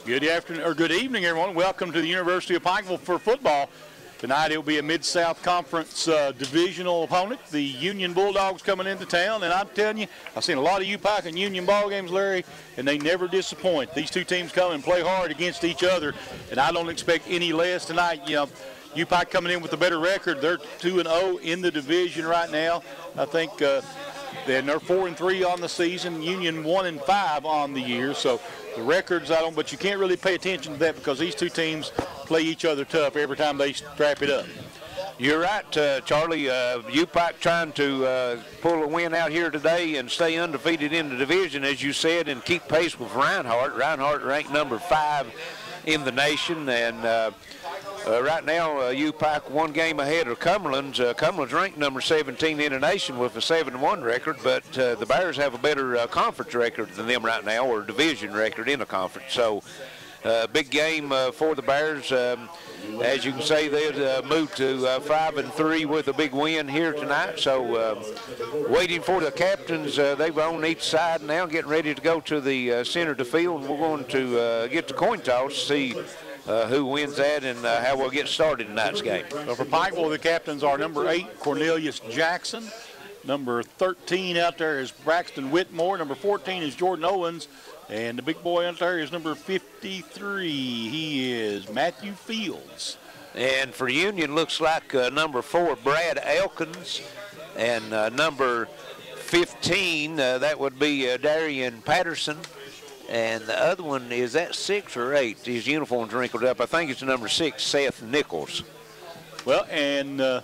Good afternoon, or good evening, everyone. Welcome to the University of Pikeville for football. Tonight it will be a Mid-South Conference divisional opponent. The Union Bulldogs coming into town, and I'm telling you, I've seen a lot of UPike and Union ball games, Larry, and they never disappoint. These two teams come and play hard against each other, and I don't expect any less tonight. You know, UPike coming in with a better record. They're 2-0 in the division right now. I think they're 4-3 on the season. Union 1-5 on the year. So the records, but you can't really pay attention to that because these two teams play each other tough every time they strap it up. You're right, Charlie. UPike trying to pull a win out here today and stay undefeated in the division, as you said, and keep pace with Reinhardt. Reinhardt ranked number 5 in the nation, and right now UPike one game ahead of Cumberland's. Cumberland's ranked number 17 in the nation with a 7-1 record, but the Bears have a better conference record than them right now, or division record in the conference. So big game for the Bears. As you can say, they've moved to 5-3 with a big win here tonight. So waiting for the captains. They've on each side now, getting ready to go to the center of the field. We're going to get the coin toss to see who wins that and how we'll get started in tonight's game. So for Pikeville, the captains are number 8, Cornelius Jackson. Number 13 out there is Braxton Whitmore. Number 14 is Jordan Owens. And the big boy out there is number 53. He is Matthew Fields. And for Union, looks like number 4, Brad Elkins. And number 15, that would be Darian Patterson. And the other one, is that 6 or 8? His uniform's wrinkled up. I think it's number 6, Seth Nichols. Well, and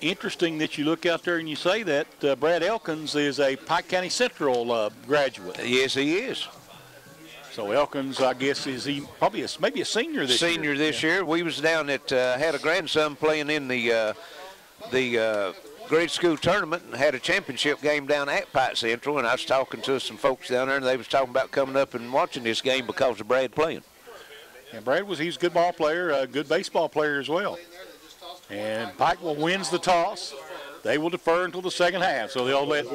interesting that you look out there and you say that Brad Elkins is a Pike County Central graduate. Yes, he is. So Elkins, I guess, is he probably maybe a senior this year? Senior this year. We was down at, had a grandson playing in the grade school tournament and had a championship game down at Pike Central, and I was talking to some folks down there, and they was talking about coming up and watching this game because of Brad playing. And Brad he's a good ball player, a good baseball player as well. And Pikeville wins the toss. They will defer until the second half, so they'll let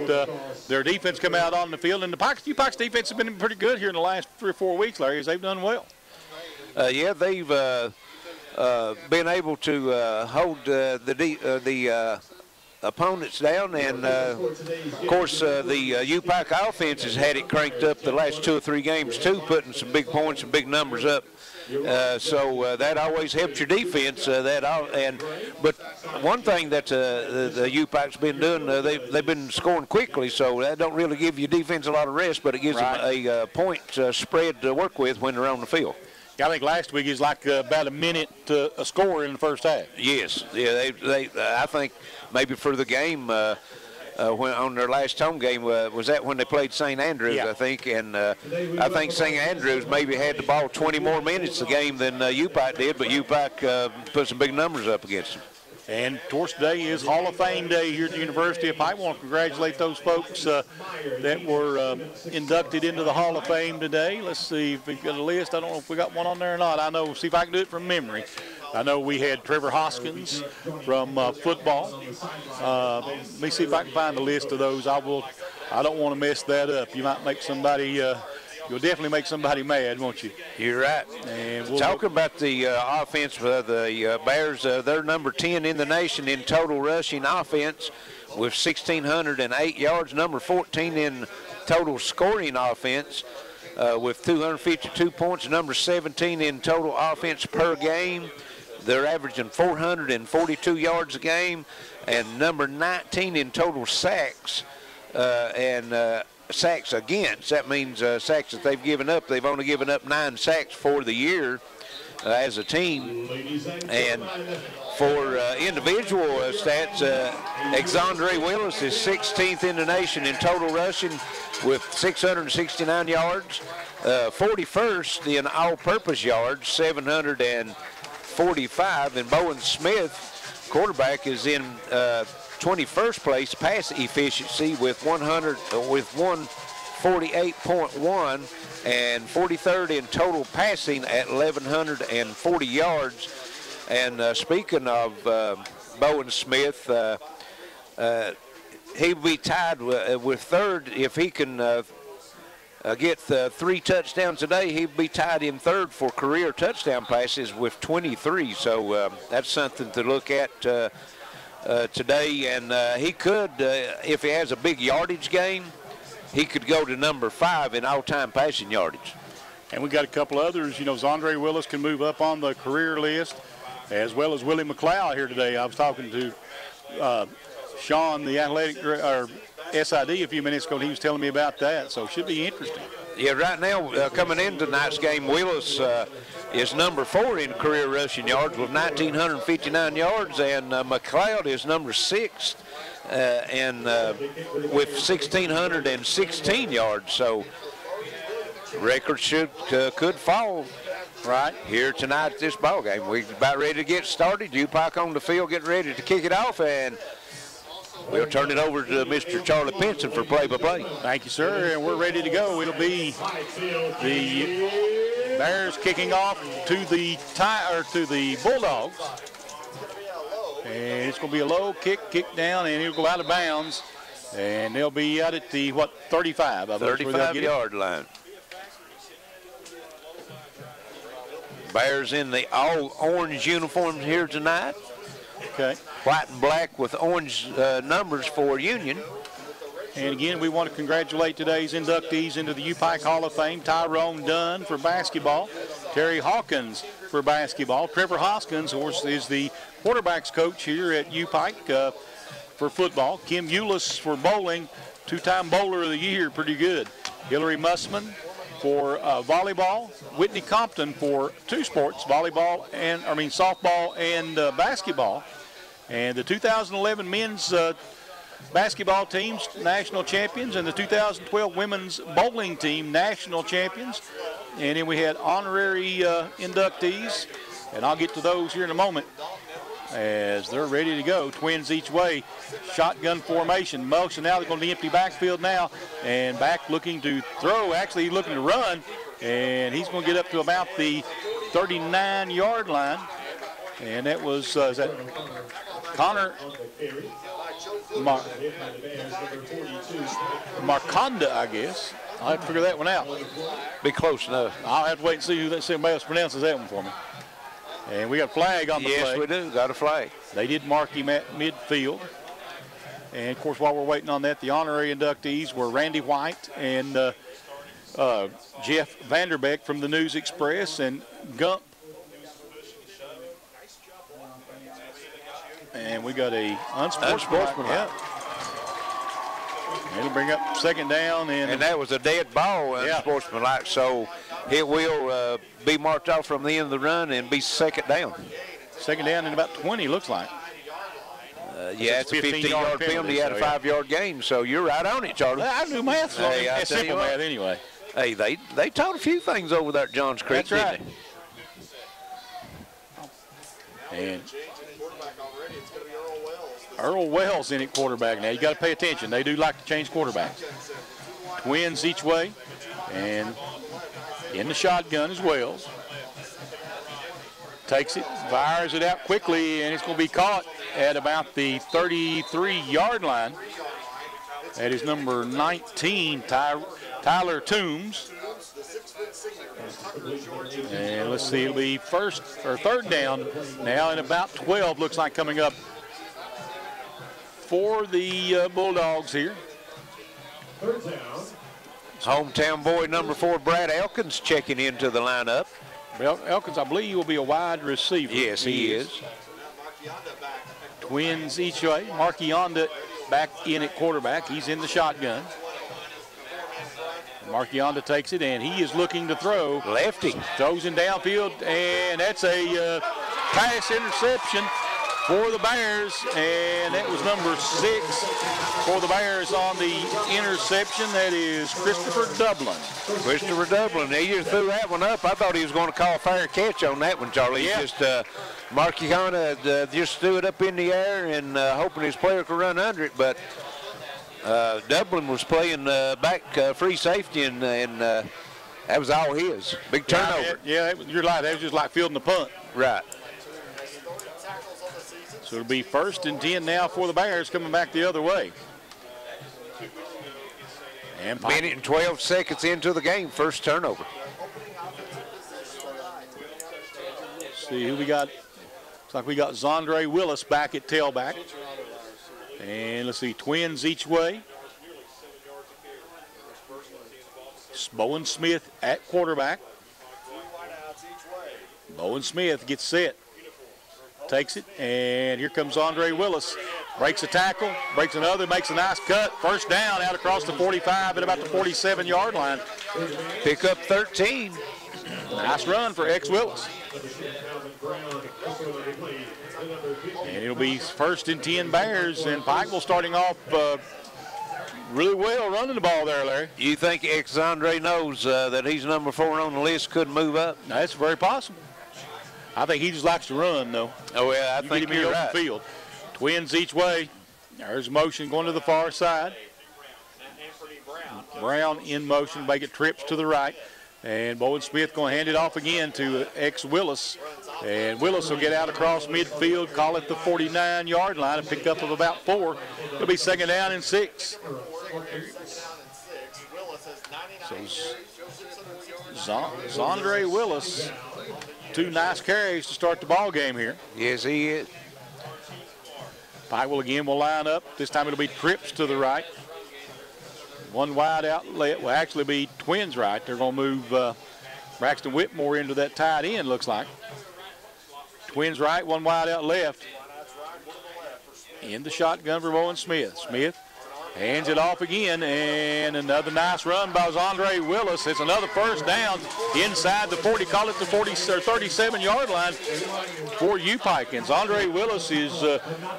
their defense come out on the field. And UPike's defense has been pretty good here in the last 3 or 4 weeks, Larry, as they've done well. Yeah, they've been able to hold the opponents down, and of course the UPike offense has had it cranked up the last 2 or 3 games too, putting some big points and big numbers up. So that always helps your defense. But one thing that the UPike's been doing, they've been scoring quickly, so that don't really give your defense a lot of rest, but it gives them a point spread to work with when they're on the field. Yeah, I think last week is like about a minute a score in the first half. Yes, yeah, I think maybe for the game. When on their last home game, was that when they played St. Andrews, yeah. I think, and I think St. Andrews maybe had the ball 20 more minutes a game than UPike did, but UPike put some big numbers up against them. And, of course, today is Hall of Fame Day here at the University of Pike. I want to congratulate those folks that were inducted into the Hall of Fame today. Let's see if we've got a list. I don't know if we got one on there or not. I know, see if I can do it from memory. I know we had Trevor Hoskins from football. Let me see if I can find a list of those. I don't want to mess that up. You might make somebody, you'll definitely make somebody mad, won't you? You're right. And talking about the offense for the Bears, they're number 10 in the nation in total rushing offense with 1,608 yards. Number 14 in total scoring offense with 252 points. Number 17 in total offense per game. They're averaging 442 yards a game, and number 19 in total sacks and sacks against. That means sacks that they've given up. They've only given up 9 sacks for the year as a team. And for individual stats, Exandre Willis is 16th in the nation in total rushing with 669 yards. 41st in all-purpose yards, 745, and Bowen Smith, quarterback, is in 21st place pass efficiency with 148.1 and 43rd in total passing at 1,140 yards. And speaking of Bowen Smith, he'll be tied with third if he can get 3 touchdowns today. He'll be tied in third for career touchdown passes with 23. So that's something to look at today. And he could, if he has a big yardage game, he could go to number 5 in all-time passing yardage. And we got a couple others. You know, Zondre Willis can move up on the career list, as well as Willie McLeod here today. I was talking to Sean, the athletic or SID, a few minutes ago, and he was telling me about that. So it should be interesting. Yeah, right now, coming into tonight's game, Willis is number 4 in career rushing yards with 1,959 yards, and McLeod is number 6 and with 1,616 yards. So record could fall right here tonight at this ball game. We're about ready to get started. UPike on the field, getting ready to kick it off, and we'll turn it over to Mr. Charlie Pinson for play-by-play. Thank you, sir, and we're ready to go. It'll be the Bears kicking off to the Bulldogs, and it's going to be a low kick down, and it'll go out of bounds, and they'll be out at the 35. 35-yard line. Bears in the all-orange uniforms here tonight. Okay. White and black with orange numbers for Union. And again, we want to congratulate today's inductees into the UPike Hall of Fame. Tyrone Dunn for basketball. Terry Hawkins for basketball. Trevor Hoskins, of course, is the quarterback's coach here at UPike for football. Kim Eulis for bowling. 2-time bowler of the year, pretty good. Hillary Mussman for volleyball. Whitney Compton for 2 sports, softball and basketball. And the 2011 men's basketball teams, national champions, and the 2012 women's bowling team, national champions. And then we had honorary inductees, and I'll get to those here in a moment as they're ready to go. Twins each way, shotgun formation. Motion now, they're going to the empty backfield now, and back looking to throw, actually looking to run, and he's going to get up to about the 39-yard line. And that was, is that Connor Marconda, I guess. I'll have to figure that one out. Be close enough. I'll have to wait and see who somebody else pronounces that one for me. And we got a flag on the play. Yes, we do. Got a flag. They did mark him at midfield. And, of course, while we're waiting on that, the honorary inductees were Randy White and Jeff Vanderbeck from the News Express and Gump. And we got a unsportsmanlike. Yeah. It'll bring up second down. And that was a dead ball, unsportsmanlike. So it will be marked off from the end of the run and be second down. Second down in about 20, looks like. Yeah, it's a 15-yard penalty at a 5-yard gain. So you're right on it, Charlie. I do math. That's simple math anyway. Hey, they taught a few things over there at Johns Creek. That's right. And Earl Wells in at quarterback now. You got to pay attention. They do like to change quarterbacks. Twins each way, and in the shotgun is Wells. Takes it, fires it out quickly, and it's going to be caught at about the 33-yard line. That is number 19, Tyler Toombs. And let's see, it'll be third down now, and about 12 looks like coming up for the Bulldogs here. Hometown boy number 4, Brad Elkins, checking into the lineup. Well, Elkins, I believe, will be a wide receiver. Yes, he is. Twins each way. Marquionda back in at quarterback. He's in the shotgun. Marquionda takes it, and he is looking to throw. Lefty. Throws him downfield, and that's a pass interception for the Bears, and that was number 6 for the Bears on the interception. That is Christopher Dublin. Christopher Dublin. He just threw that one up. I thought he was going to call a fair catch on that one, Charlie. Yeah. He just Marquionda just threw it up in the air and hoping his player could run under it, but Dublin was playing back free safety, and that was all his. Big turnover. Yeah, you're right. That was just like fielding the punt. Right. So it'll be 1st and 10 now for the Bears coming back the other way. And minute and 12 seconds into the game, first turnover. See who we got. Looks like we got Zondre Willis back at tailback. And let's see, twins each way. Bowen Smith at quarterback. Bowen Smith gets set. Takes it, and here comes Zondre Willis. Breaks a tackle, breaks another, makes a nice cut. First down out across the 45 at about the 47-yard line. Pick up 13. Nice run for Willis. And it'll be 1st and 10 Bears, and Pikeville starting off really well running the ball there, Larry. You think Zondre knows that he's number 4 on the list, could move up? That's very possible. I think he just likes to run, though. Oh, yeah, I think you're right. Field. Twins each way. There's motion going to the far side. Brown in motion, make it trips to the right. And Bowen Smith going to hand it off again to Willis. And Willis will get out across midfield, call it the 49-yard line, a pickup of about 4. It'll be 2nd down and 6. So Zondre Willis, 2 nice carries to start the ball game here. Yes, he is. Pikeville again will line up. This time it'll be trips to the right. 1 wide outlet will actually be twins right. They're going to move Braxton Whitmore into that tight end, looks like. Twins right, 1 wide out left. In the shotgun for Bowen Smith. Smith hands it off again, and another nice run by Zondre Willis. It's another first down inside the 40, call it the 40 or 37-yard line for UPike. And Zondre Willis is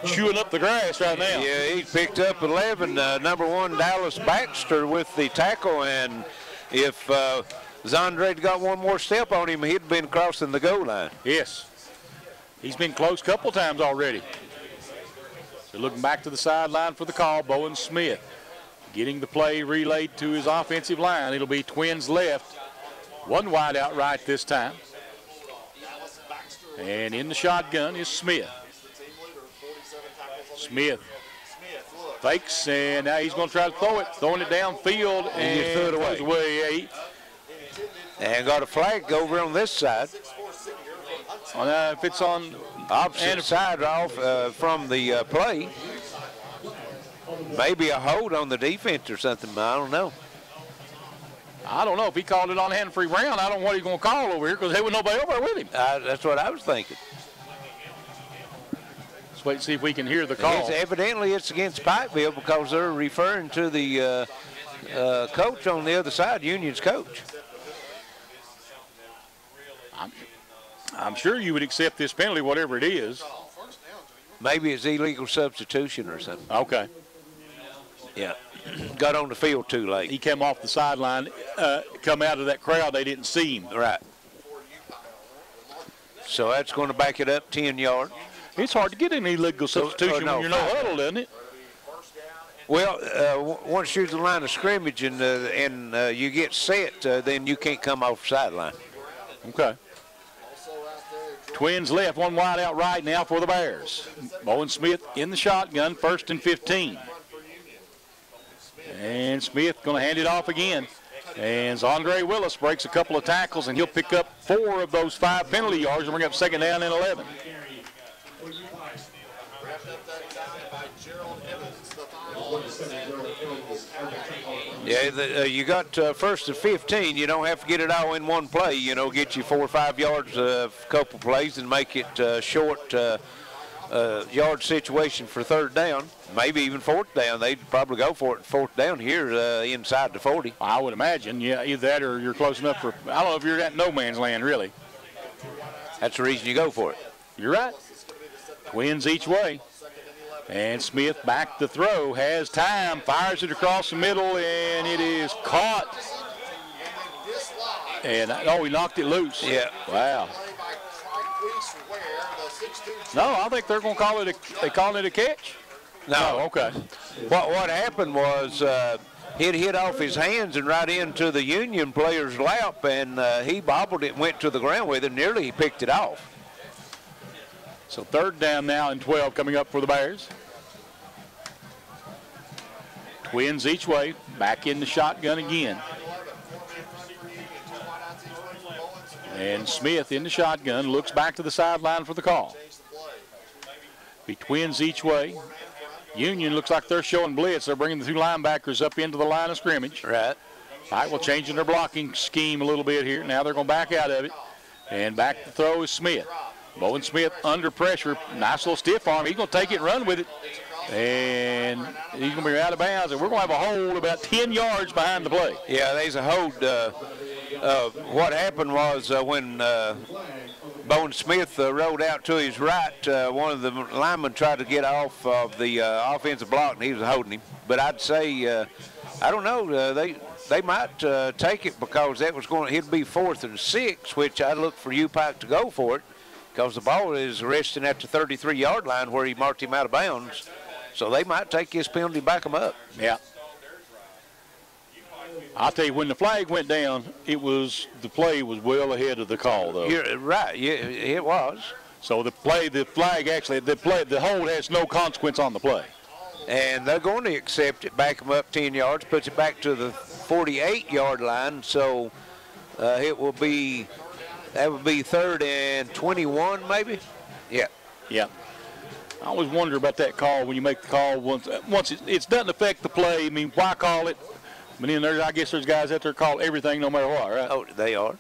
chewing up the grass right now. Yeah, he picked up 11. Number 1, Dallas Baxter with the tackle, and if Zondre had got 1 more step on him, he'd been crossing the goal line. Yes. He's been close a couple times already. They're looking back to the sideline for the call. Bowen Smith getting the play relayed to his offensive line. It'll be twins left. 1 wide out right this time. And in the shotgun is Smith. Smith fakes, and now he's going to try to throw it. Throwing it downfield, and he threw it away. And got a flag over on this side. If it's on opposite side off from the play. Maybe a hold on the defense or something, I don't know. I don't know. If he called it on Hanfrey Brown, I don't know what he's going to call over here because there was nobody over there with him. That's what I was thinking. Let's wait and see if we can hear the call. Evidently it's against Pikeville because they're referring to the coach on the other side, Union's coach. I'm sure you would accept this penalty, whatever it is. Maybe it's illegal substitution or something. Okay. Yeah. Got on the field too late. He came off the sideline, come out of that crowd. They didn't see him. Right. So that's going to back it up 10 yards. It's hard to get an illegal substitution when you're not huddled, isn't it? Well, once you're the line of scrimmage and you get set, then you can't come off the sideline. Okay. Twins left, 1 wide out right now for the Bears. Bowen Smith in the shotgun, 1st and 15. And Smith going to hand it off again. And Zondre Willis breaks a couple of tackles, and he'll pick up 4 of those 5 penalty yards and bring up 2nd down and 11. Yeah, you got 1st and 15. You don't have to get it all in one play. You know, get you 4 or 5 yards a couple plays and make it short yard situation for 3rd down, maybe even 4th down. They'd probably go for it 4th down here inside the 40. I would imagine, yeah, either that or you're close enough for, I don't know if you're at no man's land, really. That's the reason you go for it. You're right. Twins each way. And Smith back to throw, has time, fires it across the middle, and it is caught. And, oh, he knocked it loose. Yeah. Wow. No, I think they're going to call it they calling it a catch? No. Okay. What happened was it hit off his hands and right into the Union player's lap, and he bobbled it and went to the ground with it. Nearly he picked it off. So 3rd down now and 12 coming up for the Bears. Twins each way, back in the shotgun again. And Smith in the shotgun, looks back to the sideline for the call. Be twins each way. Union looks like they're showing blitz. They're bringing the two linebackers up into the line of scrimmage. Right. Pikeville changing their blocking scheme a little bit here. Now they're going back out of it. And back to throw is Smith. Bowen Smith under pressure. Nice little stiff arm. He's going to take it and run with it. And he's going to be out of bounds. And we're going to have a hold about 10 yards behind the play. Yeah, there's a hold. What happened was when Bowen Smith rolled out to his right, one of the linemen tried to get off of the offensive block, and he was holding him. But I'd say, I don't know, they might take it because that was it'd be 4th and 6, which I'd look for UPike to go for it because the ball is resting at the 33-yard line where he marked him out of bounds. So they might take this penalty, back them up. Yeah. I'll tell you, when the flag went down, the play was well ahead of the call, though. You're right. Yeah, it was. So the hold has no consequence on the play. And they're going to accept it, back them up 10 yards, puts it back to the 48-yard line. So that would be 3rd and 21, maybe. Yeah. Yeah. I always wonder about that call when you make the call once it doesn't affect the play. I mean, why call it? But then I guess there's guys out there call everything no matter what, right? Oh, they are.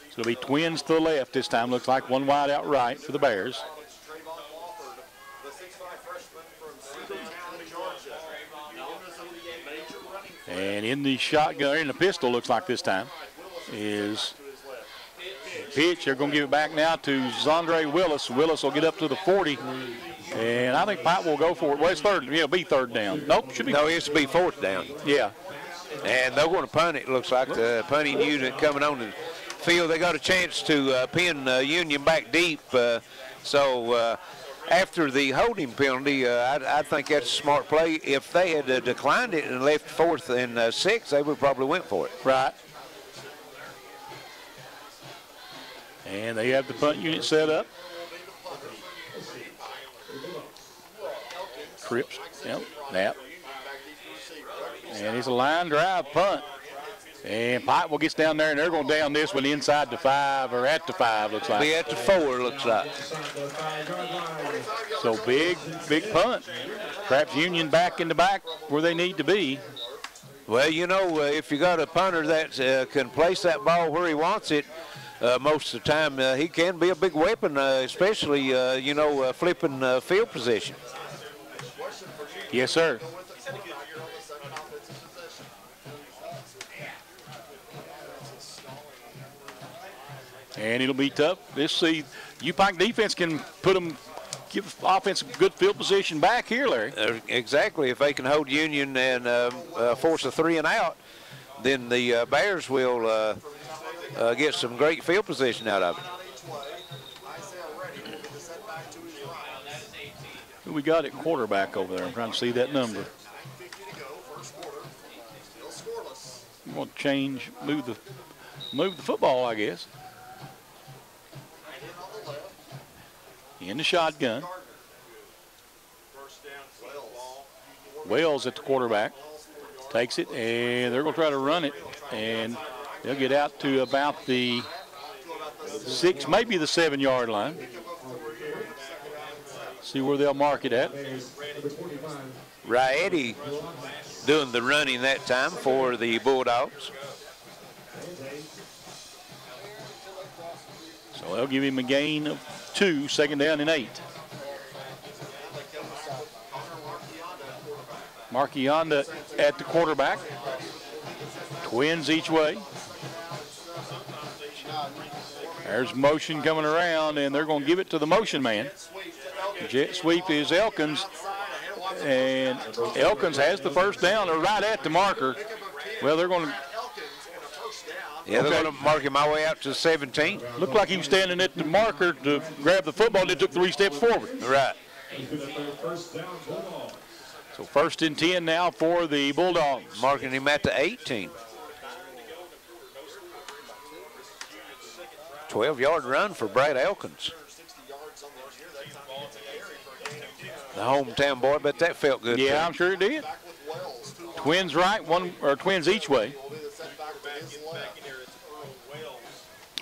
So it'll be twins to the left this time. Looks like one wide out right for the Bears. And in the shotgun, in the pistol, looks like this time, is pitch. They're going to give it back now to Zondre Willis. Willis will get up to the 40. And I think Pikeville will go for it. Well, it's third. It'll be third down. Nope, should be. No, it should be 4th down. Yeah. And they're going to punt it. Looks like the punting unit coming on the field. They got a chance to pin Union back deep. So after the holding penalty, I think that's a smart play. If they had declined it and left 4th and 6, they would probably went for it. Right. And they have the punt unit set up. Cripps, yep, Knapp. And it's a line drive punt. And Pikeville gets down there, and they're going down this one inside the 5, or at the 5, looks like. Be at the 4, looks like. So big punt. Perhaps Union back in the back where they need to be. Well, you know, if you got a punter that can place that ball where he wants it, most of the time he can be a big weapon, especially, flipping field position. Yes, sir. And it'll be tough. Let's see. UPike defense can give offense good field position back here, Larry. Exactly. If they can hold Union and force a 3 and out, then the Bears will get some great field position out of it. Who we got at quarterback over there? I'm trying to see that number. I'm going to move the football, I guess. In the shotgun. Wells at the quarterback. Takes it, and they're going to try to run it. And they'll get out to about the 6, maybe the 7-yard line. See where they'll mark it at. Raetti doing the running that time for the Bulldogs. So they'll give him a gain of 2, 2nd down and 8. Marchionda at the quarterback. Twins each way. There's motion coming around, and they're going to give it to the motion man. Jet sweep is Elkins, and Elkins has the first down, or right at the marker. Well, they're going to. Yeah, they're going to mark him my way out to 17. Looked like he was standing at the marker to grab the football, and it took 3 steps forward. Right. So 1st and 10 now for the Bulldogs. Marking him at the 18. 12-yard run for Brad Elkins. the hometown boy, but that felt good. Yeah, I'm sure it did. Twins right, twins each way.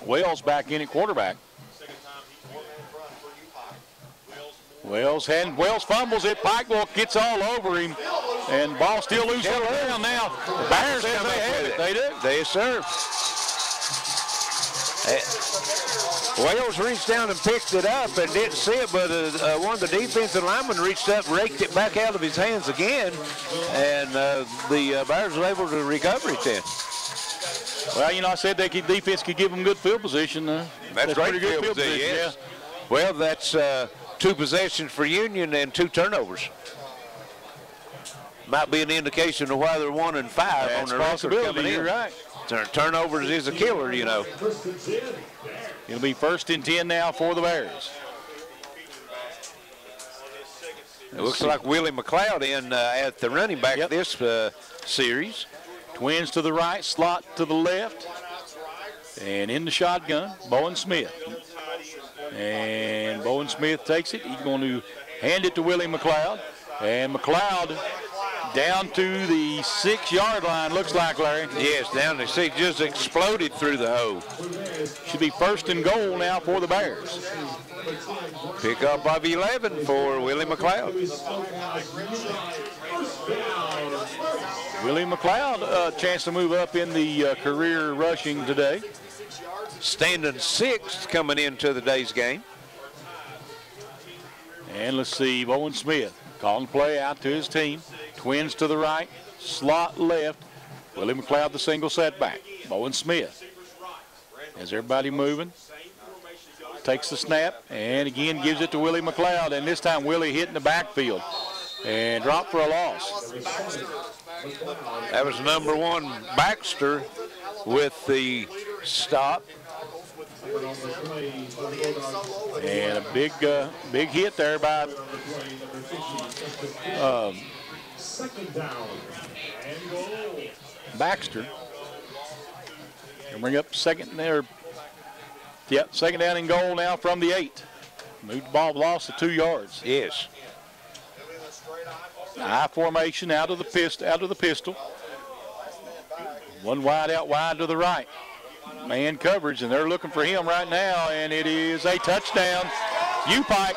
Wells back in at quarterback. Wells fumbles it. Pikeville gets all over him, and ball still loose on the ground now. The Bears come up with it. They do. They serve. Wells reached down and picked it up and didn't see it, but one of the defensive linemen reached up, raked it back out of his hands again, and the Bears were able to recover it then. Well, you know, I said defense could give them good field position. That's great pretty good field position, yes. Yeah. Well, that's 2 possessions for Union and 2 turnovers. Might be an indication of why they're 1 and 5 on their record coming in. You're right. Turnovers is a killer, you know. It'll be 1st and 10 now for the Bears. It looks like Willie McLeod in at the running back this series. Twins to the right, slot to the left, and in the shotgun, Bowen Smith. And Bowen Smith takes it. He's going to hand it to Willie McLeod, and McLeod down to the 6-yard line, looks like, Larry. Yes, down to 6, just exploded through the hole. Should be 1st and goal now for the Bears. Pick up of 11 for Willie McLeod. Willie McLeod, a chance to move up in the career rushing today. Standing 6th coming into the day's game. And let's see, Bowen Smith calling play out to his team. Twins to the right, slot left. Willie McLeod, the single setback. Bowen Smith. Has everybody moving? Takes the snap and again gives it to Willie McLeod. And this time Willie hit in the backfield and dropped for a loss. That was number 1, Baxter, with the stop. And a big hit there by Baxter. And bring up second there. Yep, 2nd down and goal now from the 8. Moved the ball, lost to 2 yards. Yes. I formation out of the pistol. 1 wide out wide to the right. Man coverage, and they're looking for him right now, and it is a touchdown. UPike.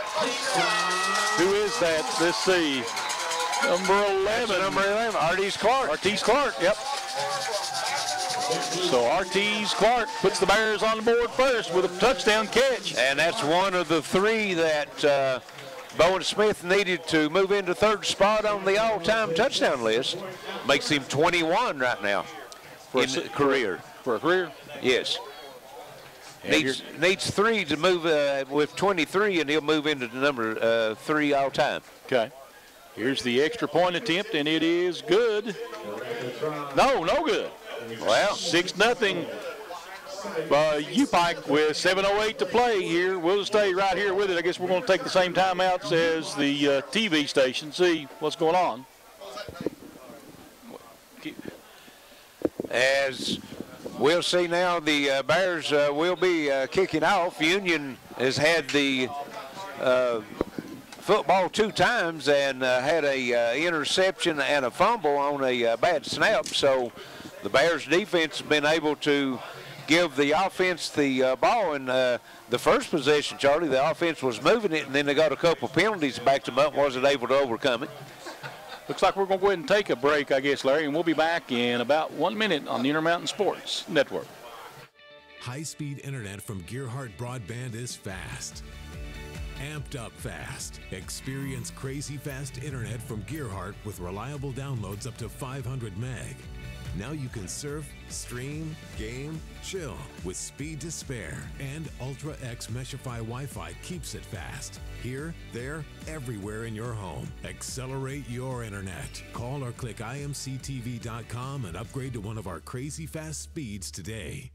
Who is that? Let's see. Number 11. Artis Clark. Artis Clark, yep. So Artis Clark puts the Bears on the board first with a touchdown catch. And that's one of the 3 that Bowen Smith needed to move into 3rd spot on the all-time touchdown list. Makes him 21 right now in career. For a career? Yes. Needs 3 to move with 23, and he'll move into the number 3 all-time. Okay. Here's the extra point attempt, and it is good. No good. Well, 6-0. UPike with 7:08 to play here. We'll stay right here with it. I guess we're going to take the same timeouts as the TV station, see what's going on. As we'll see now, the Bears will be kicking off. Union has had the football 2 times and had a interception and a fumble on a bad snap. So the Bears defense has been able to give the offense the ball. And the first possession, Charlie, the offense was moving it, and then they got a couple penalties backed them up, wasn't able to overcome it. Looks like we're going to go ahead and take a break, I guess, Larry, and we'll be back in about 1 minute on the Intermountain Sports Network. High-speed internet from Gearheart Broadband is fast. Amped up fast. Experience crazy fast internet from Gearheart with reliable downloads up to 500 meg. Now you can surf, stream, game, chill with speed to spare. And Ultra X Meshify Wi-Fi keeps it fast. Here, there, everywhere in your home. Accelerate your internet. Call or click imctv.com and upgrade to one of our crazy fast speeds today.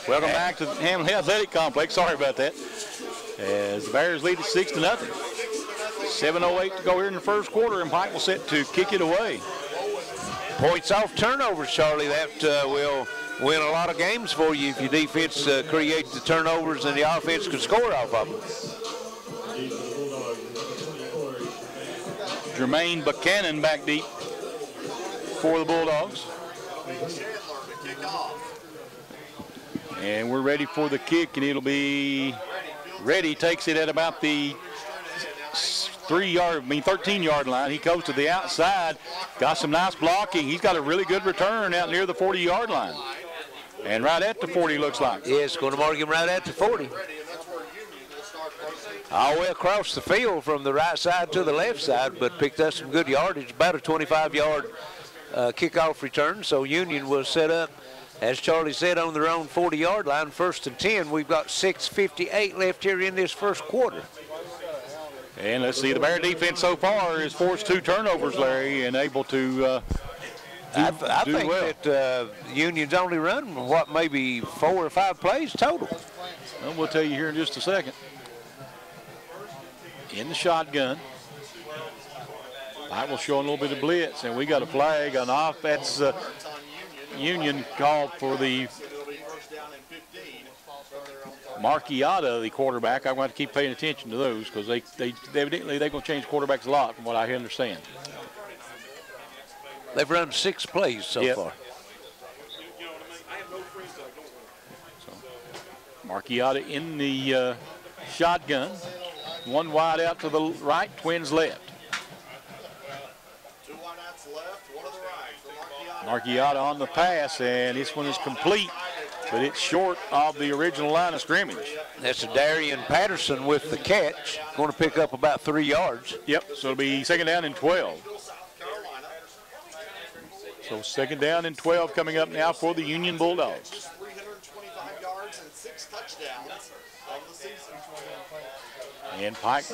Welcome back to the Hamlin Athletic Complex. Sorry about that. As the Bears lead it 6-0. 7:08 to go here in the first quarter, and Pike will set to kick it away. Points off turnovers, Charlie. That will win a lot of games for you if your defense creates the turnovers and the offense can score off of them. Jermaine Buchanan back deep for the Bulldogs. And we're ready for the kick, and it'll be ready. Takes it at about the 13-yard line. He goes to the outside, got some nice blocking. He's got a really good return out near the 40-yard line. And right at the 40, looks like. Yeah, it's going to mark him right at the 40. All the way across the field from the right side to the left side, but picked up some good yardage, about a 25-yard kickoff return. So Union will set up, as Charlie said, on their own 40-yard line, 1st and 10. We've got 6:58 left here in this first quarter. And let's see, the Bear defense so far has forced 2 turnovers, Larry, and able to I think well. that Union's only run, what, maybe 4 or 5 plays total. Well, we'll tell you here in just a second. In the shotgun. Pike will show a little bit of blitz, and we got a flag on off. That's Union called for the Marchiata, the quarterback. I'm going to keep paying attention to those because they evidently they're going to change quarterbacks a lot from what I understand. They've run 6 plays so far. So, Marchiata in the shotgun. One wide out to the right, Twins left. 2 wideouts left, 1 to the right. Marchiata on the pass, and this one is complete, but it's short of the original line of scrimmage. That's a Darian Patterson with the catch. Going to pick up about 3 yards. Yep, so it'll be 2nd down and 12. So 2nd down and 12 coming up now for the Union Bulldogs. 325 yards and 6 touchdowns of the season. And Pike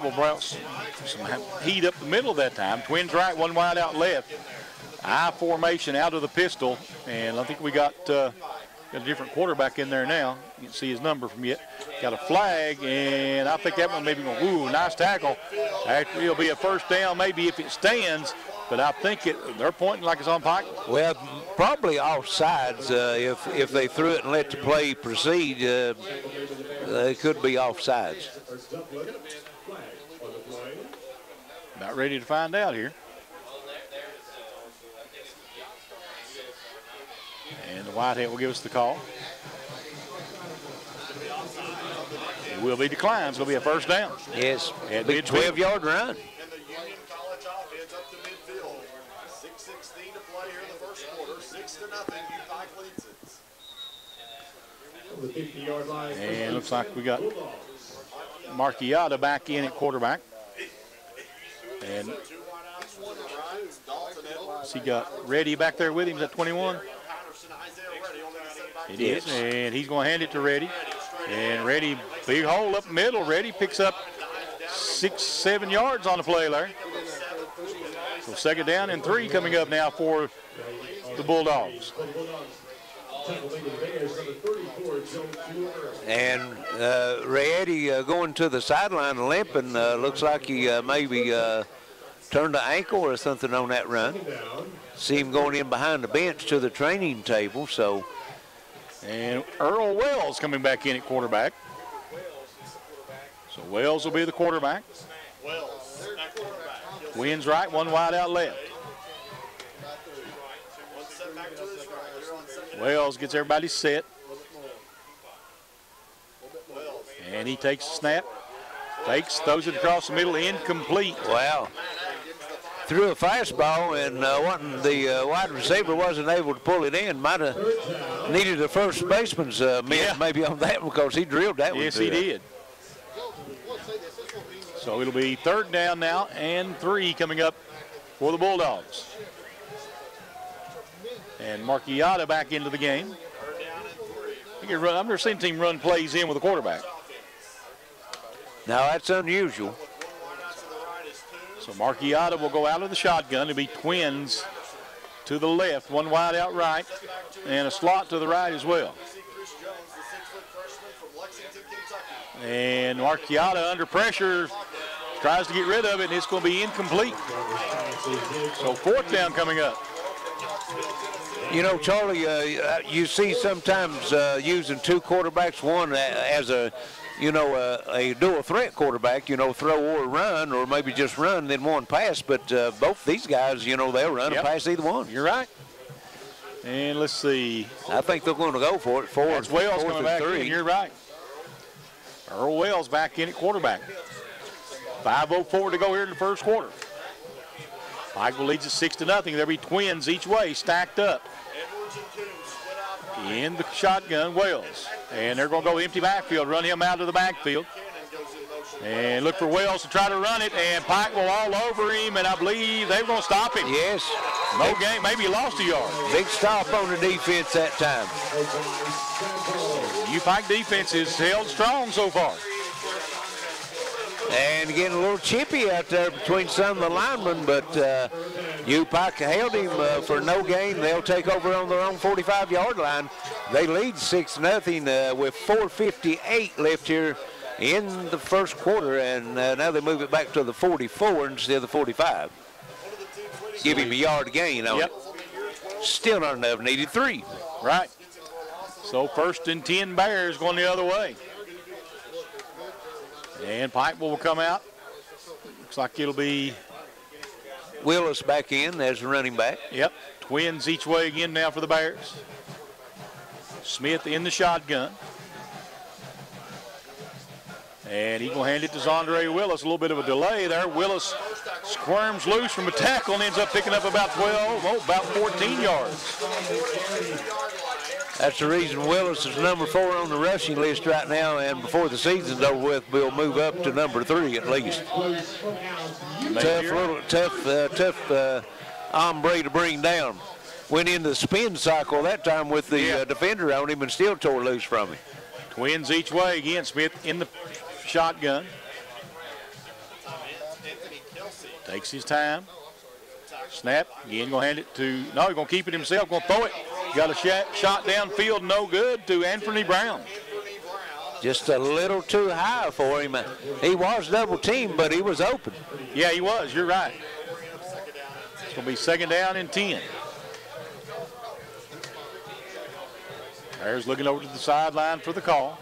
will bring some heat up the middle that time. Twins right, 1 wide out left. I formation out of the pistol, and I think we got a different quarterback in there now. You can see his number from yet. Got a flag, and I think that one maybe going, ooh, nice tackle. Actually, it'll be a 1st down maybe if it stands, but I think they're pointing like it's on Pike. Well, probably offsides. If they threw it and let the play proceed, they could be offsides. About ready to find out here. And the Whitehead will give us the call. It will be declined. It's going to be a 1st down. Yes, At big 12-yard run. And the Union College offense up to midfield. 6:16 to play here in the first quarter. 6-0. UPike leads it. And looks like we got Marchiata back in at quarterback. And he got Reddy back there with him. Is that 21? It is, and he's going to hand it to Reddy. And Reddy, big hole up the middle. Reddy picks up 6-7 yards on the play, Larry. So 2nd down and 3 coming up now for the Bulldogs. And Reddy going to the sideline and limping. Looks like he maybe turned an ankle or something on that run. See him going in behind the bench to the training table. So. And Earl Wells coming back in at quarterback. So Wells will be the quarterback. Twins right, 1 wide out left. Wells gets everybody set. And he takes a snap. Fakes, throws it across the middle, incomplete. Wow. Threw a fastball, and the wide receiver wasn't able to pull it in. Might have needed a first baseman's mitt maybe on that one because he drilled that one. Yes, he did. So it'll be 3rd down now and 3 coming up for the Bulldogs. And Marchiata back into the game. I've never seen a team run plays in with a quarterback. Now that's unusual. So Marchiata will go out of the shotgun. It'll be Twins to the left, one wide out right, and a slot to the right as well. And Marchiata under pressure tries to get rid of it, and it's going to be incomplete. So 4th down coming up. You know, Charlie, you see sometimes using 2 quarterbacks, one as a dual threat quarterback, throw or run, or maybe just run, then one pass. But both these guys, they'll run and pass either one. You're right. And let's see. I think they're going to go for it. That's Wells coming back in. You're right. Earl Wells back in at quarterback. 5:04 to go here in the first quarter. Pikeville leads it 6-0. There'll be twins each way, stacked up. In the shotgun, Wells. And they're going to go empty backfield, run him out of the backfield. And look for Wells to try to run it, and Pikeville all over him, and I believe they're going to stop him. Yes. No game, maybe he lost a yard. Big stop on the defense that time. UPike defense is held strong so far. And getting a little chippy out there between some of the linemen, but UPike held him for no gain. They'll take over on their own 45-yard line. They lead 6-0 with 4:58 left here in the first quarter, and now they move it back to the 44 instead of the 45. Give him a yard gain on it. Still not enough, needed 3. Right. So 1st and 10 Bears going the other way. And Pikeville will come out. Looks like it'll be Willis back in as running back. Yep. Twins each way again now for the Bears. Smith in the shotgun. And he's going to hand it to Zondre Willis. A little bit of a delay there. Willis squirms loose from a tackle and ends up picking up about 14 yards. That's the reason Willis is number 4 on the rushing list right now, and before the season's over with, we'll move up to number 3 at least. Tough hombre to bring down. Went into the spin cycle that time with the defender on him and still tore loose from him. Twins each way again. Smith in the shotgun. Takes his time. Snap. Again, going to hand it to, no, he's going to keep it himself. Going to throw it. Got a shot downfield, no good, to Anthony Brown. Just a little too high for him. He was double teamed, but he was open. Yeah, he was. You're right. It's going to be 2nd down and 10. Bears looking over to the sideline for the call.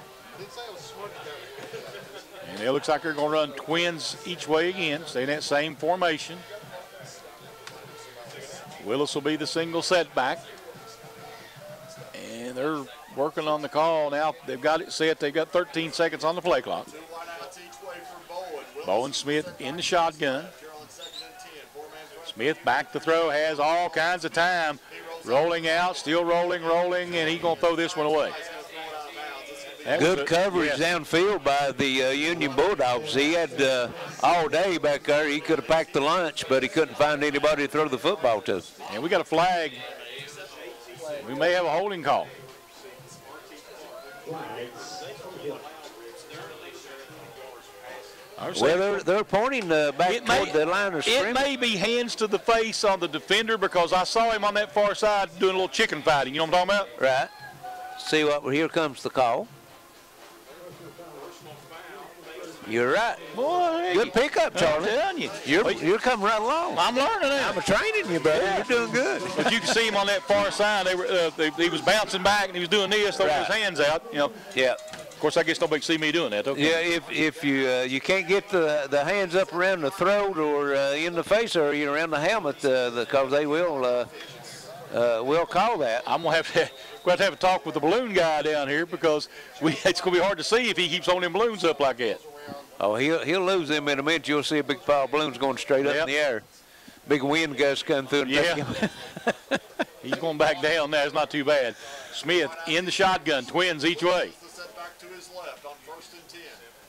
And it looks like they're going to run twins each way again. Stay in that same formation. Willis will be the single setback. And they're working on the call now. They've got it set. They've got 13 seconds on the play clock. Bowen Smith in the shotgun. Smith back to throw, has all kinds of time. Rolling out, still rolling, and he's going to throw this one away. Good coverage downfield by the Union Bulldogs. He had all day back there. He could have packed the lunch, but he couldn't find anybody to throw the football to. And we got a flag. We may have a holding call. Well, they're pointing back toward the line of scrimmage. It may be hands to the face on the defender because I saw him on that far side doing a little chicken fighting. You know what I'm talking about? Right. See what? Here comes the call. You're right. Boy, good pickup, Charlie. I'm telling you. You're coming right along. I'm learning that. I'm training you, brother. Yeah. You're doing good. But you can see him on that far side. He was bouncing back and he was doing this, throwing his hands out. You know. Yeah. Of course, I guess nobody can see me doing that. Okay. Yeah, if you can't get the hands up around the throat or in the face area around the helmet, because they will call that. I'm gonna have to have a talk with the balloon guy down here because it's gonna be hard to see if he keeps holding them balloons up like that. Oh, he'll lose them in a minute. You'll see a big pile of balloons going straight up in the air. Big wind gust coming through and take him. He's going back down now. It's not too bad. Smith in the shotgun, twins each way.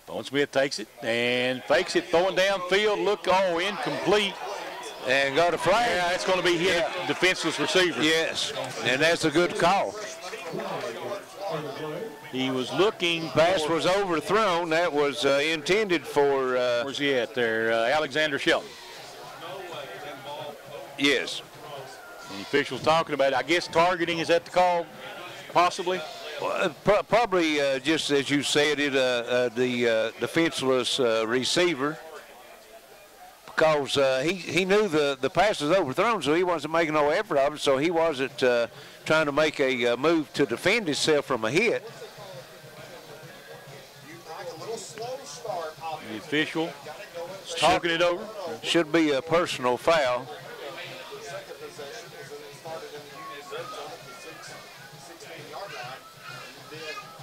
Bowen Smith takes it and fakes it, throwing downfield. Incomplete. And got a flag. Yeah, it's going to be hit defenseless receiver. Yes, and that's a good call. He was looking. Pass was overthrown. That was intended for. Where's he at there? Alexander Shelton. Yes. And the officials talking about it. I guess targeting, is that the call, possibly? Probably just as you said it, the defenseless receiver, because he knew the pass was overthrown, so he wasn't making no effort of it, so he wasn't trying to make a move to defend himself from a hit. The official is talking it over. Should be a personal foul.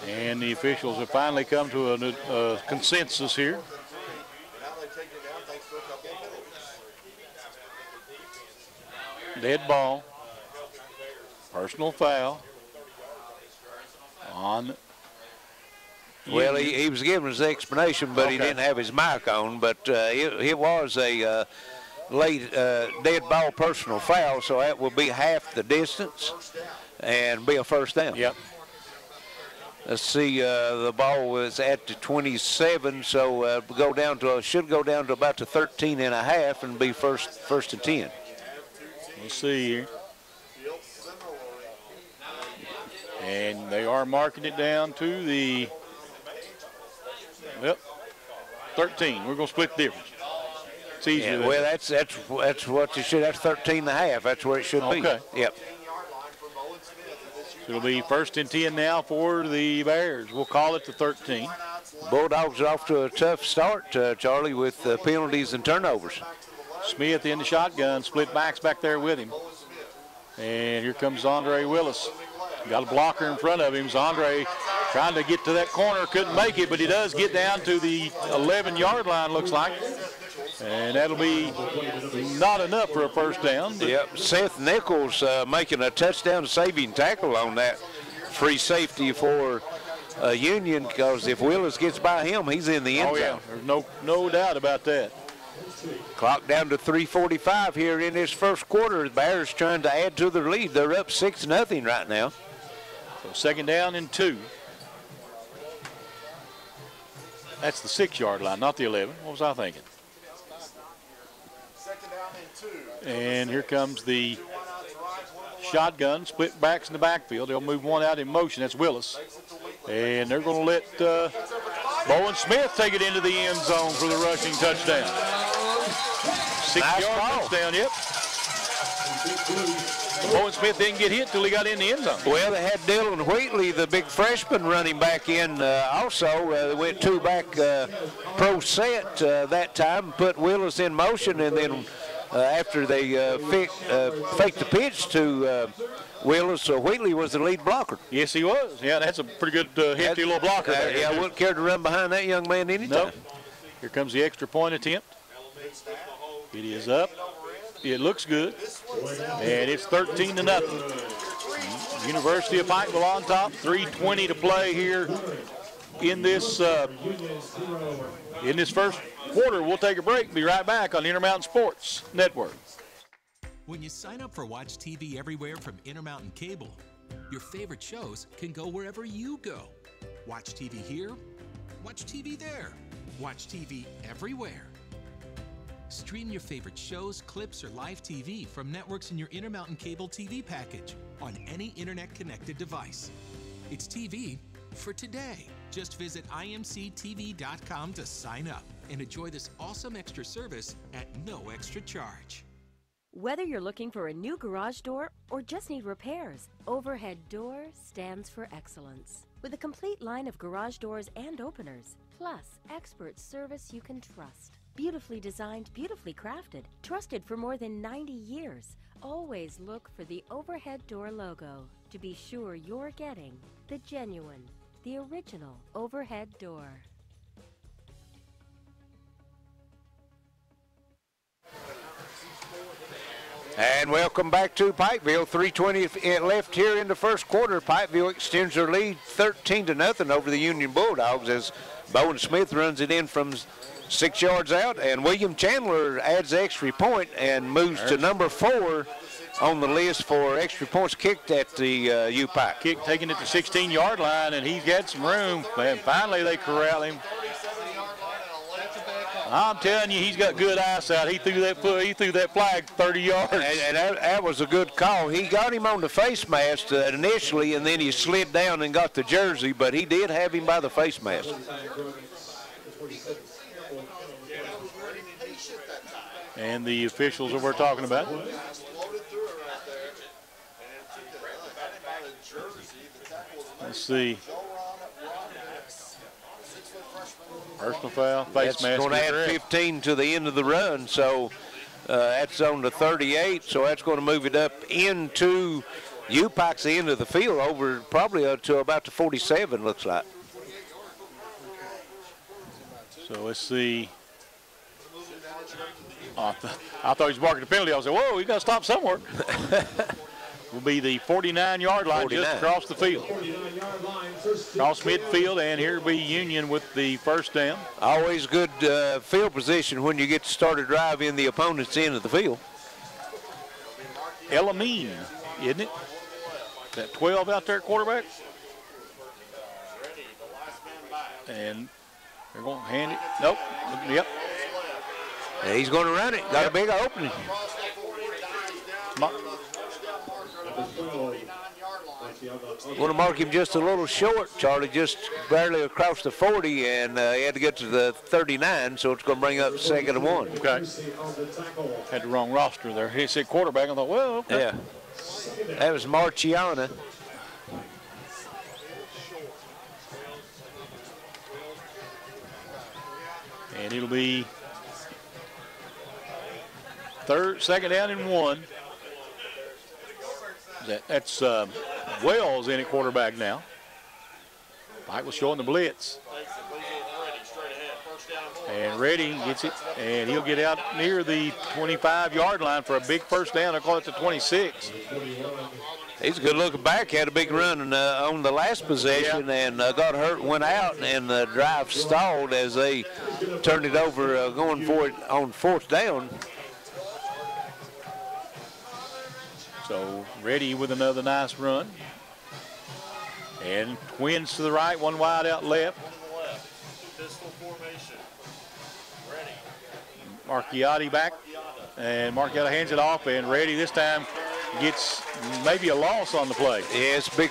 And the officials have finally come to a consensus here. Dead ball. Personal foul. On. Well, he was giving his explanation, but he didn't have his mic on. But it was a late dead ball personal foul, so that will be half the distance and be a first down. Yep. Let's see, the ball was at the 27, so should go down to about the 13 and a half and be first and 10. We'll see here. And they are marking it down to the 13. We're going to split the difference. It's easy. Yeah, well, that's what you should. That's 13 and a half. That's where it should be. Okay. Yep. It'll be first and 10 now for the Bears. We'll call it the 13. Bulldogs are off to a tough start, Charlie, with penalties and turnovers. Smith in the shotgun, split backs back there with him. And here comes Andre Willis. Got a blocker in front of him. Andre trying to get to that corner, couldn't make it, but he does get down to the 11-yard line, looks like. And that'll be not enough for a first down. Yep, Seth Nichols making a touchdown saving tackle on that free safety for Union, because if Willis gets by him, he's in the end zone. There's no doubt about that. Clock down to 3:45 here in this first quarter. The Bears trying to add to their lead. They're up 6-0 right now. So second down and 2. That's the 6-yard line, not the 11. What was I thinking? And here comes the shotgun, split backs in the backfield. They'll move one out in motion. That's Willis. And they're going to let Bowen Smith take it into the end zone for the rushing touchdown. 6-yard touchdown, yep. Bowen Smith didn't get hit till he got in the end zone. Well, they had Dylan Wheatley, the big freshman, running back in also. They went two-back pro set that time, put Willis in motion, and then after they faked the pitch to Willis, Wheatley was the lead blocker. Yes, he was. Yeah, that's a pretty good hefty little blocker. Yeah, I wouldn't care to run behind that young man anytime. Nope. Here comes the extra point attempt. It is up. It looks good. And it's 13-0. University of Pikeville on top. 3:20 to play here in this first quarter. We'll take a break. Be right back on Intermountain Sports Network. When you sign up for Watch TV Everywhere from Intermountain Cable, your favorite shows can go wherever you go. Watch TV here, watch TV there, watch TV everywhere. Stream your favorite shows, clips, or live TV from networks in your Intermountain Cable TV package on any internet-connected device. It's TV for today. Just visit imctv.com to sign up and enjoy this awesome extra service at no extra charge. Whether you're looking for a new garage door or just need repairs, Overhead Door stands for excellence. With a complete line of garage doors and openers, plus expert service you can trust. Beautifully designed, beautifully crafted, trusted for more than 90 years. Always look for the Overhead Door logo to be sure you're getting the genuine, the original Overhead Door. And welcome back to Pikeville. 3:20 left here in the first quarter. Pikeville extends their lead 13-0 over the Union Bulldogs as Bowen Smith runs it in from 6 yards out, and William Chandler adds the extra point and moves to number 4 on the list for extra points kicked at the UPike. Kick taking it to 16-yard line, and he's got some room. And finally they corral him. I'm telling you, he's got good eyesight. He threw that flag 30 yards. And that was a good call. He got him on the face mask initially, and then he slid down and got the jersey, but he did have him by the face mask. And the officials that we're talking about. Let's see. Personal foul, face mask. That's going to add 15 to the end of the run, so that's on the 38, so that's going to move it up into UPike's end of the field, over probably to about the 47, looks like. So let's see. I thought he was marking the penalty. I was like, whoa, you got to stop somewhere. Will be the 49-yard line, just across the field. Across midfield, and here will be Union with the first down. Always good field position when you get to start a drive in the opponent's end of the field. Elamine, isn't it? That 12 out there at quarterback. And they're going to hand it. Nope. Yep. Yeah, he's going to run it. Got a big opening. Want to mark him just a little short, Charlie, just barely across the 40, and he had to get to the 39, so it's going to bring up 2nd and 1. Okay. Had the wrong roster there. He said quarterback. I thought, well, okay. Yeah. That was Marciana. And it'll be second down and 1. That's Wells in at quarterback now. Pike was showing the blitz. And Reddy gets it, and he'll get out near the 25-yard line for a big first down. I'll call it the 26. He's a good-looking back. Had a big run on the last possession, and got hurt, went out, and the drive stalled as they turned it over, going for it on 4th down. So Reddy with another nice run. And twins to the right, one wide out left. Pistol formation. Marchiotti back. And Marchiotti hands it off, and Reddy this time gets maybe a loss on the play. Yes, big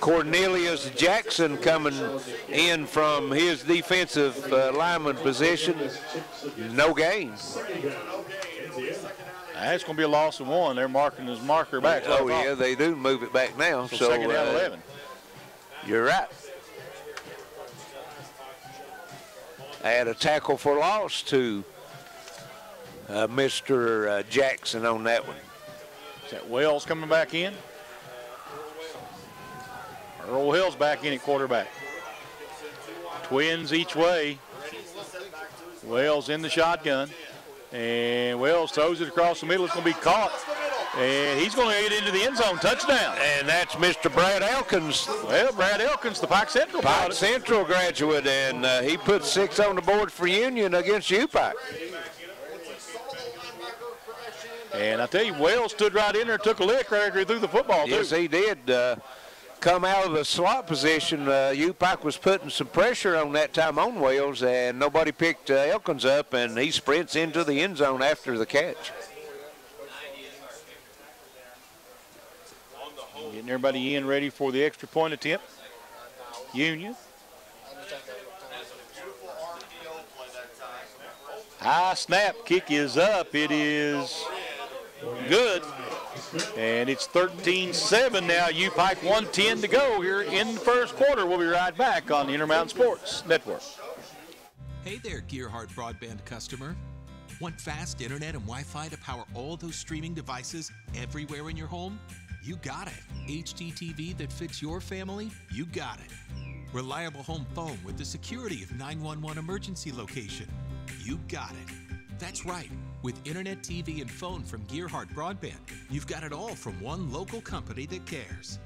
Cornelius Jackson coming in from his defensive lineman position. No gain. That's going to be a loss of 1. They're marking his marker back. Oh, yeah, they do move it back now. So second down 11. You're right. Add a tackle for loss to Mr. Jackson on that one. Is that Wells coming back in? Earl Hill's back in at quarterback. Twins each way. Wells in the shotgun. And Wells throws it across the middle. It's going to be caught. And he's going to get into the end zone. Touchdown. And that's Mr. Brad Elkins. Well, Brad Elkins, the Pike Central Pike Central graduate, and he put 6 on the board for Union against UPike. And I tell you, Wells stood right in there, took a lick right after he threw the football, too. Yes, he did. Come out of the slot position. UPike was putting some pressure on that time on Wells, and nobody picked Elkins up, and he sprints into the end zone after the catch. Getting everybody in ready for the extra point attempt. Union. High snap, kick is up. It is good. And it's 13-7 now. UPike 1:10 to go here in the first quarter. We'll be right back on the Intermountain Sports Network. Hey there, Gearheart Broadband customer. Want fast internet and Wi-Fi to power all those streaming devices everywhere in your home? You got it. HDTV that fits your family? You got it. Reliable home phone with the security of 911 emergency location? You got it. That's right. With internet, TV, and phone from Gearheart Broadband, you've got it all from one local company that cares.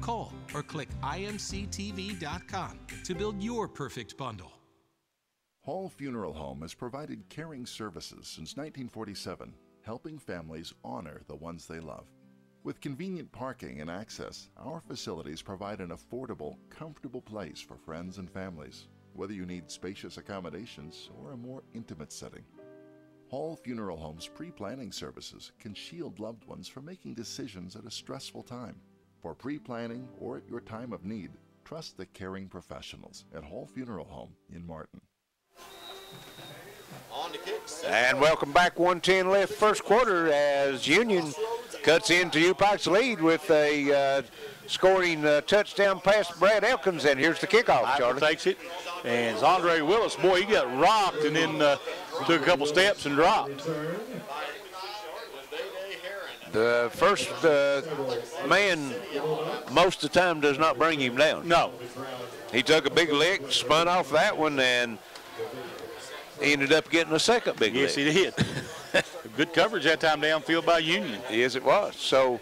Call or click imctv.com to build your perfect bundle. Hall Funeral Home has provided caring services since 1947, helping families honor the ones they love. With convenient parking and access, our facilities provide an affordable, comfortable place for friends and families. whether you need spacious accommodations or a more intimate setting. Hall Funeral Home's pre-planning services can shield loved ones from making decisions at a stressful time. For pre-planning or at your time of need, trust the caring professionals at Hall Funeral Home in Martin. On to kicks. And welcome back. 1:10 left first quarter as Union cuts into UPike's lead with a scoring touchdown pass to Brad Elkins. And here's the kickoff, Charlie. Takes it. And it's Andre Willis. Boy, he got rocked and then took a couple steps and dropped. The first man most of the time does not bring him down. No. He took a big lick, spun off that one, and ended up getting a second big lick. Yes, he did. Good coverage that time downfield by Union. Yes, it was. So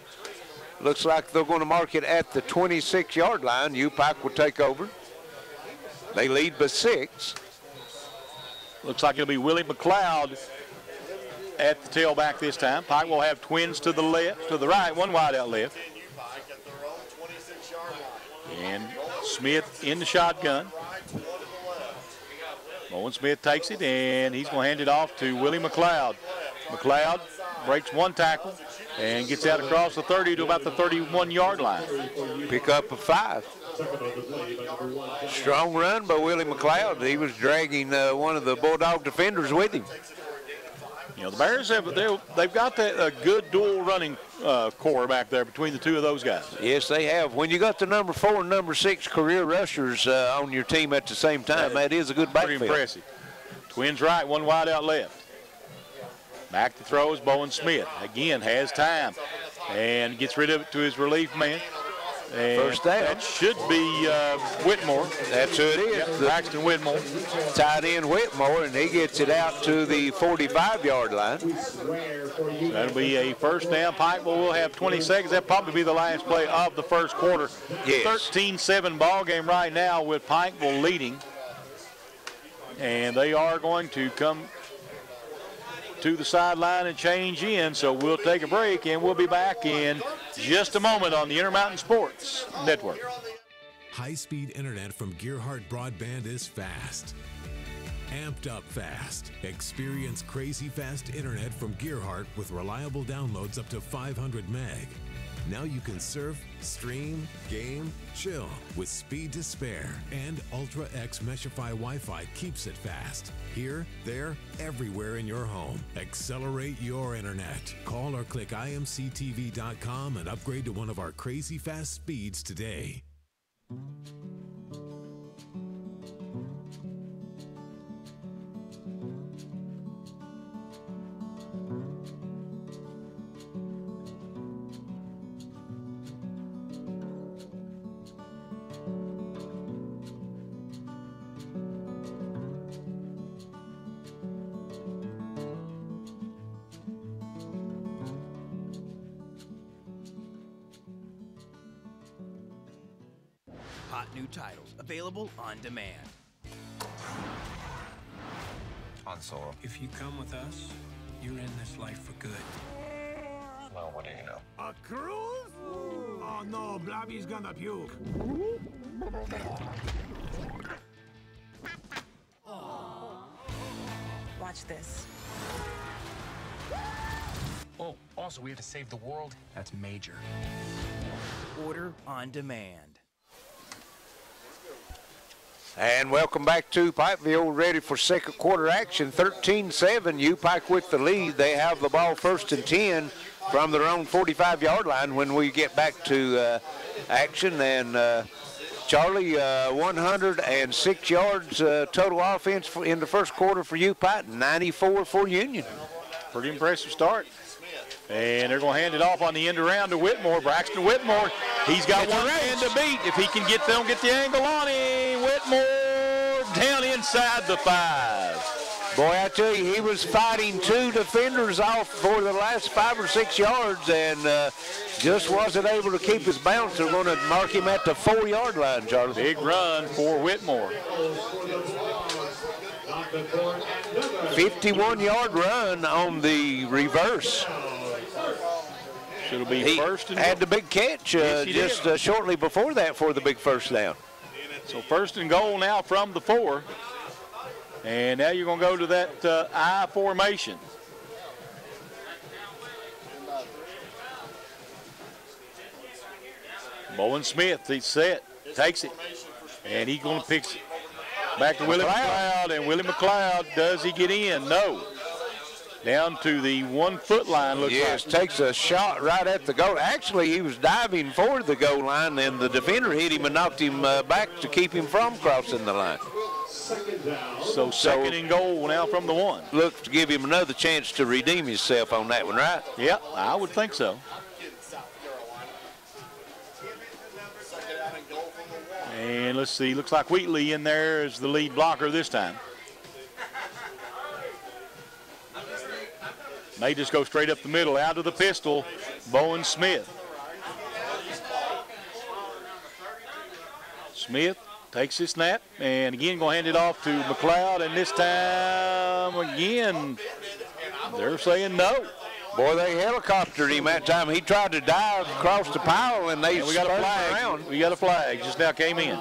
looks like they're going to mark it at the 26-yard line. UPike will take over. They lead by 6. Looks like it'll be Willie McLeod at the tailback this time. Pike will have twins to the left, to the right, one wide out left. And Smith in the shotgun. Owen Smith takes it, and he's going to hand it off to Willie McLeod. McLeod breaks one tackle and gets out across the 30 to about the 31-yard line. Pick up a 5. Strong run by Willie McLeod. He was dragging one of the Bulldog defenders with him. You know, the Bears they've got a good dual running core back there between the two of those guys. Yes, they have. When you got the number 4 and number 6 career rushers on your team at the same time, that is a good backfield. Pretty impressive. Twins right, one wide out left. Back to throw is Bowen Smith. Again, has time and gets rid of it to his relief man. And first down. That should be Whitmore. That's who it is. Yep, Braxton Whitmore. Tight end Whitmore, and he gets it out to the 45-yard line. That'll be a first down. Pikeville will have 20 seconds. That'll probably be the last play of the first quarter. Yes. 13-7 ball game right now with Pikeville leading. And they are going to come to the sideline and change in, so we'll take a break and we'll be back in just a moment on the Intermountain Sports Network. High-speed internet from Gearheart Broadband is fast. Amped up fast. Experience crazy fast internet from Gearheart with reliable downloads up to 500 meg. Now you can surf, stream, game, chill with speed to spare. And Ultra X Meshify Wi-Fi keeps it fast. Here, there, everywhere in your home. Accelerate your internet. Call or click imctv.com and upgrade to one of our crazy fast speeds today. Hot new titles available on demand. Han Solo. If you come with us, you're in this life for good. Well, what do you know? A cruise? Oh no, Blobby's gonna puke. Watch this. Oh, also we have to save the world. That's major. Order on demand. And welcome back to Pikeville, ready for second quarter action. 13-7, UPike with the lead. They have the ball first and 10 from their own 45-yard line when we get back to action. And Charlie, 106 yards total offense in the first quarter for UPike, 94 for Union. Pretty impressive start. And they're going to hand it off on the end around to Whitmore. Braxton Whitmore, he's got one man to beat. If he can get them, get the angle on him. Whitmore down inside the 5. Boy, I tell you, he was fighting 2 defenders off for the last 5 or 6 yards and just wasn't able to keep his bounce. They're going to mark him at the 4-yard line, Charlie. Big run for Whitmore. 51-yard run on the reverse. It'll be first and had the big catch yes, just shortly before that for the big first down. So first and goal now from the 4. And now you're going to go to that I formation. Bowen Smith, he's set, takes it, and he's going to pick it back to Willie McLeod. And Willie McLeod, does he get in? No. Down to the 1 foot line, looks like. Yes, takes a shot right at the goal. Actually, he was diving for the goal line, and the defender hit him and knocked him back to keep him from crossing the line. So second and goal now from the 1. Looks to give him another chance to redeem himself on that one, right? Yeah, I would think so. And let's see, looks like Wheatley in there is the lead blocker this time. May just go straight up the middle, out of the pistol, Bowen Smith. Smith takes his snap, and again going to hand it off to McLeod, and this time again, they're saying no. Boy, they helicoptered him that time. He tried to dive across the pile, and we got a flag. Around. We got a flag, just now came in.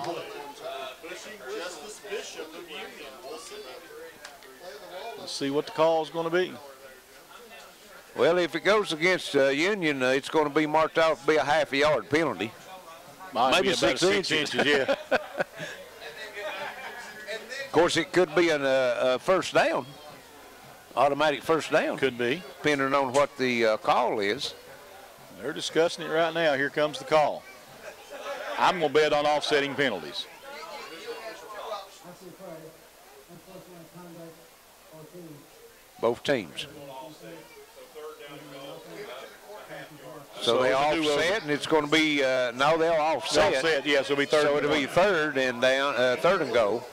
Let's see what the call is going to be. Well, if it goes against Union, it's going to be marked out to be a half-a-yard penalty. Maybe 6 inches, yeah. Of course, it could be a first down, automatic first down. Could be. Depending on what the call is. They're discussing it right now. Here comes the call. I'm going to bet on offsetting penalties. Both teams. So they offset, and it's going to be no, they'll offset. Offset, yes, it'll be third. So it'll be third and down, third and goal.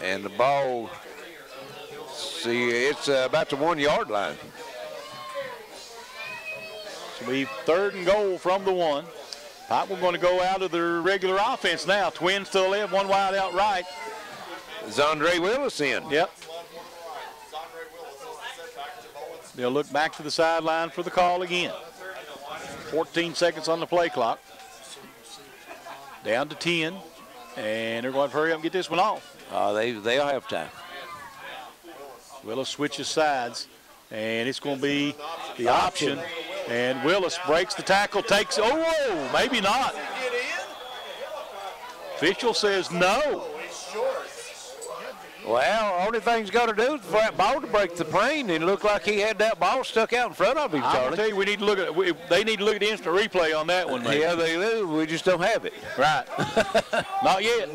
And the ball, see, it's about the 1 yard line. It'll be third and goal from the 1. Pike, we're going to go out of their regular offense now. Twins to the left, 1 wide out right. Zondre Willis in. Yep. They'll look back to the sideline for the call again. 14 seconds on the play clock. Down to 10. And they're going to hurry up and get this one off. They'll have time. Willis switches sides. And it's going to be the option. And Willis breaks the tackle, takes, oh, maybe not. Official says no. Well, only thing he's got to do is for that ball to break the plane, and it looked like he had that ball stuck out in front of him, Charlie. I'll tell you, we need to look at they need to look at the instant replay on that one, maybe. Yeah, they do. We just don't have it. Right. Not yet.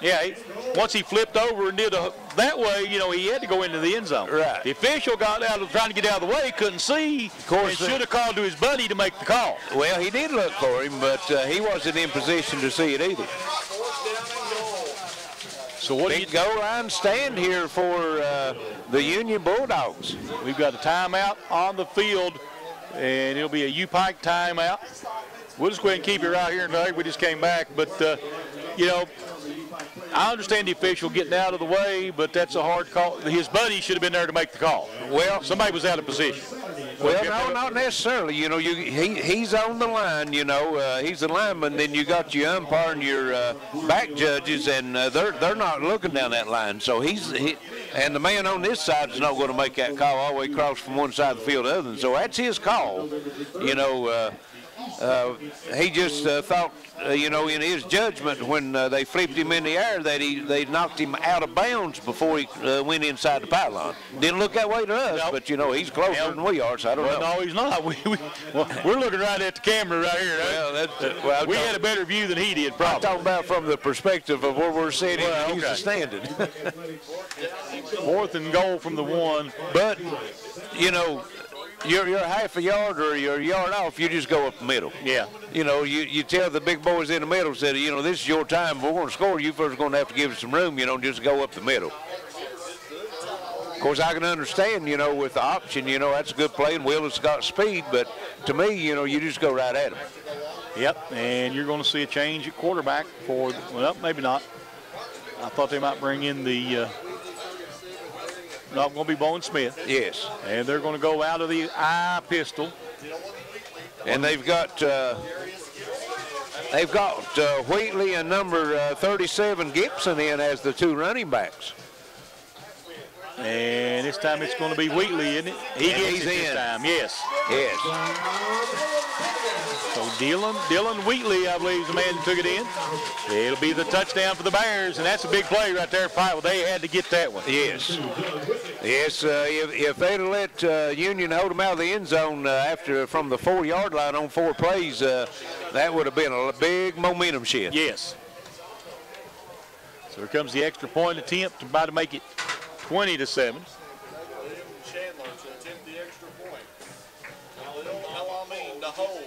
Yeah, once he flipped over and did that way, you know, he had to go into the end zone. Right. The official got out of trying to get out of the way, couldn't see, of course, and should have called to his buddy to make the call. Well, he did look for him, but he wasn't in position to see it either. So what do you goal line stand here for the Union Bulldogs? We've got a timeout on the field, and it'll be a UPike timeout. We'll just go ahead and keep it right here today. We just came back, but you know, I understand the official getting out of the way, but that's a hard call. His buddy should have been there to make the call. Well, somebody was out of position. Well, no, not necessarily. You know, he's on the line. You know, he's a lineman. Then you got your umpire and your back judges, and they're not looking down that line. So and the man on this side is not going to make that call all the way across from one side of the field to the other. So that's his call. You know, he just thought, you know, in his judgment when they flipped him in the air that they knocked him out of bounds before he went inside the pylon. Didn't look that way to us, nope. But, you know, he's closer than we are, so I don't know. No, he's not. We're looking right at the camera right here. Well, we had a better view than he did, probably. I'm talking about from the perspective of where we're sitting and he's standing. 4th and goal from the 1. But, you know, you're half a yard or you're a yard off, you just go up the middle. Yeah. You know, you tell the big boys in the middle, said, you know, this is your time. If we're going to score, you first going to have to give us some room, you know, just go up the middle. Of course, I can understand, you know, with the option, you know, that's a good play, and Willis got speed, but to me, you know, you just go right at him. Yep, and you're going to see a change at quarterback for, well, maybe not. I thought they might bring in the not going to be Bowen Smith. Yes. And they're going to go out of the I pistol. And they've got They've got Wheatley and number 37 Gibson in as the two running backs. And this time it's going to be Wheatley, isn't it? He's in this time, yes. Yes. So Dylan Wheatley, I believe, is the man that took it in. It'll be the touchdown for the Bears, and that's a big play right there. Well, they had to get that one. Yes. Yes, if they'd have let Union hold them out of the end zone from the 4-yard line on 4 plays, that would have been a big momentum shift. Yes. So here comes the extra point attempt to try to make it 20-7. Chandler to attempt the extra point. The hold.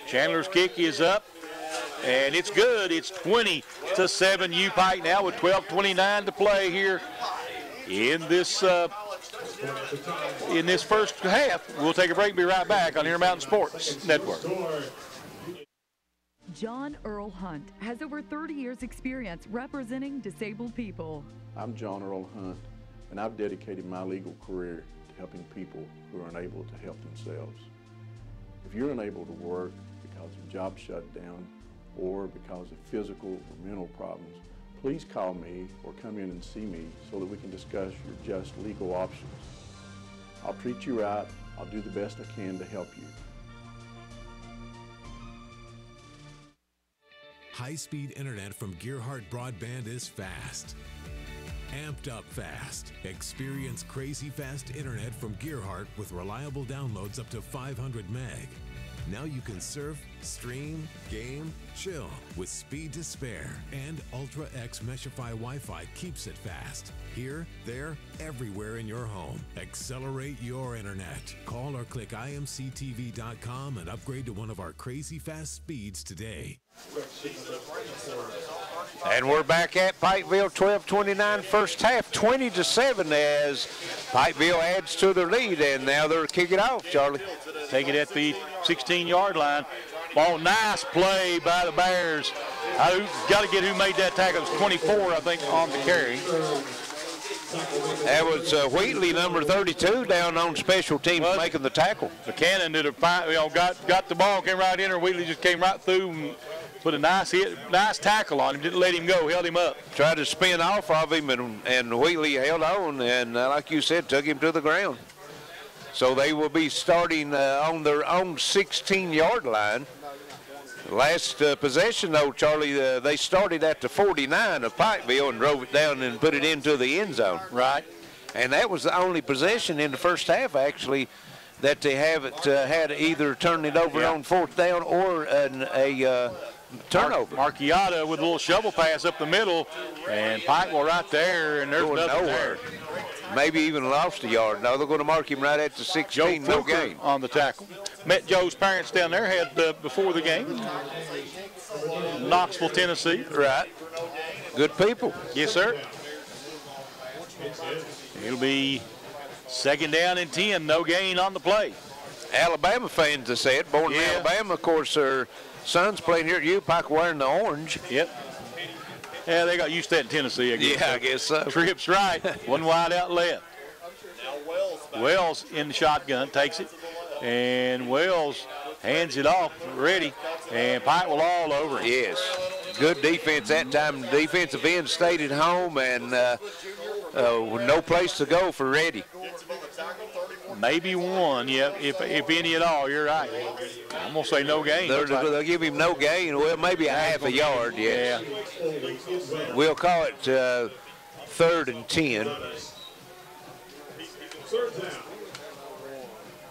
Chandler's kick is up, and it's good. It's 20-7 UPike now with 12:29 to play here in this first half. We'll take a break and be right back on Intermountain Sports Network. John Earl Hunt has over 30 years experience representing disabled people. I'm John Earl Hunt, and I've dedicated my legal career to helping people who are unable to help themselves. If you're unable to work because of job shutdown or because of physical or mental problems, please call me or come in and see me so that we can discuss your just legal options. I'll treat you right. I'll do the best I can to help you. High-speed internet from Gearheart Broadband is fast. Amped up fast. Experience crazy fast internet from Gearheart with reliable downloads up to 500 meg. Now you can surf, stream, game, chill with speed to spare. And Ultra X Meshify Wi-Fi keeps it fast. Here, there, everywhere in your home. Accelerate your internet. Call or click imctv.com and upgrade to one of our crazy fast speeds today. And we're back at Pikeville, 12:29 first half, 20-7 as Pikeville adds to their lead, and now they're kicking off, Charlie. Take it at the 16-yard line. Ball, nice play by the Bears. Got to get who made that tackle. It was 24, I think, on the carry. That was Wheatley, number 32, down on special teams making the tackle. Buchanan did got the ball, came right in, or Wheatley just came right through and put a nice tackle on him. Didn't let him go, held him up. Tried to spin off of him, and Wheatley held on, and like you said, took him to the ground. So they will be starting on their own 16-yard line. Last possession, though, Charlie, they started at the 49 of Pikeville and drove it down and put it into the end zone. Right. And that was the only possession in the first half, actually, that they haven't had either turned it over on 4th down or a turnover. Marchiata with a little shovel pass up the middle, and Pikeville right there, and there's nothing there. Maybe even lost a yard. No, they're going to mark him right at the 16, no gain. On the tackle. Met Joe's parents down there, had before the game. Knoxville, Tennessee. Right. Good people. Yes, sir. It'll be 2nd down and 10, no gain on the play. Alabama fans have said, born in Alabama, of course, their sons playing here at UPike wearing the orange. Yep. Yeah, they got used to that in Tennessee, I guess. Yeah, I guess so. Trips right, one wide out left. Wells in the shotgun, takes it, and Wells hands it off, ready, and Pikeville all over him. Yes, good defense that time. The defensive end stayed at home, and no place to go for Reddy. Maybe one, yeah, if any at all. You're right. I'm going to say no gain. They'll give him no gain. Well, maybe a half a yard, yes. Yeah. We'll call it 3rd and 10.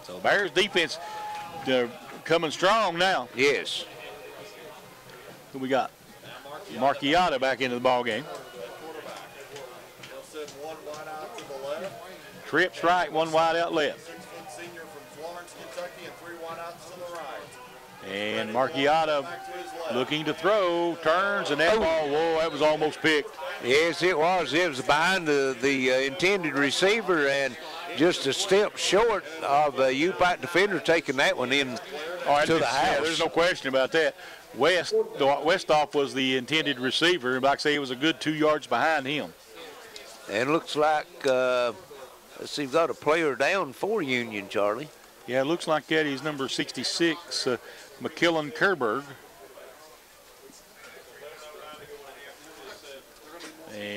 So Bears defense coming strong now. Yes. Who we got? Marchiata back into the ball game. Trips right, one wide out left. 6-foot senior from Florence, Kentucky, and 3 wide outs to the right. And Marchiata looking to throw, turns, and that ball, whoa, that was almost picked. Yes, it was. It was behind the intended receiver and just a step short of the UPike defender taking that one in to the house. Yeah, there's no question about that. Westhoff was the intended receiver, and like I say, it was a good 2 yards behind him. And looks like, let's see, we've got a player down for Union, Charlie. Yeah, it looks like that. He's number 66, McKillen Kerberg.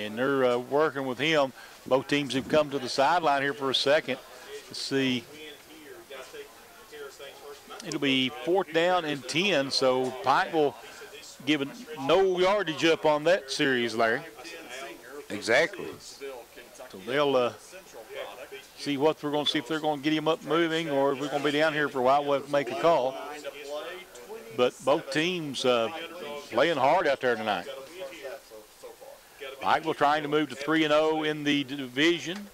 and they're working with him. Both teams have come to the sideline here for a second. Let's see. It'll be 4th down and 10, so Pike will give no yardage up on that series, Larry. Exactly. So they'll see what we're going to see, if they're going to get him up moving or if we're going to be down here for a while. We'll have to make a call. But both teams playing hard out there tonight. Pikeville trying to move to 3-0 in the division.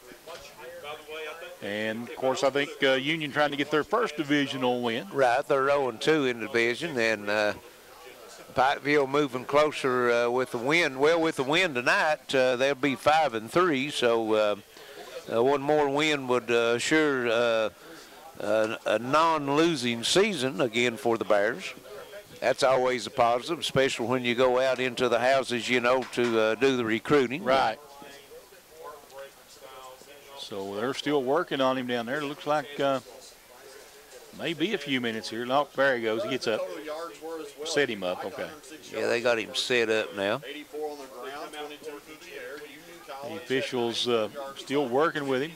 And, of course, I think Union trying to get their first divisional win. Right, they're 0-2 in the division, and Pikeville moving closer with the win. Well, with the win tonight, they'll be 5-3, so one more win would assure a non-losing season again for the Bears. That's always a positive, especially when you go out into the houses, you know, to do the recruiting. Right. So they're still working on him down there. It looks like maybe a few minutes here. No, there he goes. He gets up. Set him up. Okay. Yeah, they got him set up now. The officials still working with him.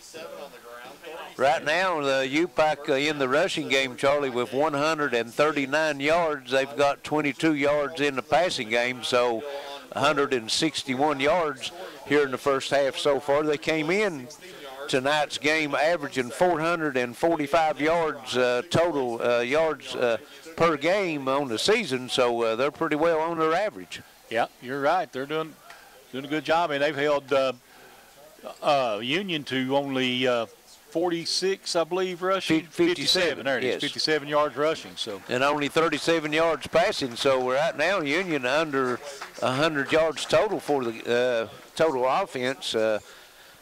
Right now, the UPike in the rushing game, Charlie, with 139 yards. They've got 22 yards in the passing game, so 161 yards here in the first half so far. They came in tonight's game averaging 445 yards total yards per game on the season, so they're pretty well on their average. Yeah, you're right. They're doing a good job, and they've held Union to only 46, I believe, rushing. 57. There it is. 57 yards rushing. So. And only 37 yards passing. So right now Union under 100 yards total for the total offense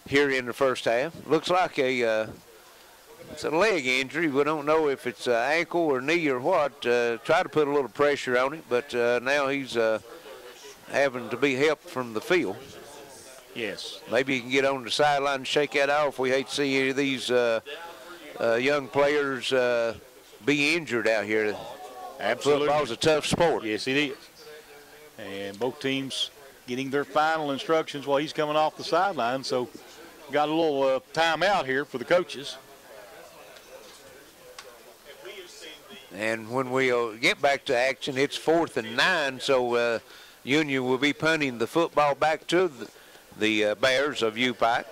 here in the first half. Looks like it's a leg injury. We don't know if it's ankle or knee or what. Try to put a little pressure on it, but now he's having to be helped from the field. Yes. Maybe he can get on the sideline and shake that off. We hate to see any of these young players be injured out here. Absolutely. Football's a tough sport. Yes, it is. And both teams getting their final instructions while he's coming off the sideline. So got a little timeout here for the coaches. And when we get back to action, it's 4th and 9. So Union will be punting the football back to the Bears of UPike.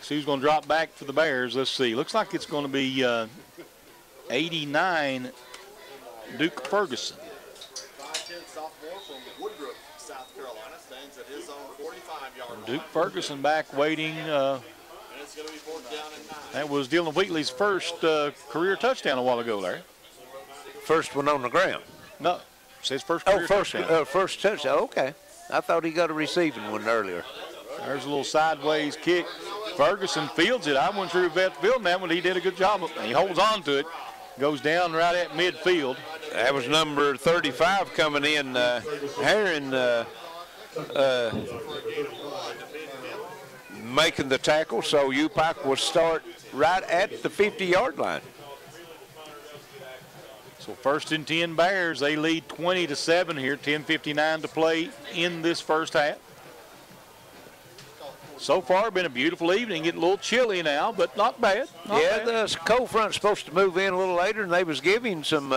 So who's going to drop back for the Bears? Let's see. Looks like it's going to be 89, Duke Ferguson. 5'10" sophomore from Woodruff, South Carolina, stands at his own 45-yard line. Duke Ferguson back waiting. And it's going to be 4th down and 9. That was Dylan Wheatley's first career touchdown a while ago, Larry. First one on the ground. No, says first career touchdown. First touchdown. Okay. I thought he got a receiving one earlier. There's a little sideways kick. Ferguson fields it. I wasn't sure if that's fielding that one. He did a good job. He holds on to it. Goes down right at midfield. That was number 35 coming in. Herron making the tackle. So UPike will start right at the 50-yard line. So 1st and 10 Bears. They lead 20-7 here. 10:59 to play in this first half. So far, been a beautiful evening. Getting a little chilly now, but not bad. Not bad. The cold front's supposed to move in a little later, and they was giving some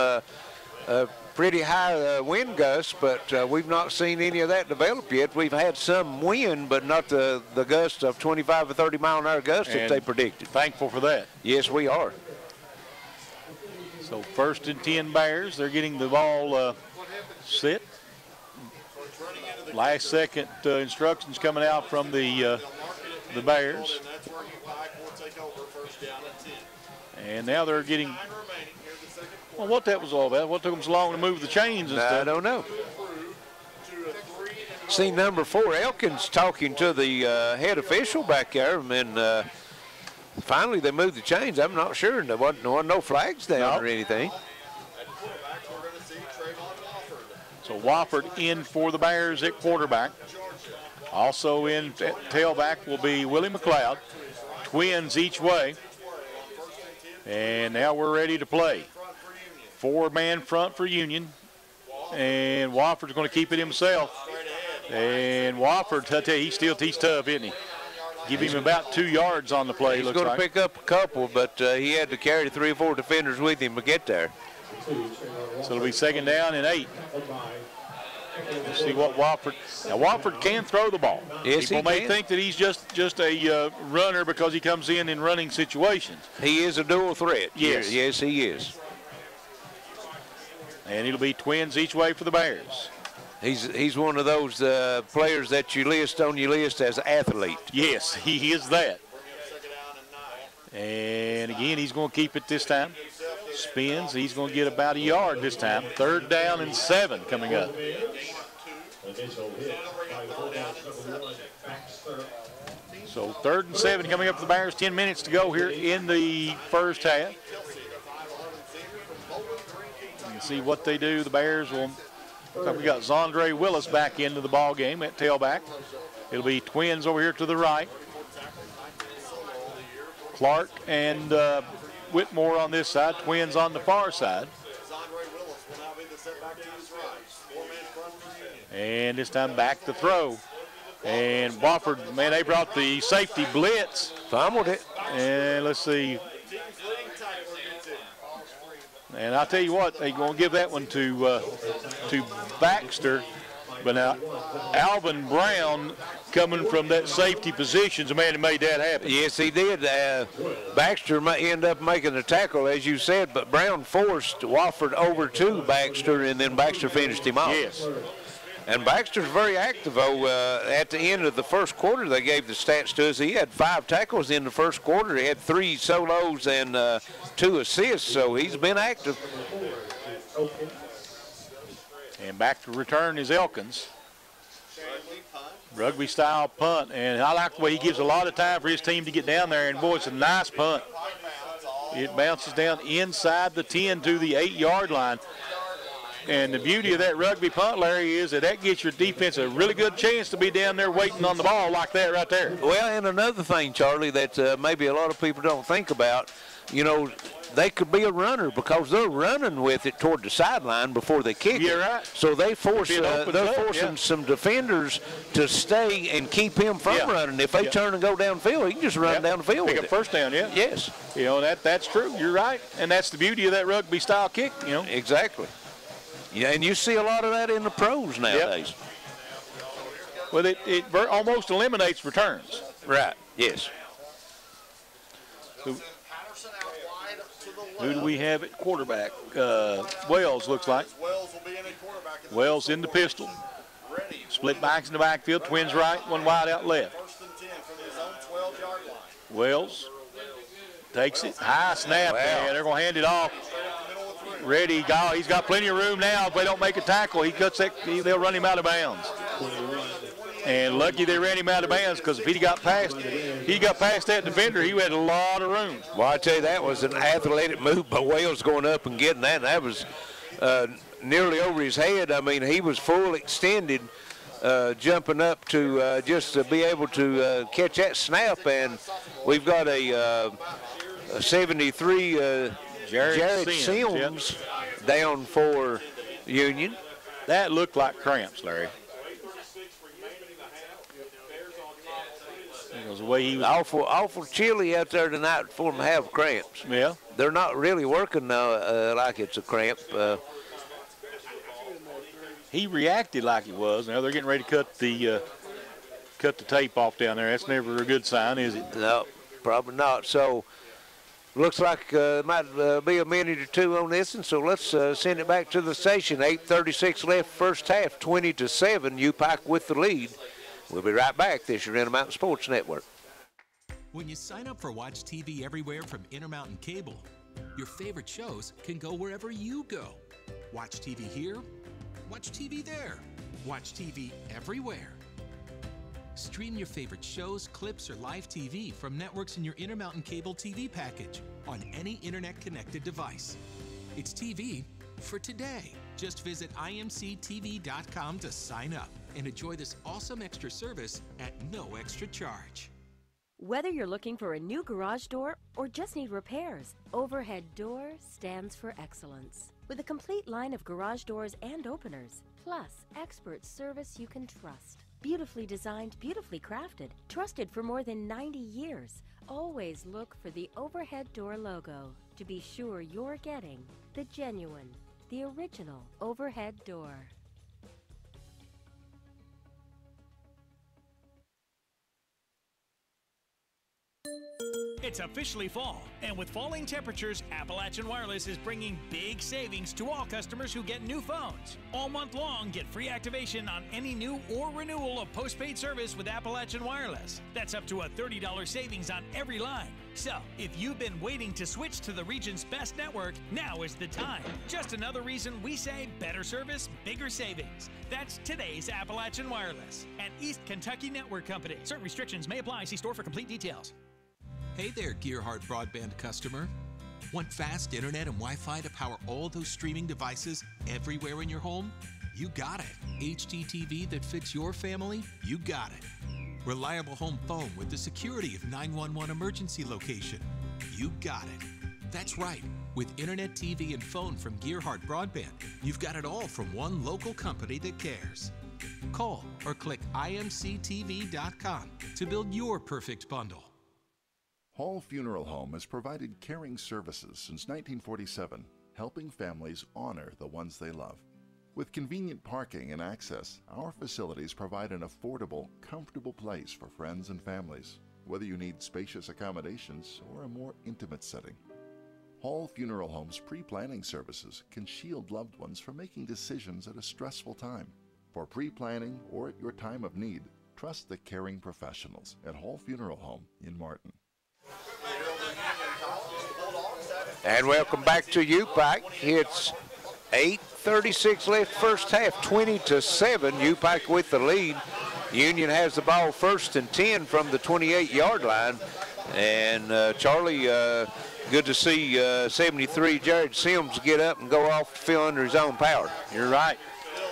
pretty high wind gusts, but we've not seen any of that develop yet. We've had some wind, but not the gusts of 25 or 30 mile-an-hour gusts that they predicted. Thankful for that. Yes, we are. So 1st and 10 Bears. They're getting the ball set. Last second instructions coming out from the Bears. And now they're getting, well, what that was all about. What took them so long to move the chains and stuff? I don't know. See number 4, Elkins, talking to the head official back there, and finally they moved the chains. I'm not sure. There wasn't no flags down or anything. So Wofford in for the Bears at quarterback. Also in at tailback will be Willie McLeod. Twins each way. And now we're ready to play. 4-man front for Union. And Wofford's going to keep it himself. And Wofford, I tell you, he's tough, isn't he? Give him about 2 yards on the play. He's going to pick up a couple, but he had to carry 3 or 4 defenders with him to get there. So it'll be 2nd down and 8. Let's see what Wofford. Now Wofford can throw the ball. Yes, People may think that he's just a runner because he comes in running situations. He is a dual threat. Yes, yes, he is. And it'll be twins each way for the Bears. He's one of those players that you list on your list as an athlete. Yes, he is that. And again, he's going to keep it this time. Spins. He's going to get about a yard this time. 3rd down and 7 coming up. So 3rd and 7 coming up for the Bears. 10 minutes to go here in the first half. You can see what they do. The Bears will. Looks like we got Zondre Willis back into the ball game at tailback. It'll be twins over here to the right. Clark and Whitmore on this side, twins on the far side. And this time back to throw. And Wofford, man, they brought the safety blitz. Fumbled it. And let's see. And I'll tell you what, they're going to give that one to Baxter. But now, Alvin Brown coming from that safety position is the man who made that happen. Yes, he did. Baxter might end up making the tackle, as you said, but Brown forced Wofford over to Baxter, and then Baxter finished him off. Yes. And Baxter's very active, though. At the end of the first quarter, they gave the stats to us. He had 5 tackles in the first quarter. He had 3 solos and 2 assists, so he's been active. And back to return is Elkins. Rugby style punt, and I like the way he gives a lot of time for his team to get down there, and boy, it's a nice punt. It bounces down inside the 10 to the 8-yard line. And the beauty of that rugby punt, Larry, is that gets your defense a really good chance to be down there waiting on the ball like that right there. Well, and another thing, Charlie, that maybe a lot of people don't think about, you know, they could be a runner because they're running with it toward the sideline before they kick it. Yeah, right. So they they're forcing some defenders to stay and keep him from running. If they turn and go downfield, he can just run down the field Pick with up first down, yeah. Yes. You know, that's true. You're right. And that's the beauty of that rugby style kick, you know. Exactly. Yeah, and you see a lot of that in the pros nowadays. Well, it almost eliminates returns. Right, yes. Who do we have at quarterback? Wells looks like. Wells in the pistol. Split backs in the backfield. Twins right, one wide out left. Wells takes it. High snap. Wow. They're going to hand it off. Ready, go. He's got plenty of room now. If they don't make a tackle, he cuts that, they'll run him out of bounds. And lucky they ran him out of bounds because if he got past that defender, he had a lot of room. Well, I tell you, that was an athletic move by Wells going up and getting that. And that was nearly over his head. I mean, he was full extended, jumping up to just to be able to catch that snap. And we've got a 73 Jared Sims down for Union. That looked like cramps, Larry. It was the way he was awful chilly out there tonight for them to have cramps. Yeah. They're not really working now like it's a cramp. He reacted like he was. Now they're getting ready to cut the tape off down there. That's never a good sign, is it? No, probably not. So looks like might be a minute or two on this, and so let's send it back to the station. 8:36 left first half, 20-7. UPike with the lead. We'll be right back. This is your Intermountain Sports Network. When you sign up for Watch TV Everywhere from Intermountain Cable, your favorite shows can go wherever you go. Watch TV here, watch TV there, watch TV everywhere. Stream your favorite shows, clips, or live TV from networks in your Intermountain Cable TV package on any internet-connected device. It's TV for today. Just visit imctv.com to sign up and enjoy this awesome extra service at no extra charge. Whether you're looking for a new garage door or just need repairs, Overhead Door stands for excellence. With a complete line of garage doors and openers, Plus, expert service you can trust. Beautifully designed, beautifully crafted, trusted for more than 90 years. Always look for the overhead door logo to be sure you're getting the genuine, the original overhead door. It's officially fall, and with falling temperatures, Appalachian Wireless is bringing big savings to all customers who get new phones. All month long, get free activation on any new or renewal of postpaid service with Appalachian Wireless. That's up to a $30 savings on every line. So, if you've been waiting to switch to the region's best network, now is the time. Just another reason we say better service, bigger savings. That's today's Appalachian Wireless, an East Kentucky network company. Certain restrictions may apply. See store for complete details. Hey there, Gearheart Broadband customer. Want fast internet and Wi-Fi to power all those streaming devices everywhere in your home? You got it. HDTV that fits your family? You got it. Reliable home phone with the security of 911 emergency location? You got it. That's right. With internet, TV, and phone from Gearheart Broadband, you've got it all from one local company that cares. Call or click imctv.com to build your perfect bundle. Hall Funeral Home has provided caring services since 1947, helping families honor the ones they love. With convenient parking and access, our facilities provide an affordable, comfortable place for friends and families, whether you need spacious accommodations or a more intimate setting. Hall Funeral Home's pre-planning services can shield loved ones from making decisions at a stressful time. For pre-planning or at your time of need, trust the caring professionals at Hall Funeral Home in Martin. And welcome back to UPike. It's 8:36 left first half, 20-7. UPike with the lead. Union has the ball 1st and 10 from the 28-yard line. And Charlie, good to see 73 Jared Sims get up and go off the field under his own power. You're right.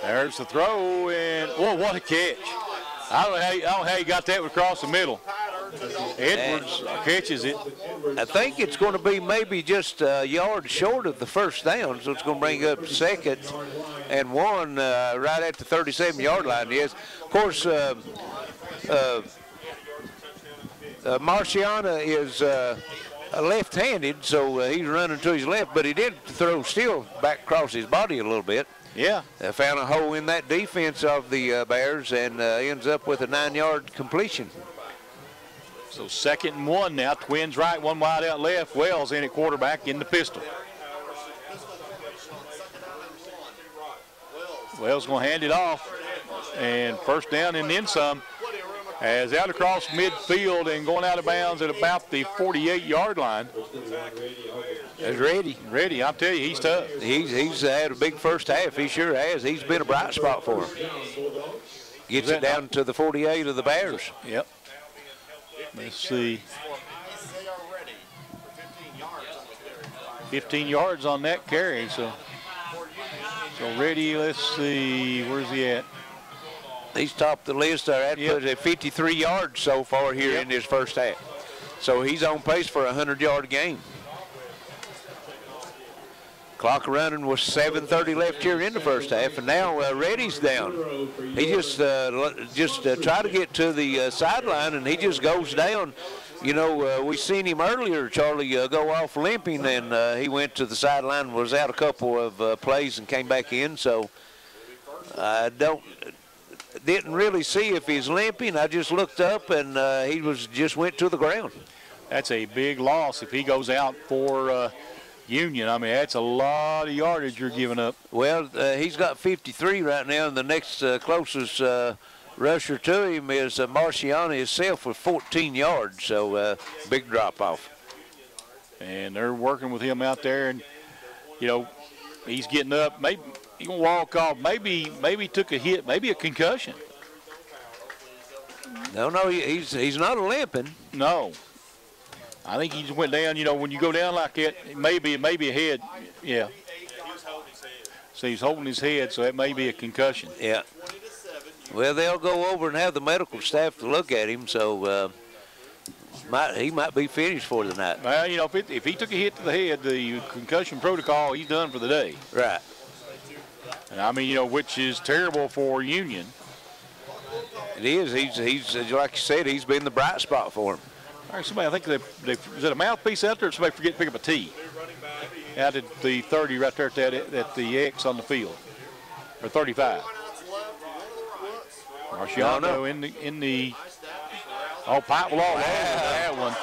There's the throw, and oh, what a catch. I don't know how he got that across the middle. Edwards catches it. I think it's going to be maybe just a yard short of the first down, so it's going to bring up 2nd and 1 right at the 37-yard line. Yes, of course, Marciana is left-handed, so he's running to his left, but he did throw still back across his body a little bit. Yeah. Found a hole in that defense of the Bears and ends up with a 9-yard completion. So 2nd and 1 now. Twins right, 1 wide out left. Wells in at quarterback in the pistol. Wells going to hand it off. And 1st down and then some. As out across midfield and going out of bounds at about the 48-yard line. That's ready. Ready, I'll tell you, he's tough. He's had a big first half. He sure has. He's been a bright spot for him. Gets it down to the 48 of the Bears. Yep. Let's see. 15 yards on that carry. So ready, let's see, where's he at? He's topped the list there. That puts at 53 yards so far here in his first half. So he's on pace for a 100-yard game. Clock running with 7:30 left here in the first half, and now Reddy's down. He just tried to get to the sideline, and he just goes down. You know, we seen him earlier, Charlie, go off limping, and he went to the sideline, was out a couple of plays, and came back in. So I didn't really see if he's limping. I just looked up, and he just went to the ground. That's a big loss if he goes out for Union. I mean, that's a lot of yardage you're giving up. Well, he's got 53 right now, and the next closest rusher to him is Marciana himself with 14 yards, so big drop-off. And they're working with him out there, and, you know, he's getting up. Maybe he's going to walk off. Maybe he took a hit, maybe a concussion. No, he's not limping. No. I think he just went down. You know, when you go down like that, it may be a head. Yeah. So he's holding his head, so that may be a concussion. Yeah. Well, they'll go over and have the medical staff to look at him, so he might be finished for the night. Well, you know, if he took a hit to the head, the concussion protocol, he's done for the day. Right. And I mean, you know, which is terrible for Union. It is. He's like you said, he's been the bright spot for him. All right, somebody, I think is it a mouthpiece out there, or somebody forget to pick up a tee? Out at the 30 right there at the X on the field, or 35. Marciano in the Pike will all over that one.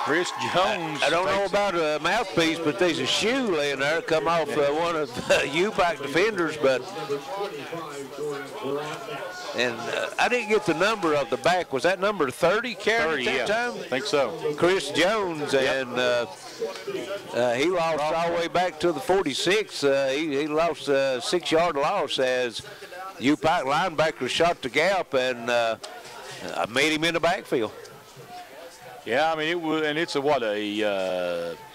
Chris Jones. I don't know about a mouthpiece, but there's a shoe laying there, come off one of the UPike defenders, but. And I didn't get the number of the back. Was that number 30 carried at that time? I think so. Chris Jones, and he lost all the way back to the 46. He lost a 6-yard loss as UPike linebacker shot the gap and made him in the backfield. Yeah, I mean, it was, and it's a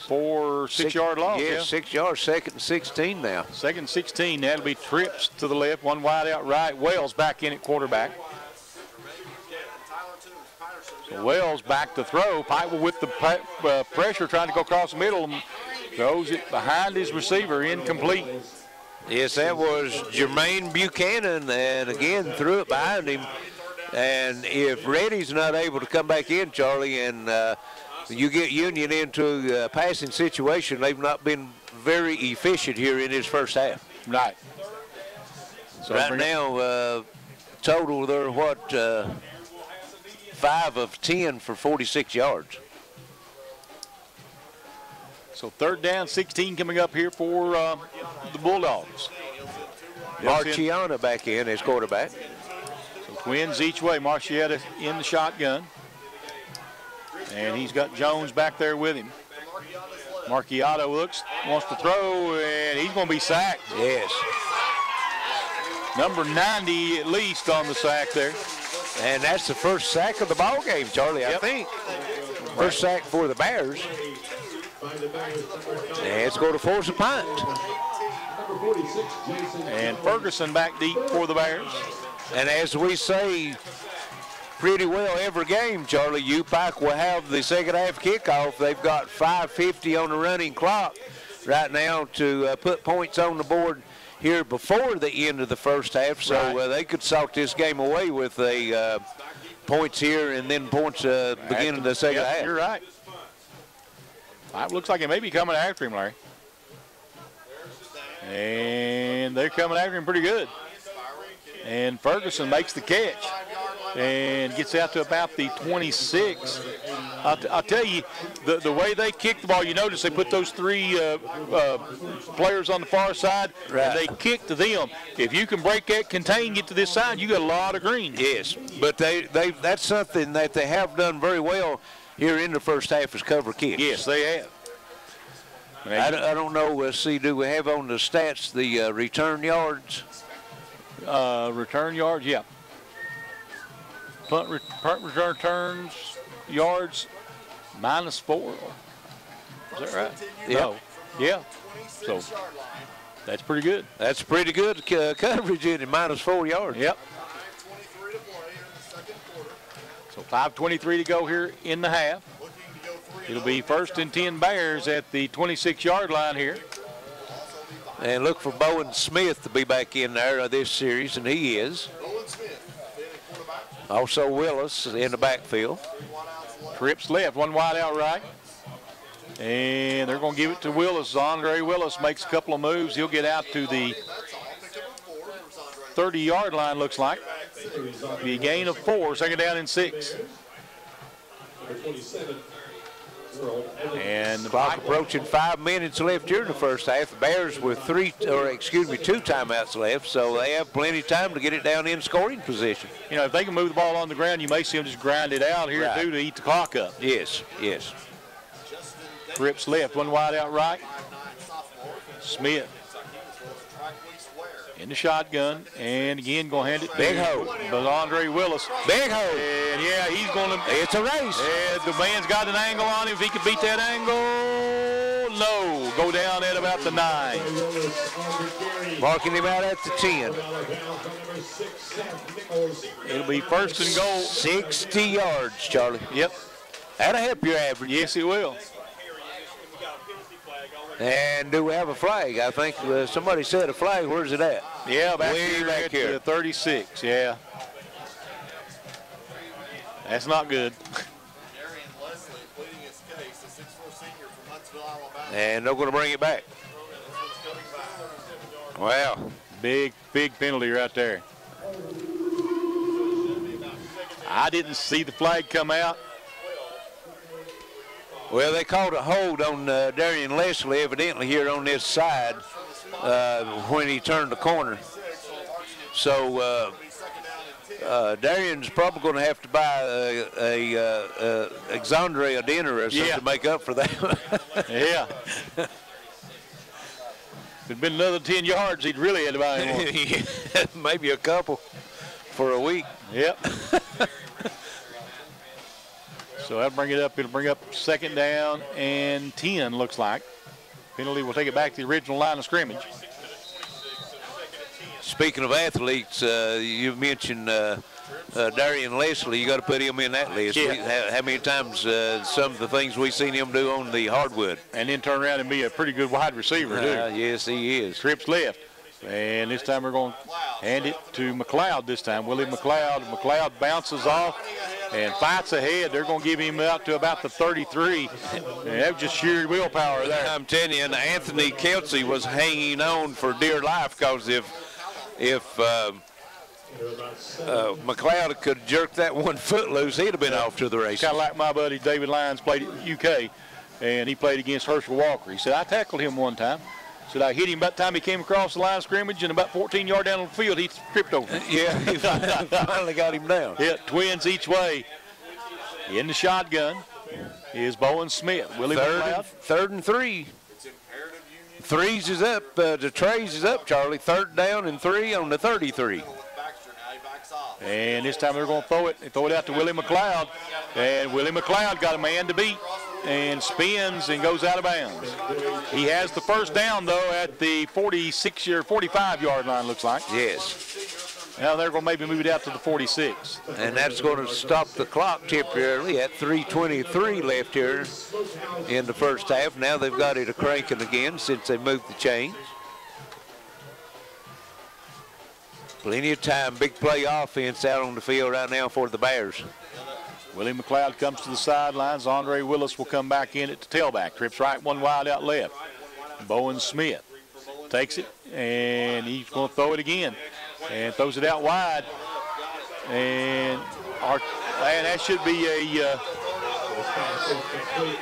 6-yard loss. Yeah, 6 yards, 2nd and 16 now. 2nd and 16. That'll be trips to the left, one wide out right. Wells back in at quarterback. So Wells back to throw. Pike with the pressure, trying to go across the middle, and throws it behind his receiver, incomplete. Yes, that was Jermaine Buchanan, and again threw it behind him. And if Reddy's not able to come back in, Charlie, and you get Union into a passing situation, they've not been very efficient here in his first half. Right. So right now, total they're 5 of 10 for 46 yards. So 3rd down, 16 coming up here for the Bulldogs. Marciano back in as quarterback. Twins each way. Marcietta in the shotgun. And he's got Jones back there with him. Marciano wants to throw, and he's going to be sacked. Yes. Number 90 at least on the sack there. And that's the first sack of the ball game, Charlie, I think. First sack for the Bears. And it's going to force a punt. And Ferguson back deep for the Bears. And as we say pretty well every game, Charlie, UPike will have the second half kickoff. They've got 5:50 on the running clock right now to put points on the board here before the end of the first half. So they could sock this game away with a points here and then points beginning of the second half. You're right. It looks like it may be coming after him, Larry. And they're coming after him pretty good. And Ferguson makes the catch and gets out to about the 26. I'll tell you, the way they kick the ball, you notice they put those 3 players on the far side, and they kick to them. If you can break that contain, get to this side, you got a lot of green. Yes, but that's something that they have done very well here in the first half is cover kicks. Yes, they have. I don't know, let's see, do we have on the stats the return yards? Return yards, yeah. Punt return turns, yards, -4. Is that right? Yeah. No. Yeah. So that's pretty good. That's pretty good coverage in it, -4 yards. Yep. So 5:23 to go here in the half. It'll be 1st and 10 Bears at the 26-yard line here. And look for Bowen Smith to be back in there this series, and he is. Also Willis in the backfield. Trips left, one wide out right. And they're going to give it to Willis. Andre Willis makes a couple of moves. He'll get out to the 30-yard line, looks like. Be a gain of 4, 2nd down and 6. And the clock approaching 5 minutes left here in the first half. The Bears with 2 timeouts left, so they have plenty of time to get it down in scoring position. You know, if they can move the ball on the ground, you may see them just grind it out here too to eat the clock up. Yes, yes. Trips left, one wide out right. Smith in the shotgun, and again going to hand it to Big hole. But Andre Willis. Big hole. And yeah, he's going to. It's a race. And the man's got an angle on him. If he can beat that angle, no. Go down at about the 9. Marking him out at the 10. It'll be 1st and goal. 60 yards, Charlie. Yep. That'll help your average. Yes, it will. And do we have a flag? I think somebody said a flag. Where's it at? Yeah, back way here back at here. 36, yeah. That's not good. And they're going to bring it back. Wow. Big penalty right there. I didn't see the flag come out. Well, they called a hold on Darian Leslie, evidently here on this side when he turned the corner. So Darian's probably going to have to buy a Exandre dinner or something to make up for that. Yeah. If it'd been another 10 yards, he'd really had to buy him one. Maybe a couple for a week. Yep. So that'll bring it up. It'll bring up 2nd down and 10, looks like. Penalty will take it back to the original line of scrimmage. Speaking of athletes, you mentioned Darian Leslie. You got to put him in that list. Yeah. How many times some of the things we've seen him do on the hardwood. And then turn around and be a pretty good wide receiver, too. Yes, he is. Trips left. And this time we're going to hand it to McLeod this time. Willie McLeod. McLeod bounces off and fights ahead. They're going to give him out to about the 33. And that was just sheer willpower there. I'm telling you, and Anthony Kelsey was hanging on for dear life because if McLeod could jerk that 1 foot loose, he'd have been off to the races. Kind of like my buddy David Lyons played at UK, and he played against Herschel Walker. He said, I tackled him one time. Said I hit him about the time he came across the line of scrimmage, and about 14 yards down on the field, he tripped over. Yeah, he finally got him down. Yeah, twins each way. In the shotgun is Bowen Smith. Willie McLeod. 3rd and 3. Threes is up. The trays is up, Charlie. 3rd down and 3 on the 33. And this time they're going to throw it. They throw it out to Willie McLeod. And Willie McLeod got a man to beat and spins and goes out of bounds. He has the 1st down, though, at the 46 or 45-yard line, looks like. Yes. Now they're going to maybe move it out to the 46. And that's going to stop the clock temporarily at 3:23 left here in the first half. Now they've got it a-cranking again since they moved the chains. Plenty of time, big play offense out on the field right now for the Bears. Willie McLeod comes to the sidelines. Andre Willis will come back in at the tailback. Trips right, 1 wide out left. Bowen Smith takes it, and he's going to throw it again. And throws it out wide. And that should be a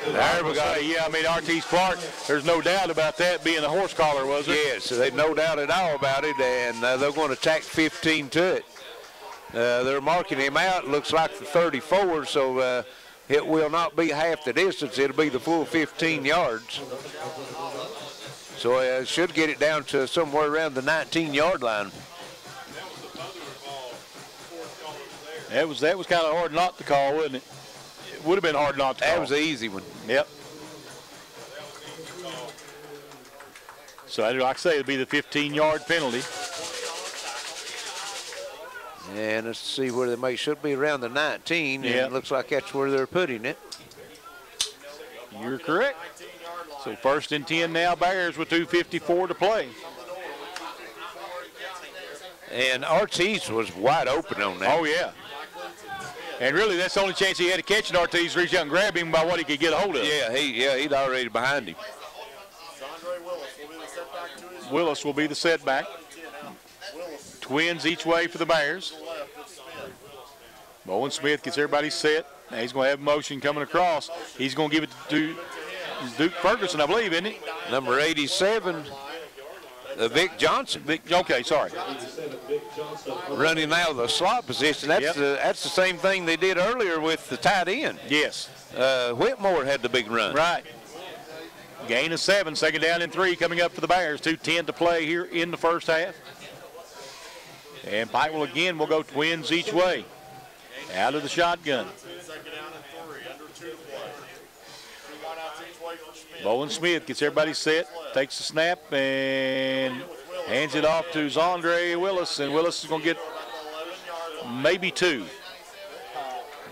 there we go. Yeah, I mean, Artis Clark, there's no doubt about that being a horse collar, was there? Yes, there's no doubt at all about it, and they're going to tack 15 to it. They're marking him out. Looks like the 34, so it will not be half the distance. It'll be the full 15 yards. So it should get it down to somewhere around the 19-yard line. That was kind of hard not to call, wasn't it? It would have been hard not to call. That was an easy one. Yep. So, like I say, it'll be the 15-yard penalty. And let's see where they may. Should be around the 19. And it looks like that's where they're putting it. You're correct. So 1st and 10 now, Bears with 2:54 to play. And Artis was wide open on that. Oh, yeah. And really, that's the only chance he had to catch an Artis, reach out and grab him by what he could get a hold of. Yeah, he'd already behind him. Willis will be the setback. Twins each way for the Bears. Bowen Smith gets everybody set. Now he's going to have motion coming across. He's going to give it to Duke Ferguson, I believe, isn't he? Number 87, Vic Johnson. Okay, sorry. Running out of the slot position. That's the same thing they did earlier with the tight end. Yes. Whitmore had the big run. Right. Gain of 7, 2nd down and 3 coming up for the Bears. 2:10 to play here in the first half. And Pikeville again will go twins each way. Out of the shotgun. Bowen Smith gets everybody set, takes the snap, and hands it off to Zondre Willis. And Willis is going to get maybe 2.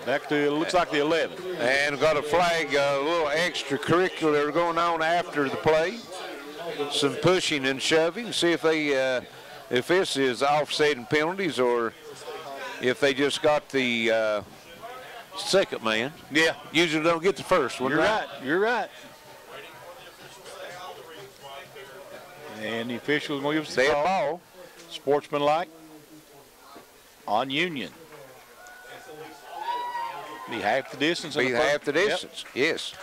Back to, it looks like the 11. And got a flag, a little extracurricular going on after the play. Some pushing and shoving. See if they, if this is offsetting penalties or if they just got the second man. Yeah. Usually don't get the first one. You're right. You're right. And the officials will give us the ball. Sportsmanlike on Union. Be half the distance. Be half the distance, yes.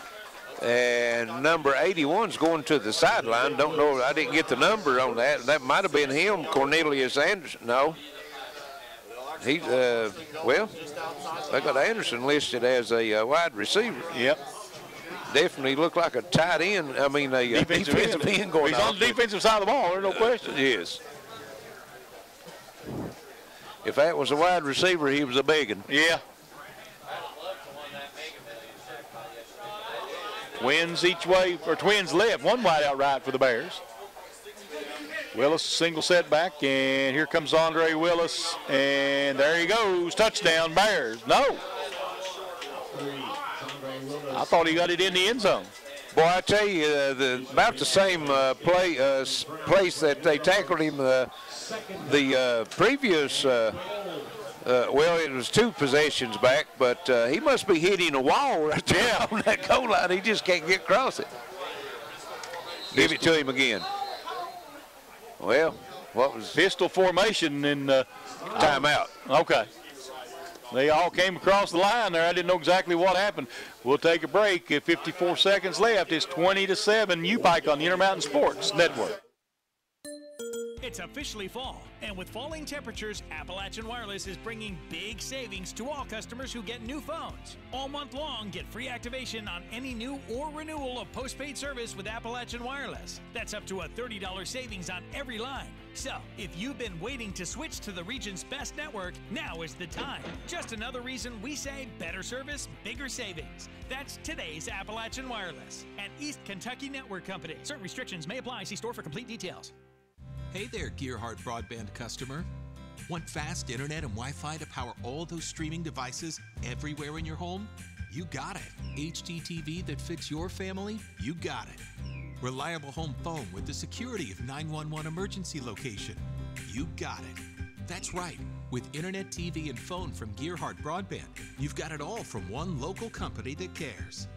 And number 81's going to the sideline. Don't know, I didn't get the number on that. That might have been him, Cornelius Anderson. No. He's, well, they got Anderson listed as a wide receiver. Yep. Definitely looked like a tight end. I mean, a defensive end going He's on the defensive side of the ball, there's no question. Yes. If that was a wide receiver, he was a big one. Yeah. Twins each way, or twins left, one wide out right for the Bears. Willis, single setback, and here comes Andre Willis, and there he goes, touchdown Bears. No. I thought he got it in the end zone. Boy, I tell you, about the same place that they tackled him the previous, well, it was 2 possessions back, but he must be hitting a wall right there on that goal line. He just can't get across it. Give it to him again. Well, what was pistol formation and timeout? Okay. They all came across the line there. I didn't know exactly what happened. We'll take a break. 54 seconds left. It's 20-7 UPike on the Intermountain Sports Network. It's officially fall, and with falling temperatures, Appalachian Wireless is bringing big savings to all customers who get new phones. All month long, get free activation on any new or renewal of postpaid service with Appalachian Wireless. That's up to a $30 savings on every line. So, if you've been waiting to switch to the region's best network, now is the time. Just another reason we say better service, bigger savings. That's today's Appalachian Wireless, an East Kentucky network company. Certain restrictions may apply. See store for complete details. Hey there, Gearheart Broadband customer. Want fast internet and Wi-Fi to power all those streaming devices everywhere in your home? You got it. HDTV that fits your family? You got it. Reliable home phone with the security of 911 emergency location? You got it. That's right. With internet, TV, and phone from Gearheart Broadband, you've got it all from one local company that cares.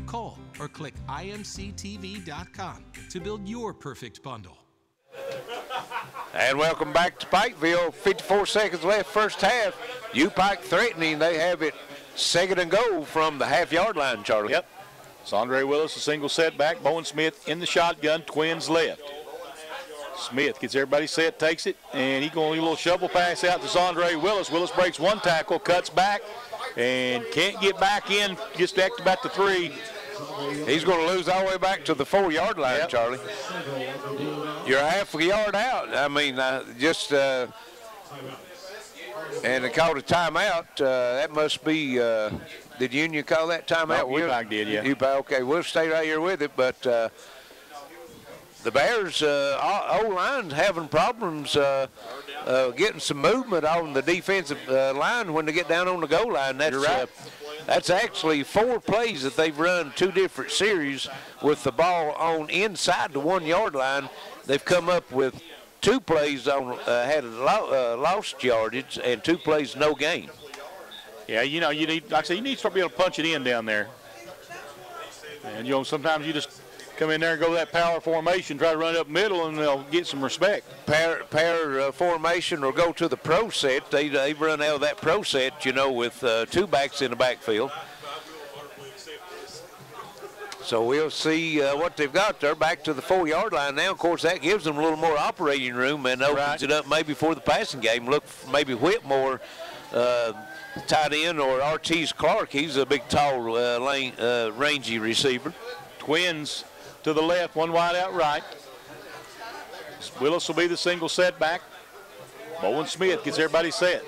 Call or click imctv.com to build your perfect bundle. And welcome back to Pikeville. 54 seconds left, first half. UPike threatening. They have it second and goal from the half-yard line, Charlie. Yep. It's Andre Willis, a single setback. Bowen Smith in the shotgun, twins left. Smith gets everybody set, takes it, and he's going to do a little shovel pass out to Andre Willis. Willis breaks one tackle, cuts back, and can't get back in. Gets back to about the 3. He's going to lose all the way back to the 4-yard line, yep. Charlie. You're half a yard out. I mean, and they called a timeout. That must be, did Union call that timeout? No, UPike did, yeah. UPike, okay, we'll stay right here with it, but the Bears' O-line's having problems getting some movement on the defensive line when they get down on the goal line. That's, you're right. That's actually 4 plays that they've run 2 different series with the ball on inside the 1-yard line. They've come up with 2 plays on had lost yardage and 2 plays no gain. Yeah, you know, you need, like I said, you need to start being able to punch it in down there. And, you know, sometimes you just come in there and go that power formation, try to run up middle, and they'll get some respect. Pair formation or go to the pro set. They run out of that pro set, you know, with 2 backs in the backfield. So we'll see what they've got there. Back to the 4-yard line now. Of course, that gives them a little more operating room and opens it up maybe for the passing game. Look, maybe Whitmore tight end or Ortiz Clark. He's a big, tall, rangy receiver. Twins to the left, one wide out right. Willis will be the single setback. Bowen Smith gets everybody set.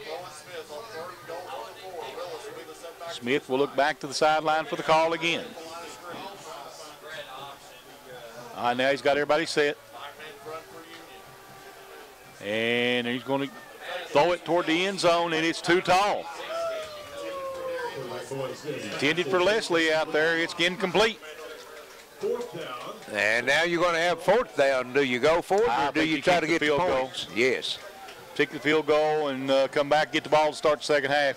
Smith will look back to the sideline for the call again. All right, now he's got everybody set. And he's going to throw it toward the end zone, and it's too tall. Intended for Leslie out there. It's incomplete. And now you're going to have 4th down. Do you go for it, or do you try to get the points? Yes. Take the field goal and come back, get the ball to start the second half.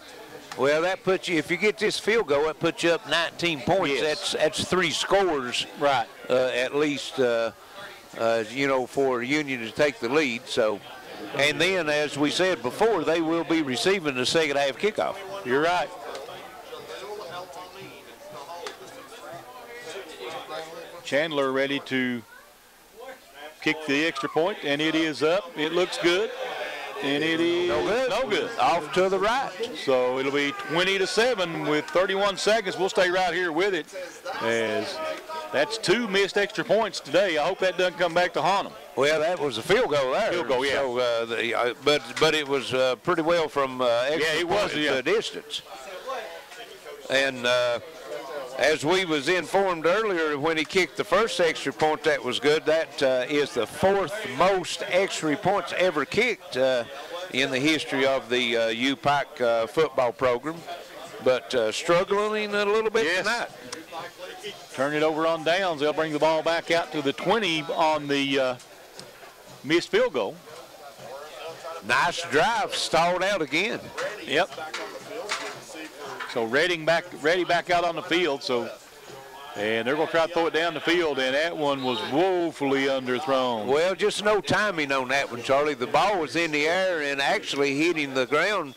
Well, that puts you, if you get this field goal, that puts you up 19 points. Yes. That's 3 scores, right? At least, you know, for Union to take the lead. So, and then, as we said before, they will be receiving the second half kickoff. You're right. Chandler ready to kick the extra point, and it is up. It looks good. And it is no good. Off to the right. So it'll be 20-7 with 31 seconds. We'll stay right here with it, as that's 2 missed extra points today. I hope that doesn't come back to haunt them. Well, that was a field goal there. Field goal, yeah. So, but it was pretty well from extra distance. And as we was informed earlier, when he kicked the first extra point, that was good. That is the 4th most extra points ever kicked in the history of the UPike football program. But struggling a little bit tonight. Turn it over on downs. They'll bring the ball back out to the 20 on the missed field goal. Nice drive, stalled out again. Yep. So Ready back out on the field. So, and they're going to try to throw it down the field, and that one was woefully underthrown. Well, just no timing on that one, Charlie. The ball was in the air and actually hitting the ground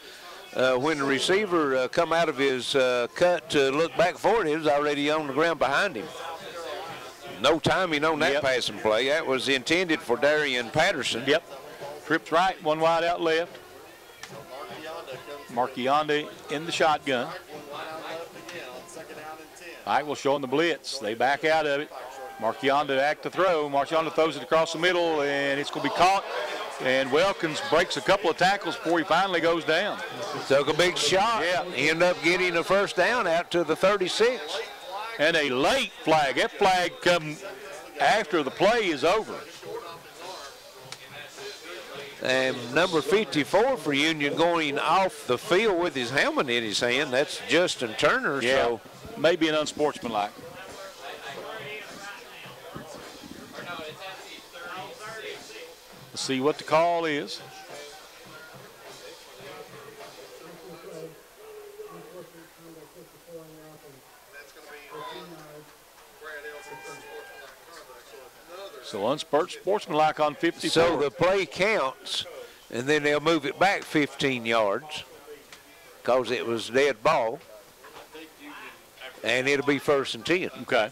when the receiver come out of his cut to look back for it. It was already on the ground behind him. No timing on that passing play. That was intended for Darian Patterson. Yep. Trips right, one wide out left. Marchionda in the shotgun. All right, we'll show them the blitz. They back out of it. Marchionda act to throw. Marchionda throws it across the middle, and it's going to be caught. And Welkins breaks a couple of tackles before he finally goes down. Took a big shot. Yeah. He ended up getting the first down out to the 36. And a late flag. That flag come after the play is over. And number 54 for Union going off the field with his helmet in his hand. That's Justin Turner. Yeah, so maybe an unsportsmanlike. Let's see what the call is. So unsportsmanlike on 54. So the play counts, and then they'll move it back 15 yards because it was dead ball, and it'll be 1st and 10. Okay.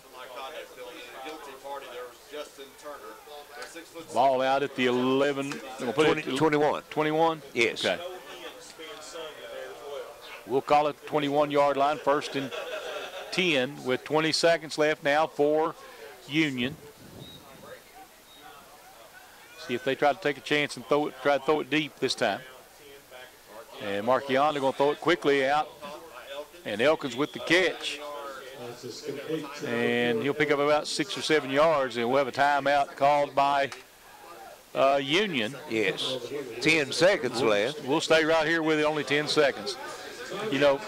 Ball out at the 11. 21. 21? Yes. Okay. We'll call it 21-yard line, 1st and 10 with 20 seconds left now for Union. See if they try to take a chance and try to throw it deep this time. And Marchionda going to throw it quickly out. And Elkins with the catch. And he'll pick up about 6 or 7 yards, and we'll have a timeout called by Union. Yes. 10 seconds left. We'll stay right here with it, only 10 seconds. You know,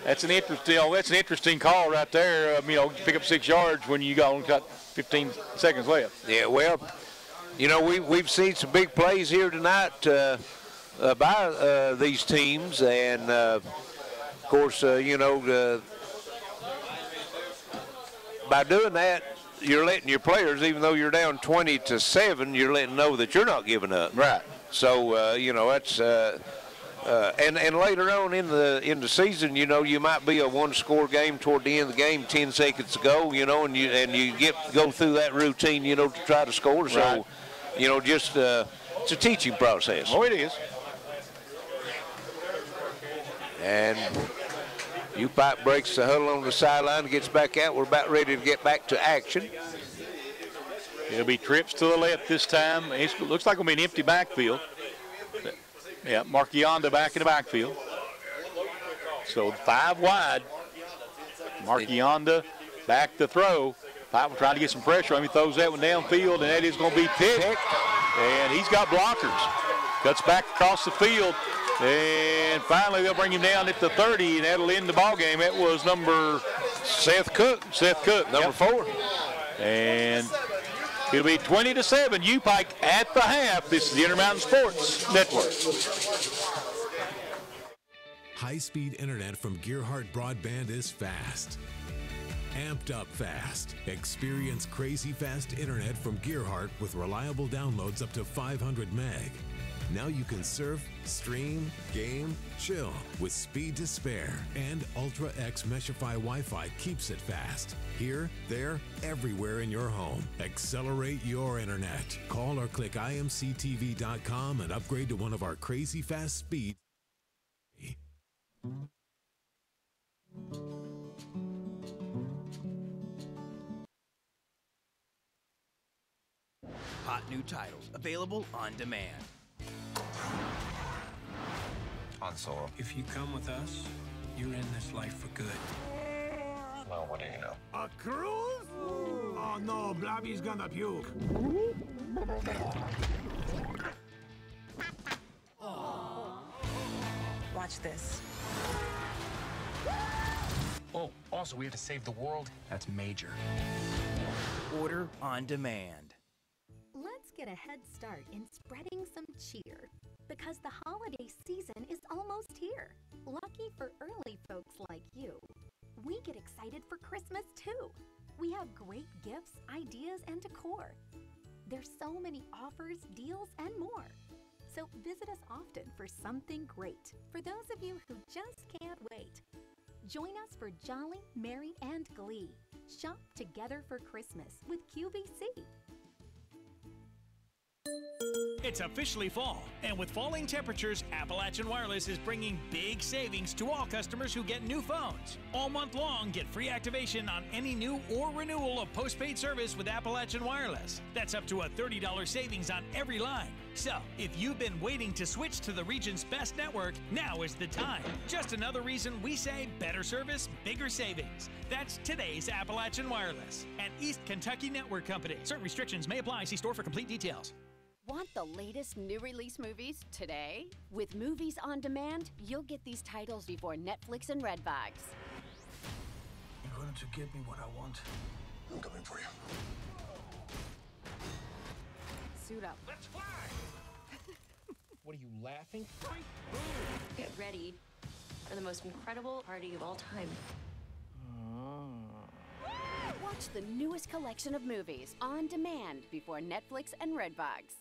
that's an interesting call right there. You know, pick up 6 yards when you only got 15 seconds left. Yeah, well, you know, we've seen some big plays here tonight by these teams, and of course, you know, by doing that, you're letting your players, even though you're down 20-7, you're letting them know that you're not giving up. Right. So you know, that's and later on in the season, you know, you might be a 1-score game toward the end of the game, 10 seconds to go, you know, and you go through that routine, you know, to try to score. So. Right. You know, just it's a teaching process. Oh, it is. And UPike breaks the huddle on the sideline, gets back out. We're about ready to get back to action. It'll be trips to the left this time. It looks like it'll be an empty backfield. Yeah, Marchionda back in the backfield. So 5 wide. Marchionda back to throw. Pipe trying to get some pressure on him. He throws that one downfield, and that is going to be picked. And he's got blockers. Cuts back across the field, And finally, they'll bring him down at the 30, and that'll end the ball game. That was number Seth Cook. Number 4. And it'll be 20-7, UPike at the half. This is the Intermountain Sports Network. High-speed internet from Gearheart Broadband is fast. Amped up fast. Experience crazy fast internet from Gearheart with reliable downloads up to 500 meg. Now you can surf, stream, game, chill with speed to spare. And Ultra X Meshify Wi-Fi keeps it fast. Here, there, everywhere in your home. Accelerate your internet. Call or click imctv.com and upgrade to one of our crazy fast speeds. Hot new titles available on demand. On Solo. If you come with us, you're in this life for good. Well, what do you know? A cruise? Oh no, Blobby's gonna puke. Watch this. Oh, also, we have to save the world. That's major. Order on demand. Let's get a head start in spreading some cheer, because the holiday season is almost here. Lucky for early folks like you. We get excited for Christmas too. We have great gifts, ideas, and decor. There's so many offers, deals, and more. So visit us often for something great for those of you who just can't wait. Join us for Jolly, Merry, and Glee. Shop together for Christmas with QVC. It's officially fall, and with falling temperatures, Appalachian Wireless is bringing big savings to all customers who get new phones. All month long, get free activation on any new or renewal of postpaid service with Appalachian Wireless. That's up to a $30 savings on every line. So, if you've been waiting to switch to the region's best network, now is the time. Just another reason we say better service, bigger savings. That's today's Appalachian Wireless, an East Kentucky network company. Certain restrictions may apply. See store for complete details. Want the latest new release movies today? With Movies on Demand, you'll get these titles before Netflix and Redbox. You're going to give me what I want. I'm coming for you. Suit up. Let's fly! What are you laughing? Get ready for the most incredible party of all time. Watch the newest collection of movies on demand before Netflix and Redbox.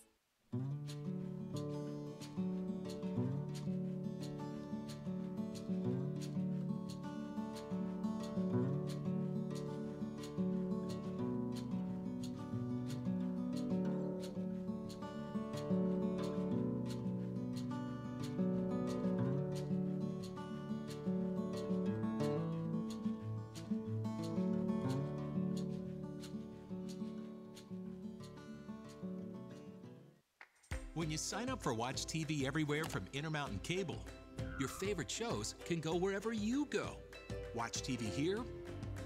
When you sign up for Watch TV Everywhere from Intermountain Cable, your favorite shows can go wherever you go. Watch TV here,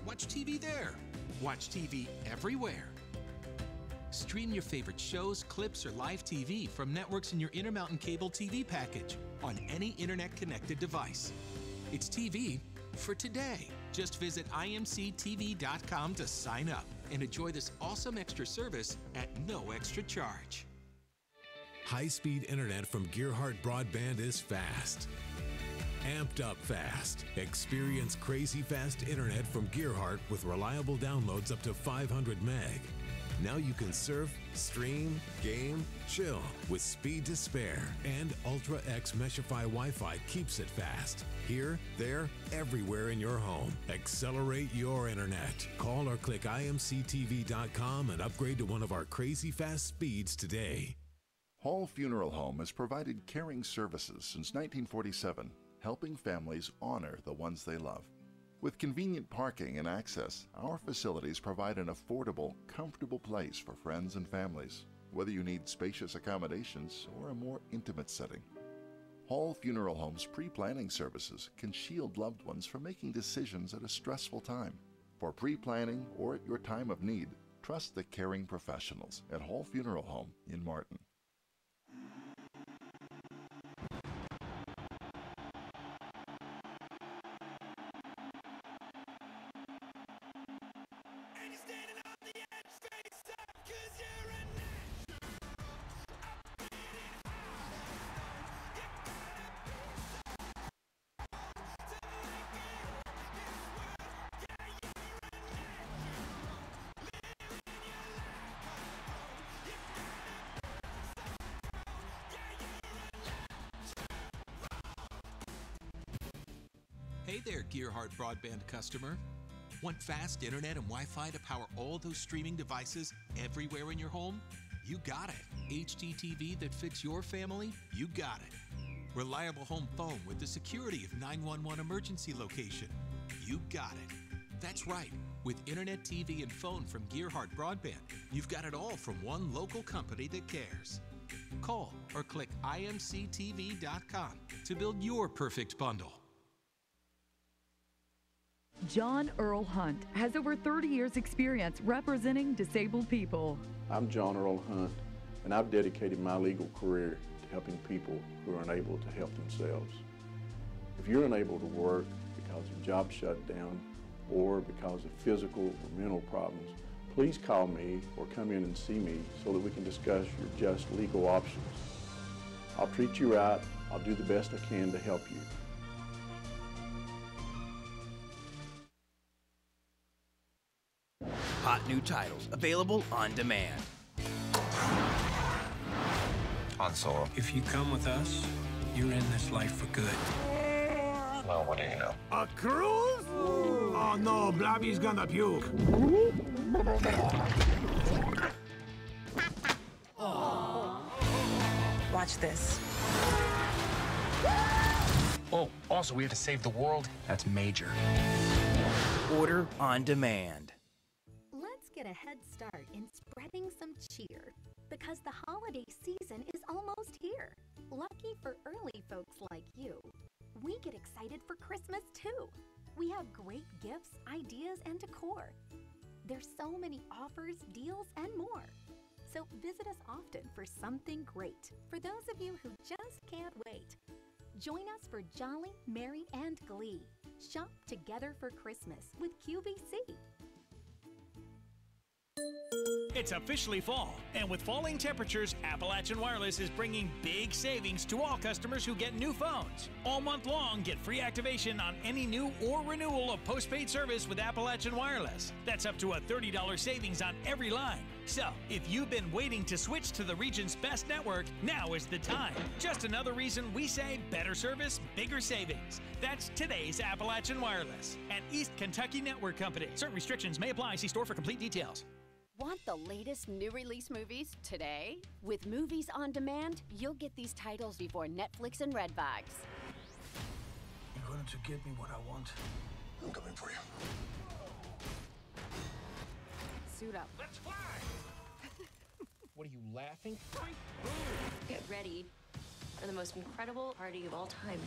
watch TV there, watch TV everywhere. Stream your favorite shows, clips, or live TV from networks in your Intermountain Cable TV package on any internet-connected device. It's TV for today. Just visit imctv.com to sign up and enjoy this awesome extra service at no extra charge. High-speed internet from Gearheart Broadband is fast. Amped up fast. Experience crazy fast internet from Gearheart with reliable downloads up to 500 meg. Now you can surf, stream, game, chill with speed to spare. And Ultra X Meshify Wi-Fi keeps it fast. Here, there, everywhere in your home. Accelerate your internet. Call or click imctv.com and upgrade to one of our crazy fast speeds today. Hall Funeral Home has provided caring services since 1947, helping families honor the ones they love. With convenient parking and access, our facilities provide an affordable, comfortable place for friends and families, whether you need spacious accommodations or a more intimate setting. Hall Funeral Home's pre-planning services can shield loved ones from making decisions at a stressful time. For pre-planning or at your time of need, trust the caring professionals at Hall Funeral Home in Martin. Hey there, Gearheart Broadband customer. Want fast internet and Wi-Fi to power all those streaming devices everywhere in your home? You got it. HDTV that fits your family? You got it. Reliable home phone with the security of 911 emergency location? You got it. That's right. With internet, TV, and phone from Gearheart Broadband, you've got it all from one local company that cares. Call or click imctv.com to build your perfect bundle. John Earl Hunt has over 30 years experience representing disabled people. I'm John Earl Hunt, and I've dedicated my legal career to helping people who are unable to help themselves. If you're unable to work because your job shut down or because of physical or mental problems, please call me or come in and see me so that we can discuss your just legal options. I'll treat you right. I'll do the best I can to help you. Hot new titles available on demand. On Solo. If you come with us, you're in this life for good. Well, what do you know? A cruise? Oh no, Blobby's gonna puke. Watch this. Oh, also, we have to save the world. That's major. Order on demand. Let's get a head start in spreading some cheer, because the holiday season is almost here. Lucky for early folks like you, we get excited for Christmas too. We have great gifts, ideas, and decor. There's so many offers, deals, and more. So visit us often for something great for those of you who just can't wait. Join us for Jolly, Merry, and Glee. Shop together for Christmas with QVC. It's officially fall, and with falling temperatures, Appalachian Wireless is bringing big savings to all customers who get new phones. All month long, get free activation on any new or renewal of postpaid service with Appalachian Wireless. That's up to a $30 savings on every line. So, if you've been waiting to switch to the region's best network, now is the time. Just another reason we say better service, bigger savings. That's today's Appalachian Wireless, an East Kentucky network company. Certain restrictions may apply. See store for complete details. Want the latest new release movies today? With Movies on Demand, you'll get these titles before Netflix and Redbox. You're going to give me what I want. I'm coming for you. Suit up. Let's fly! What are you, laughing? Get ready for the most incredible party of all time.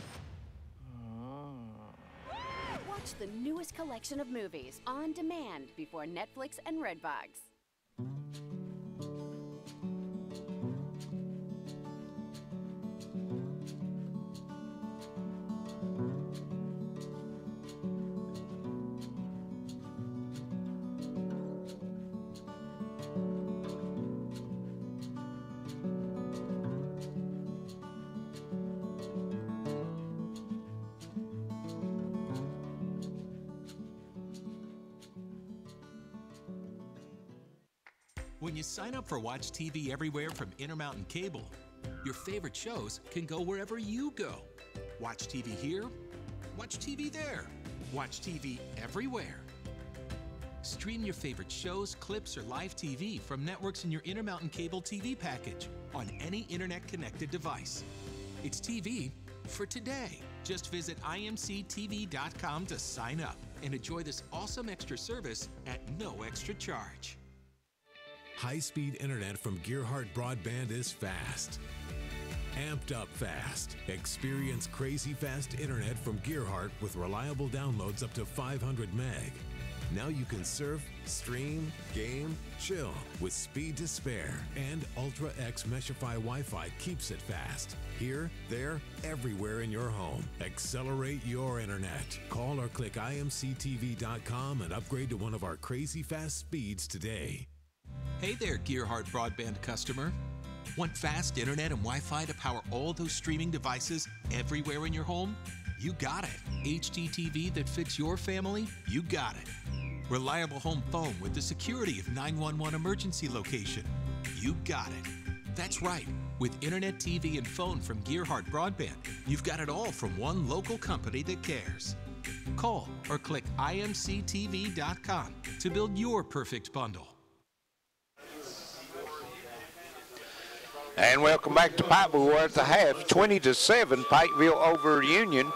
Watch the newest collection of movies on demand before Netflix and Redbox. When you sign up for Watch TV Everywhere from Intermountain Cable, your favorite shows can go wherever you go. Watch TV here, watch TV there, watch TV everywhere. Stream your favorite shows, clips, or live TV from networks in your Intermountain Cable TV package on any internet-connected device. It's TV for today. Just visit imctv.com to sign up and enjoy this awesome extra service at no extra charge. High-speed internet from Gearheart Broadband is fast. Amped up fast. Experience crazy fast internet from Gearheart with reliable downloads up to 500 meg. Now you can surf, stream, game, chill with speed to spare. And Ultra X Meshify Wi-Fi keeps it fast. Here, there, everywhere in your home. Accelerate your internet. Call or click imctv.com and upgrade to one of our crazy fast speeds today. Hey there, Gearheart Broadband customer. Want fast internet and Wi-Fi to power all those streaming devices everywhere in your home? You got it. HDTV that fits your family? You got it. Reliable home phone with the security of 911 emergency location? You got it. That's right. With internet, TV, and phone from Gearheart Broadband, you've got it all from one local company that cares. Call or click imctv.com to build your perfect bundle. And welcome back to Pikeville. We're at the half, 20-7, Pikeville over Union.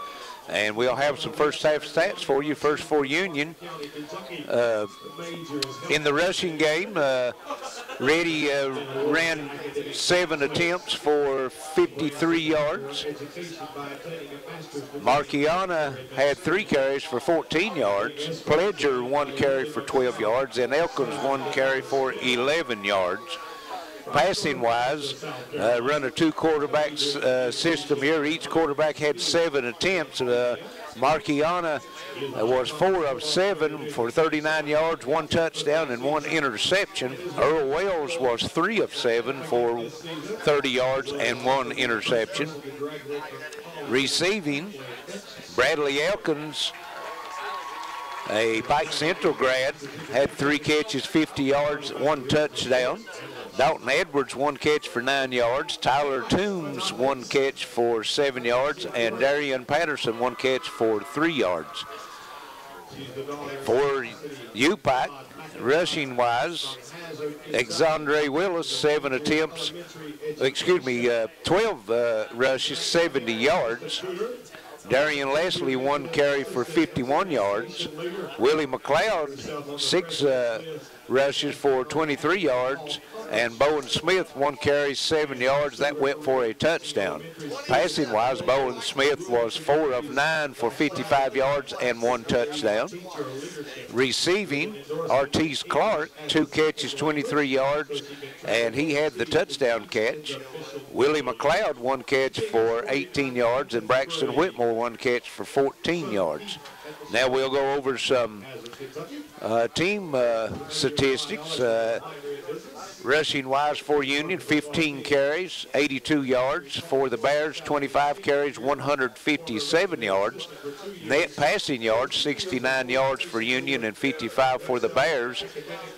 And we'll have some first half stats for you. First for Union. In the rushing game, Reddy ran 7 attempts for 53 yards. Marquiana had 3 carries for 14 yards. Pledger 1 carry for 12 yards. And Elkins 1 carry for 11 yards. Passing-wise, run a 2-quarterback system here. Each quarterback had 7 attempts. Marquiana was 4 of 7 for 39 yards, 1 touchdown, and 1 interception. Earl Wells was 3 of 7 for 30 yards and 1 interception. Receiving, Bradley Elkins, a Pike Central grad, had 3 catches, 50 yards, 1 touchdown. Dalton Edwards, 1 catch for 9 yards. Tyler Toombs, 1 catch for 7 yards. And Darian Patterson, 1 catch for 3 yards. For UPike, rushing-wise, Exandre Willis, 7 attempts, 12 rushes, 70 yards. Darian Leslie, 1 carry for 51 yards. Willie McLeod, 6 rushes for 23 yards. And Bowen Smith, 1 carry, 7 yards. That went for a touchdown. Passing-wise, Bowen Smith was 4 of 9 for 55 yards and 1 touchdown. Receiving, Ortiz Clark, 2 catches, 23 yards, and he had the touchdown catch. Willie McLeod, 1 catch for 18 yards, and Braxton Whitmore, 1 catch for 14 yards. Now we'll go over some team statistics. Rushing-wise for Union, 15 carries, 82 yards. For the Bears, 25 carries, 157 yards. Net passing yards, 69 yards for Union and 55 for the Bears.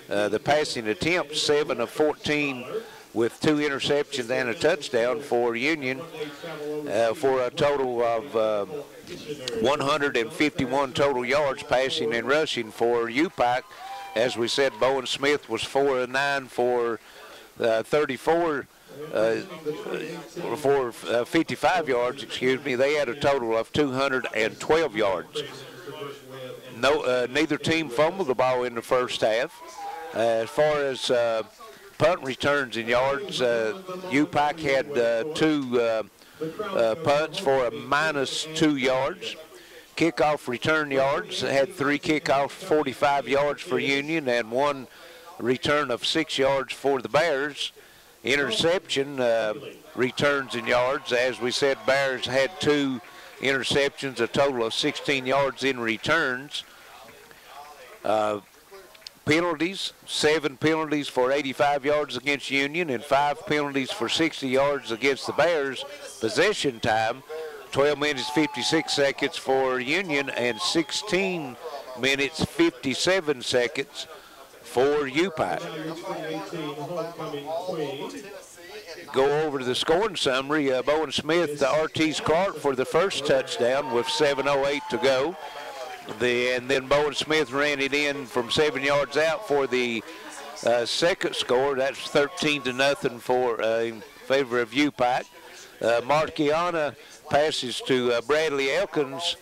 The passing attempts, 7 of 14 with 2 interceptions and a touchdown for Union, for a total of 151 total yards passing and rushing for UPike. As we said, Bowen Smith was 4 of 9 for 55 yards, They had a total of 212 yards. Neither team fumbled the ball in the first half. As far as punt returns and yards, UPike had 2 punts for a -2 yards. Kickoff return yards, had 3 kickoffs, 45 yards for Union, and 1 return of 6 yards for the Bears. Interception returns and yards, as we said, Bears had 2 interceptions, a total of 16 yards in returns. Penalties, 7 penalties for 85 yards against Union and 5 penalties for 60 yards against the Bears. Possession time, 12 minutes, 56 seconds for Union and 16 minutes, 57 seconds for UPike. Go over to the scoring summary. Bowen Smith to Ortiz Clark for the first touchdown with 7:08 to go. And then Bowen Smith ran it in from 7 yards out for the second score. That's 13-0 for in favor of UPike. Marquiana passes to Bradley Elkins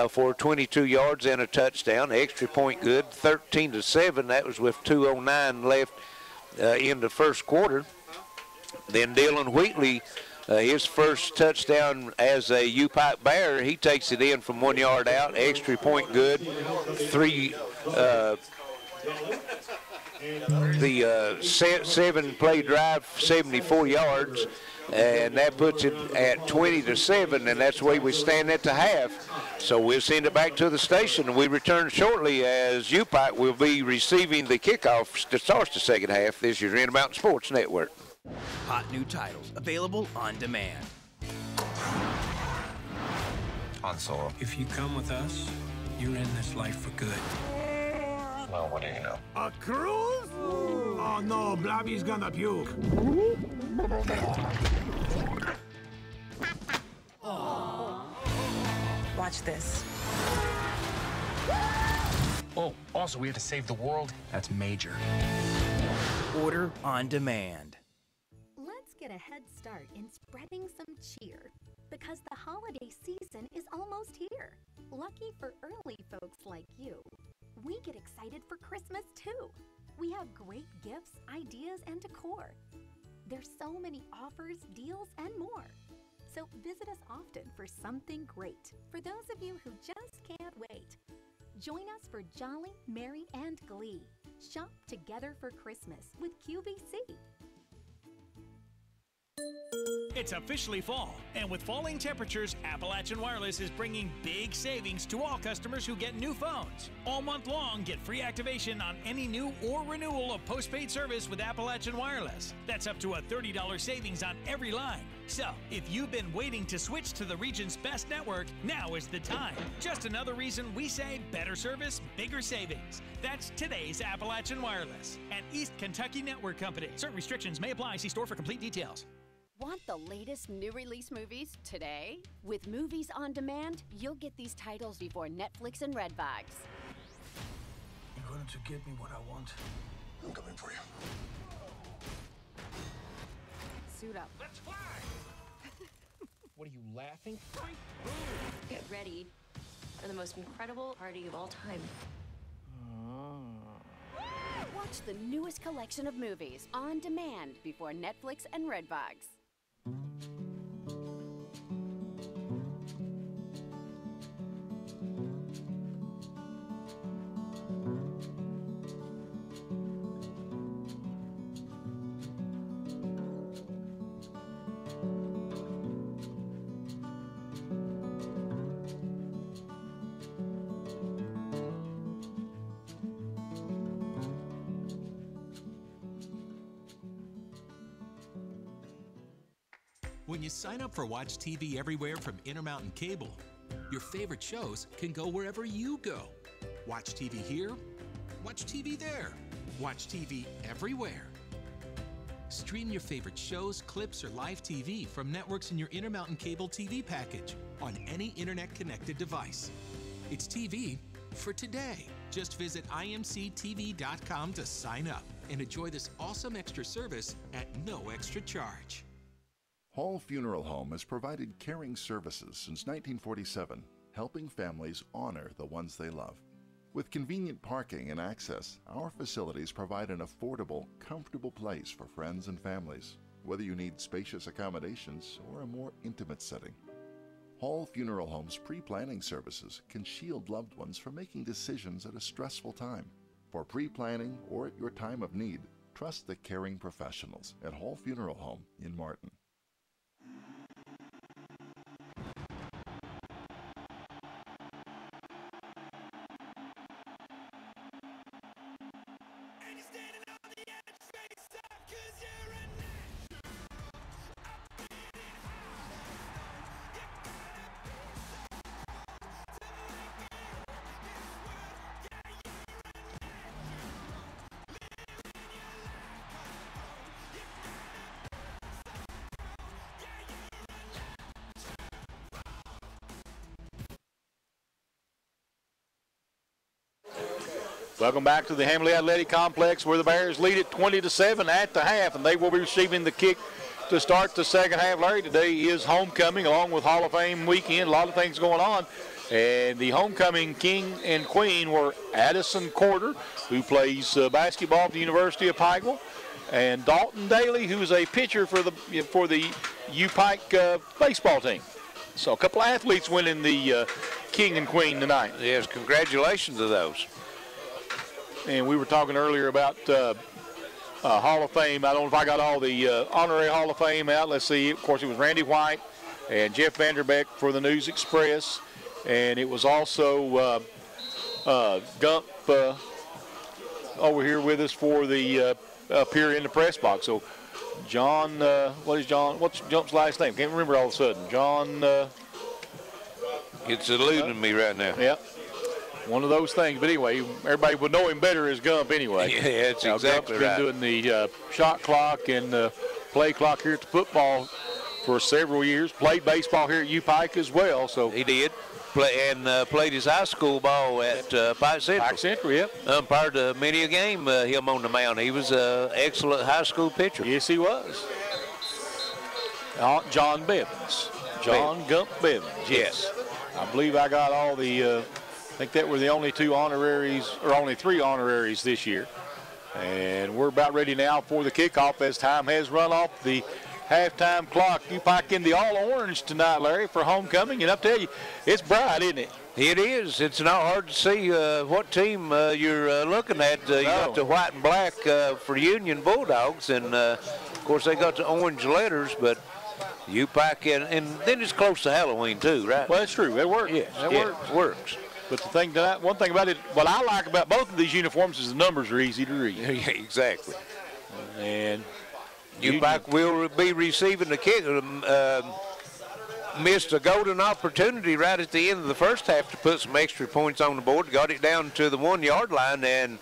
for 22 yards and a touchdown. Extra point good, 13-7. That was with 2:09 left in the first quarter. Then Dylan Wheatley, his first touchdown as a UPike Bear, he takes it in from 1 yard out. Extra point good. The 7-play drive, 74 yards. And that puts it at 20-7, and that's the way we stand at the half. So we'll send it back to the station, and we return shortly as UPike will be receiving the kickoff that starts the second half. This is your Intermountain Sports Network. Hot new titles available on demand. On Solo. If you come with us, you're in this life for good. Well, what do you know? A cruise? Oh no, Blobby's gonna puke. Watch this. Oh, also, we have to save the world. That's major. Order on demand. Let's get a head start in spreading some cheer, because the holiday season is almost here. Lucky for early folks like you, we get excited for Christmas too. We have great gifts, ideas, and decor. There's so many offers, deals, and more. So visit us often for something great for those of you who just can't wait. Join us for Jolly, Merry, and Glee. Shop together for Christmas with QVC. It's officially fall, and with falling temperatures, Appalachian Wireless is bringing big savings to all customers who get new phones. All month long, get free activation on any new or renewal of postpaid service with Appalachian Wireless. That's up to a $30 savings on every line. So, if you've been waiting to switch to the region's best network, now is the time. Just another reason we say better service, bigger savings. That's today's Appalachian Wireless, an East Kentucky network company. Certain restrictions may apply. See store for complete details. Want the latest new release movies today? With Movies on Demand, you'll get these titles before Netflix and Redbox. You're going to get me what I want. I'm coming for you. Suit up. Let's fly! What are you, laughing? Get ready for the most incredible party of all time. Watch the newest collection of movies on demand before Netflix and Redbox. When you sign up for Watch TV Everywhere from Intermountain Cable, your favorite shows can go wherever you go. Watch TV here, watch TV there, watch TV everywhere. Stream your favorite shows, clips, or live TV from networks in your Intermountain Cable TV package on any internet-connected device. It's TV for today. Just visit imctv.com to sign up and enjoy this awesome extra service at no extra charge. Hall Funeral Home has provided caring services since 1947, helping families honor the ones they love. With convenient parking and access, our facilities provide an affordable, comfortable place for friends and families, whether you need spacious accommodations or a more intimate setting. Hall Funeral Home's pre-planning services can shield loved ones from making decisions at a stressful time. For pre-planning or at your time of need, trust the caring professionals at Hall Funeral Home in Martin. Welcome back to the Hamley Athletic Complex, where the Bears lead it 20-7 at the half, and they will be receiving the kick to start the second half. Larry, today is homecoming along with Hall of Fame weekend. A lot of things going on. And the homecoming king and queen were Addison Corder, who plays basketball at the University of Pikeville, and Dalton Daly, who's a pitcher for the UPike baseball team. So a couple of athletes winning the king and queen tonight. Yes, congratulations to those. And we were talking earlier about Hall of Fame. I don't know if I got all the honorary Hall of Fame out. Let's see. Of course, it was Randy White and Jeff Vanderbeck for the News Express. And it was also Gump over here with us for the up here in the press box. So John, what's Jump's last name? Can't remember all of a sudden. John. It's eluding me right now. Yep. One of those things. But anyway, everybody would know him better as Gump anyway. Yeah, that's exactly right. Gump's been doing the shot clock and play clock here at the football for several years. Played baseball here at UPike as well. So he did. played his high school ball at Pike Central. Pike Central, yep. Umpired many a game, him on the mound. He was an excellent high school pitcher. Yes, he was. John Bevins. John Gump Bevins. Yes. I believe I got all the, I think that were the only 2 honoraries, or only 3 honoraries this year. And we're about ready now for the kickoff as time has run off the halftime clock. UPike in the all-orange tonight, Larry, for homecoming. And I'll tell you, it's bright, isn't it? It is. It's not hard to see what team you're looking at. You got the white and black for Union Bulldogs, and, of course, they got the orange letters, but UPike, and then it's close to Halloween, too, right? Well, that's true. It works. Yes, it works. But the thing tonight, one thing about it, what I like about both of these uniforms is the numbers are easy to read. Yeah, exactly. And UPike will be receiving the kick. Missed a golden opportunity right at the end of the first half to put some extra points on the board. Got it down to the 1-yard line and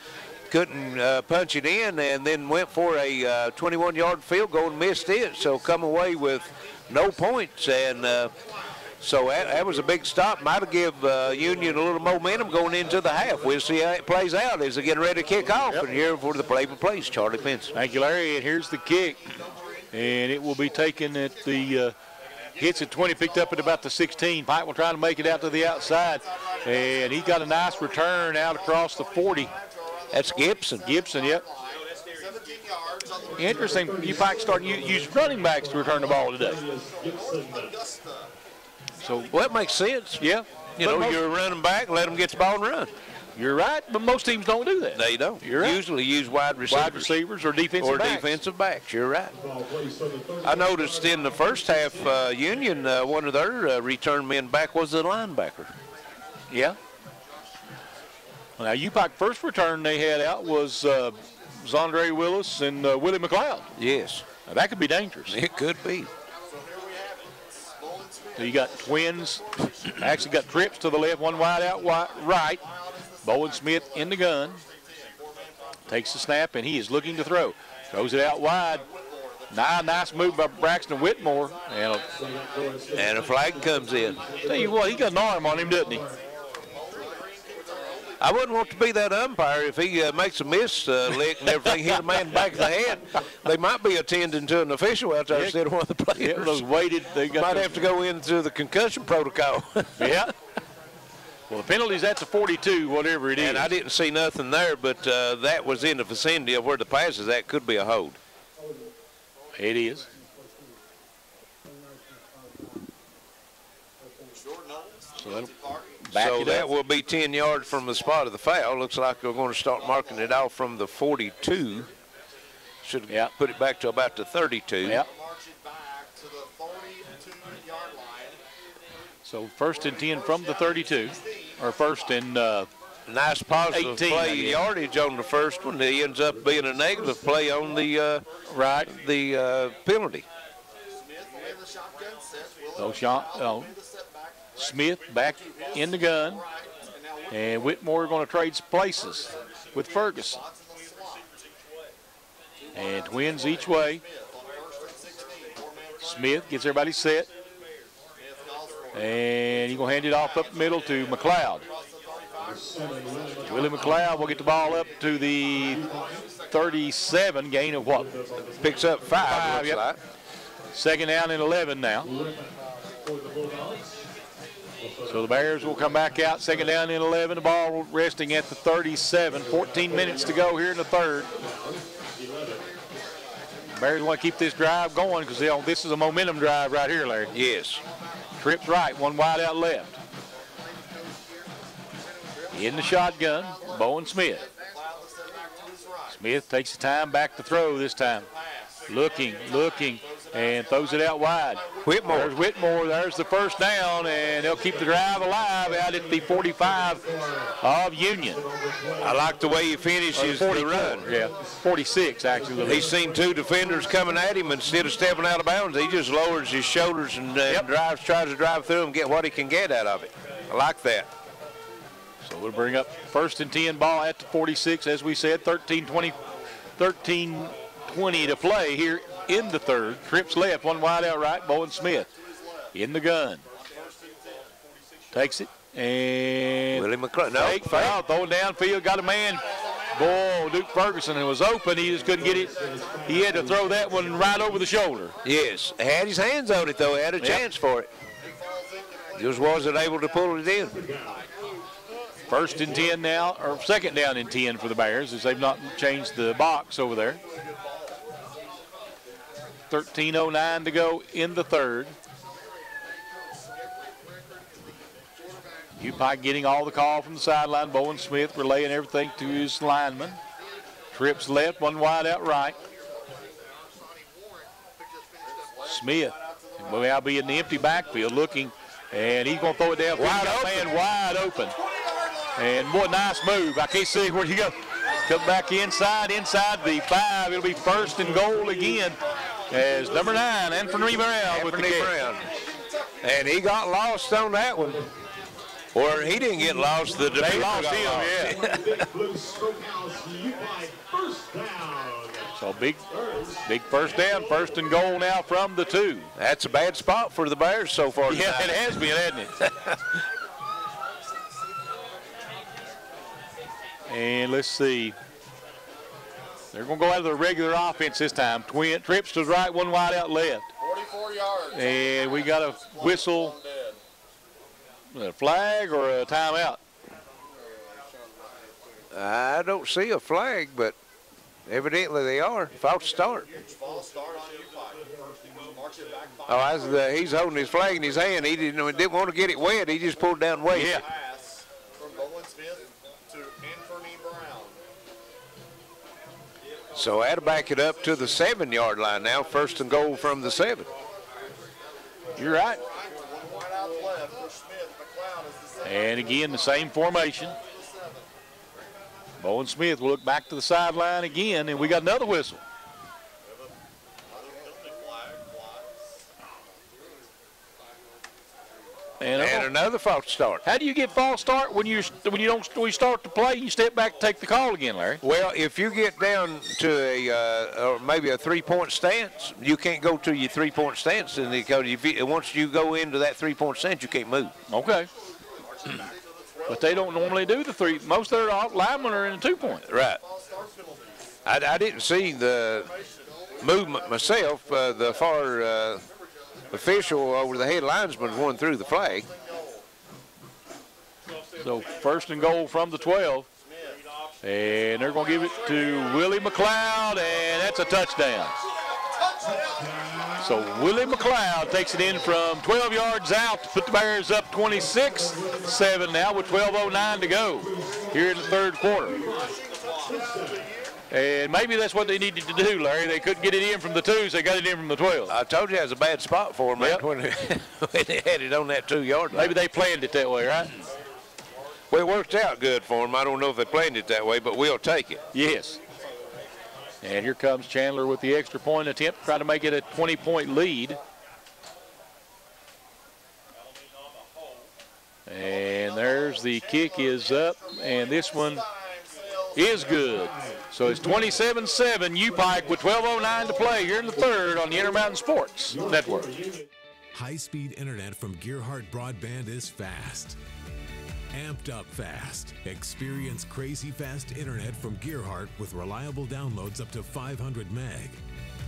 couldn't punch it in, and then went for a 21-yard field goal and missed it. So come away with no points, and so that was a big stop. Might have give Union a little momentum going into the half. We'll see how it plays out as they're getting ready to kick off. And here for the play-by-play, Charlie Benson. Thank you, Larry. And here's the kick, and it will be taken at the hits at 20, picked up at about the 16. Pike will try to make it out to the outside, and he got a nice return out across the 40. That's Gibson. Gibson, yep. Interesting, UPike starting to use running backs to return the ball today. So, well, that makes sense. Yeah. You're a running back, let them get the ball and run. You're right, but most teams don't do that. They don't. You're right. Usually use wide receivers. Wide receivers or defensive backs. Defensive backs, you're right. I noticed in the first half, Union, one of their return men back was the linebacker. Yeah. Now, UPike first return they had out was Zondre Willis and Willie McLeod. Yes. Now, that could be dangerous. It could be. So you got twins. Actually got trips to the left, one wide out right. Bowen Smith in the gun. Takes the snap, and he is looking to throw. Throws it out wide. Nice move by Braxton Whitmore. And a flag comes in. Tell you what, he got an arm on him, doesn't he? I wouldn't want to be that umpire if he makes a miss lick and everything, hit a man in the back of the head. They might be attending to an official out there instead of one of the players. Yeah, those weighted. They might have to go into the concussion protocol. Yeah. Well, the penalty's at the 42, whatever it is. And I didn't see nothing there, but that was in the vicinity of where the pass is at. Could be a hold. It is. So that will be 10 yards from the spot of the foul. Looks like we're going to start marking it off from the 42. Should put it back to about the 32. Yep. So 1st and 10 from the 32, or 1st and nice positive 18, play yardage on the first one. It ends up being a negative play on the penalty. Smith back in the gun, and Whitmore going to trade places with Ferguson. And twins each way. Smith gets everybody set. And he's going to hand it off up the middle to McLeod. Willie McLeod will get the ball up to the 37, gain of what? Picks up 5 looks like. 2nd down and 11 now. So the Bears will come back out, 2nd down and 11. The ball resting at the 37. 14 minutes to go here in the third. The Bears want to keep this drive going because this is a momentum drive right here, Larry. Yes. Trips right, one wide out left. In the shotgun, Bowen Smith. Smith takes the time back to throw this time. Looking, and throws it out wide. Whitmore. There's Whitmore. There's the 1st down, and they'll keep the drive alive out at the 45 of Union. I like the way he finishes the run. Yeah, 46 actually. He's seen 2 defenders coming at him. Instead of stepping out of bounds, he just lowers his shoulders and tries to drive through and get what he can get out of it. I like that. So we'll bring up 1st and 10 ball at the 46, as we said, 13-20 to play here in the third. Trips left, one wide out right, Bowen Smith in the gun. Takes it, And Willie McCloud. No, fake foul, throw it downfield, got a man. Boy, Duke Ferguson, it was open. He just couldn't get it. He had to throw that one right over the shoulder. Yes, had his hands on it, though. He had a chance for it. Just wasn't able to pull it in. First and 10 now, or second down and 10 for the Bears, as they've not changed the box over there. 13:09 to go in the third. UPike getting all the call from the sideline. Bowen Smith relaying everything to his lineman. Trips left, one wide out right. Smith will now be in the empty backfield looking, and he's going to throw it down. Wide open. And boy, nice move. I can't see where you go. Come back inside the 5. It'll be first and goal again as number 9, Anthony Brown with the kick. And he got lost on that one. Or he didn't get lost. The defender lost him, yeah. So big first down, first and goal now from the 2. That's a bad spot for the Bears so far tonight. Yeah, it has been, hasn't it? And let's see. They're going to go out of the regular offense this time. Trips to the right, one wide out left. 44 yards. And we got a whistle, a flag or a timeout. I don't see a flag, but evidently they are. False start. Oh, he's holding his flag in his hand. He didn't want to get it wet. He just pulled down weight. Yeah. From Bowen Smith to Anthony Brown. So that'll back it up to the 7-yard line now. First and goal from the 7. You're right. And again, the same formation. Bowen Smith will look back to the sideline again, and we got another whistle. And another false start. How do you get false start when you start to play? You step back, take the call again, Larry. Well, if you get down to or maybe a 3-point stance, you can't go to your 3-point stance, and once you go into that 3-point stance, you can't move. Okay. But they don't normally do the 3. Most of their linemen are in a 2-point. Right. I didn't see the movement myself. The far official over the head linesman going through the flag. So first and goal from the 12. And they're going to give it to Willie McLeod, and that's a touchdown. So Willie McLeod takes it in from 12 yards out to put the Bears up 26-7 now with 12:09 to go here in the third quarter. And maybe that's what they needed to do, Larry. They couldn't get it in from the 2, so they got it in from the 12. I told you it was a bad spot for them, yep. when they had it on that 2-yard line. Maybe they planned it that way, right? Well, it worked out good for them. I don't know if they planned it that way, but we'll take it. Yes. And here comes Chandler with the extra point attempt, trying to make it a 20-point lead. And there's the kick is up, and this one is good. So it's 27-7, UPike with 12:09 to play here in the third on the Intermountain Sports Network. High-speed internet from Gearheart Broadband is fast. Amped up fast. Experience crazy fast internet from Gearheart with reliable downloads up to 500 meg.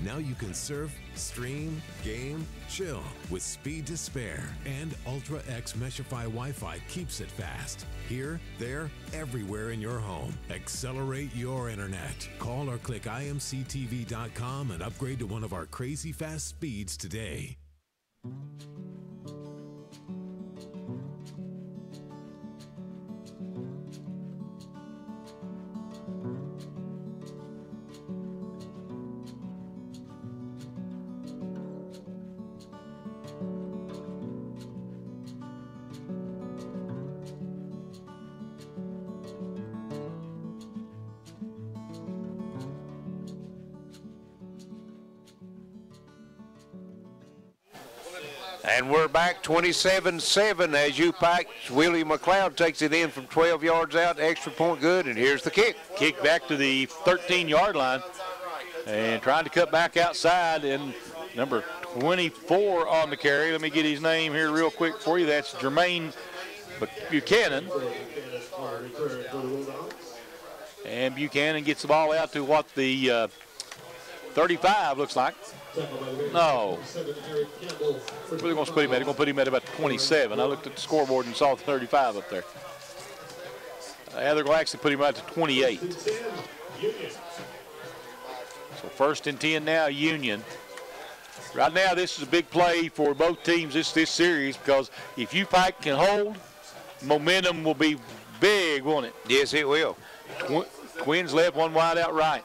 Now you can surf, stream, game, chill with speed to spare. And Ultra X Meshify Wi-Fi keeps it fast. Here, there, everywhere in your home. Accelerate your internet. Call or click imctv.com and upgrade to one of our crazy fast speeds today. And we're back 27-7 as UPike's Willie McLeod takes it in from 12 yards out, extra point good, and here's the kick. Kick back to the 13-yard line and trying to cut back outside, and number 24 on the carry. Let me get his name here real quick for you. That's Jermaine But Buchanan. And Buchanan gets the ball out to what the 35 looks like. No. Where are they going to put him at? They're going to put him at about 27. I looked at the scoreboard and saw the 35 up there. They're going to actually put him out to 28. So first and 10 now, Union. Right now, this is a big play for both teams this series, because if UPike can hold, momentum will be big, won't it? Yes, it will. Twins left, one wide out right.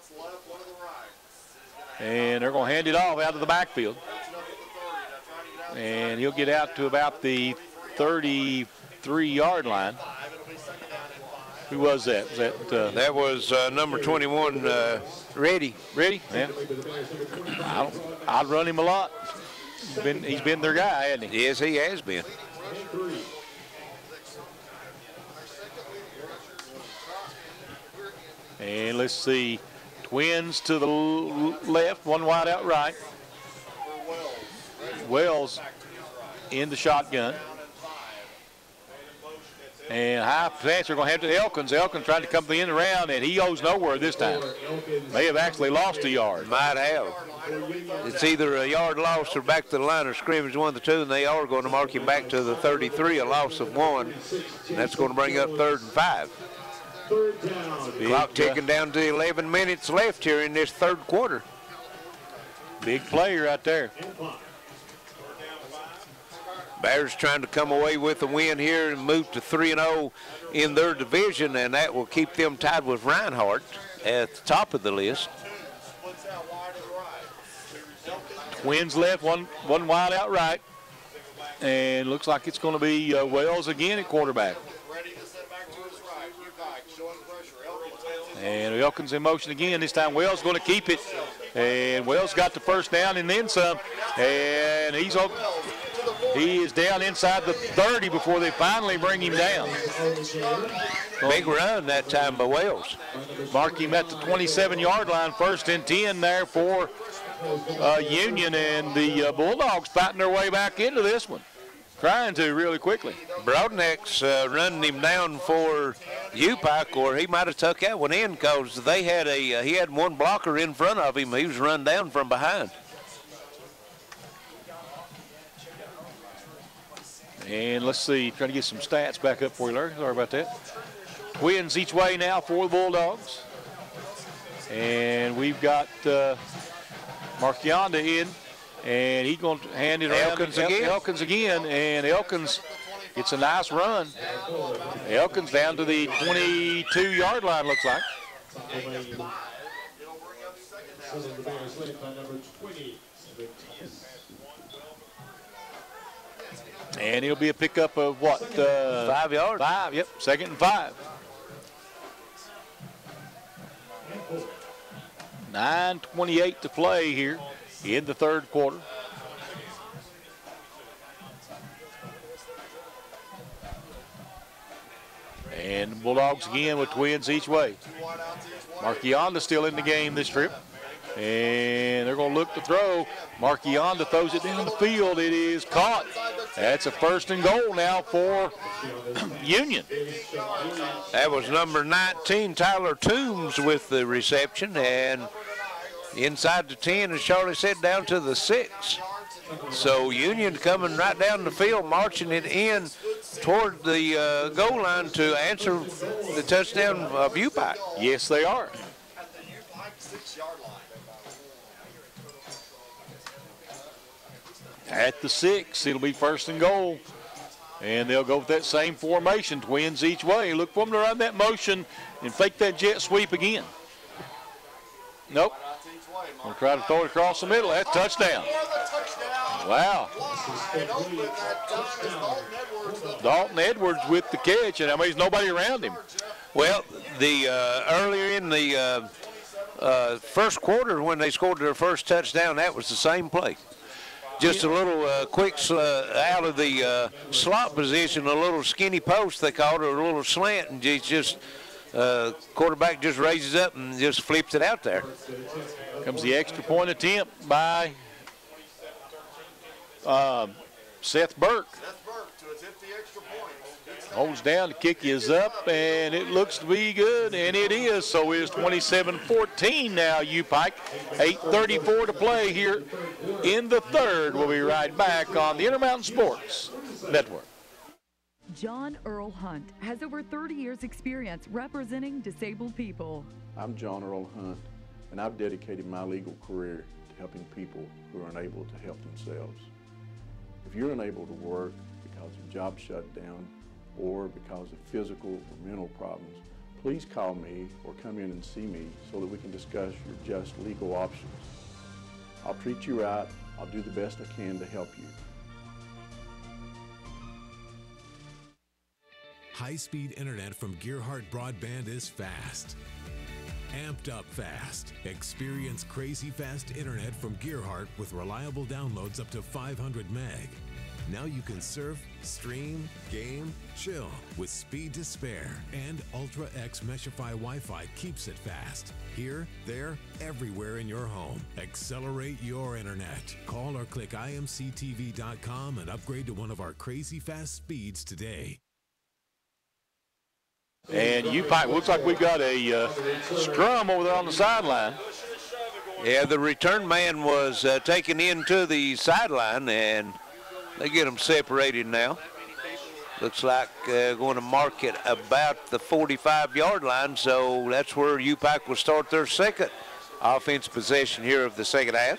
And they're going to hand it off out of the backfield. And he'll get out to about the 33-yard line. Who was that? Was that? That was number 21, Reddy. Reddy? Yeah. I'd run him a lot. He's been their guy, hasn't he? Yes, he has been. And let's see. Twins to the left, one wide out right. Wells in the shotgun. And high pass, they're going to have to Elkins. Elkins trying to come in around, and he goes nowhere this time. May have actually lost a yard. Might have. It's either a yard loss or back to the line of scrimmage, one of the two, and they are going to mark him back to the 33, a loss of 1. And that's going to bring up 3rd and 5. Clock ticking down to 11 minutes left here in this 3rd quarter. Big play right there. Bears trying to come away with a win here and move to 3-0 in their division, and that will keep them tied with Reinhardt at the top of the list. Twins left, one wide out right. And looks like it's going to be Wells again at quarterback. And Elkins in motion again. This time Wells going to keep it. And Wells got the first down and then some. And he is down inside the 30 before they finally bring him down. Big run that time by Wells. Mark him at the 27-yard line. 1st and 10 there for Union. And the Bulldogs fighting their way back into this one. Trying to really quickly. Broadneck's running him down for UPike, or he might have tucked that one in because they had he had one blocker in front of him. He was run down from behind. And let's see, trying to get some stats back up for you, Larry. Sorry about that. Twins each way now for the Bulldogs. And we've got Marchionda in. And he's going to hand it around to Elkins again. And Elkins gets a nice run. Elkins down to the 22-yard line, looks like. And it'll be a pickup of what? 5 yards. 5, yep, 2nd and 5. 9:28 to play here in the 3rd quarter. And the Bulldogs again with Twins each way. Marchionda still in the game this trip. And they're going to look to throw. Marchionda throws it down the field. It is caught. That's a 1st and goal now for Union. That was number 19, Tyler Toombs, with the reception. And inside the 10, as Charlie said, down to the 6. So Union coming right down the field, marching it in toward the goal line to answer the touchdown of UPike. Yes, they are. At the 6, it'll be 1st and goal. And they'll go with that same formation, Twins each way. Look for them to run that motion and fake that jet sweep again. Nope. We'll try to throw it across the middle. That's touchdown. Wow. Dalton Edwards with the catch, and I mean, there's nobody around him. Well, the earlier in the 1st quarter when they scored their first touchdown, that was the same play. Just a little quick out of the slot position, a little skinny post they called it, or a little slant, and just quarterback just raises up and just flips it out there. Comes the extra point attempt by Seth Burke. Holds down, the kick is up, and it looks to be good, and it is. So it's 27-14 now, UPike. 8:34 to play here in the third. We'll be right back on the Intermountain Sports Network. John Earl Hunt has over 30 years experience representing disabled people. I'm John Earl Hunt, and I've dedicated my legal career to helping people who are unable to help themselves. If you're unable to work because your job shut down or because of physical or mental problems, please call me or come in and see me so that we can discuss your just legal options. I'll treat you right. I'll do the best I can to help you. High-speed internet from Gearheart Broadband is fast. Amped up fast. Experience crazy fast internet from Gearheart with reliable downloads up to 500 meg. Now you can surf, stream, game, chill with speed to spare. And Ultra X Meshify Wi-Fi keeps it fast. Here, there, everywhere in your home. Accelerate your internet. Call or click imctv.com and upgrade to one of our crazy fast speeds today. And UPike, looks like we got a scrum over there on the sideline. Yeah, the return man was taken into the sideline, and they get them separated now. Looks like going to mark it about the 45-yard line, so that's where UPike will start their second offense possession here of the second half.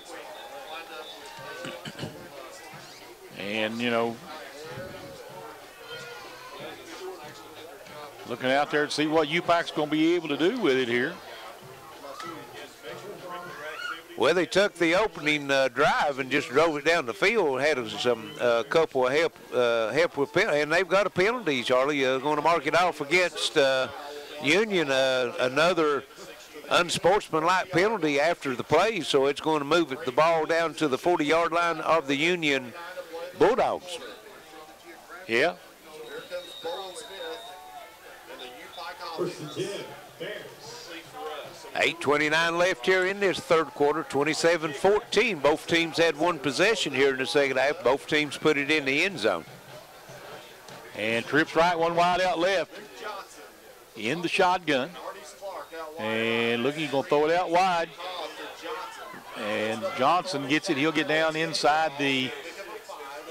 And, you know, looking out there to see what UPike's going to be able to do with it here. Well, they took the opening drive and just drove it down the field. Had some couple of help with penalty, and they've got a penalty, Charlie. Going to mark it off against Union, another unsportsmanlike penalty after the play. So it's going to move the ball down to the 40-yard line of the Union Bulldogs. Yeah. 8:29 left here in this third quarter, 27-14. Both teams had one possession here in the second half. Both teams put it in the end zone. And trips right, one wide out left in the shotgun. And looking, he's going to throw it out wide. And Johnson gets it. He'll get down inside the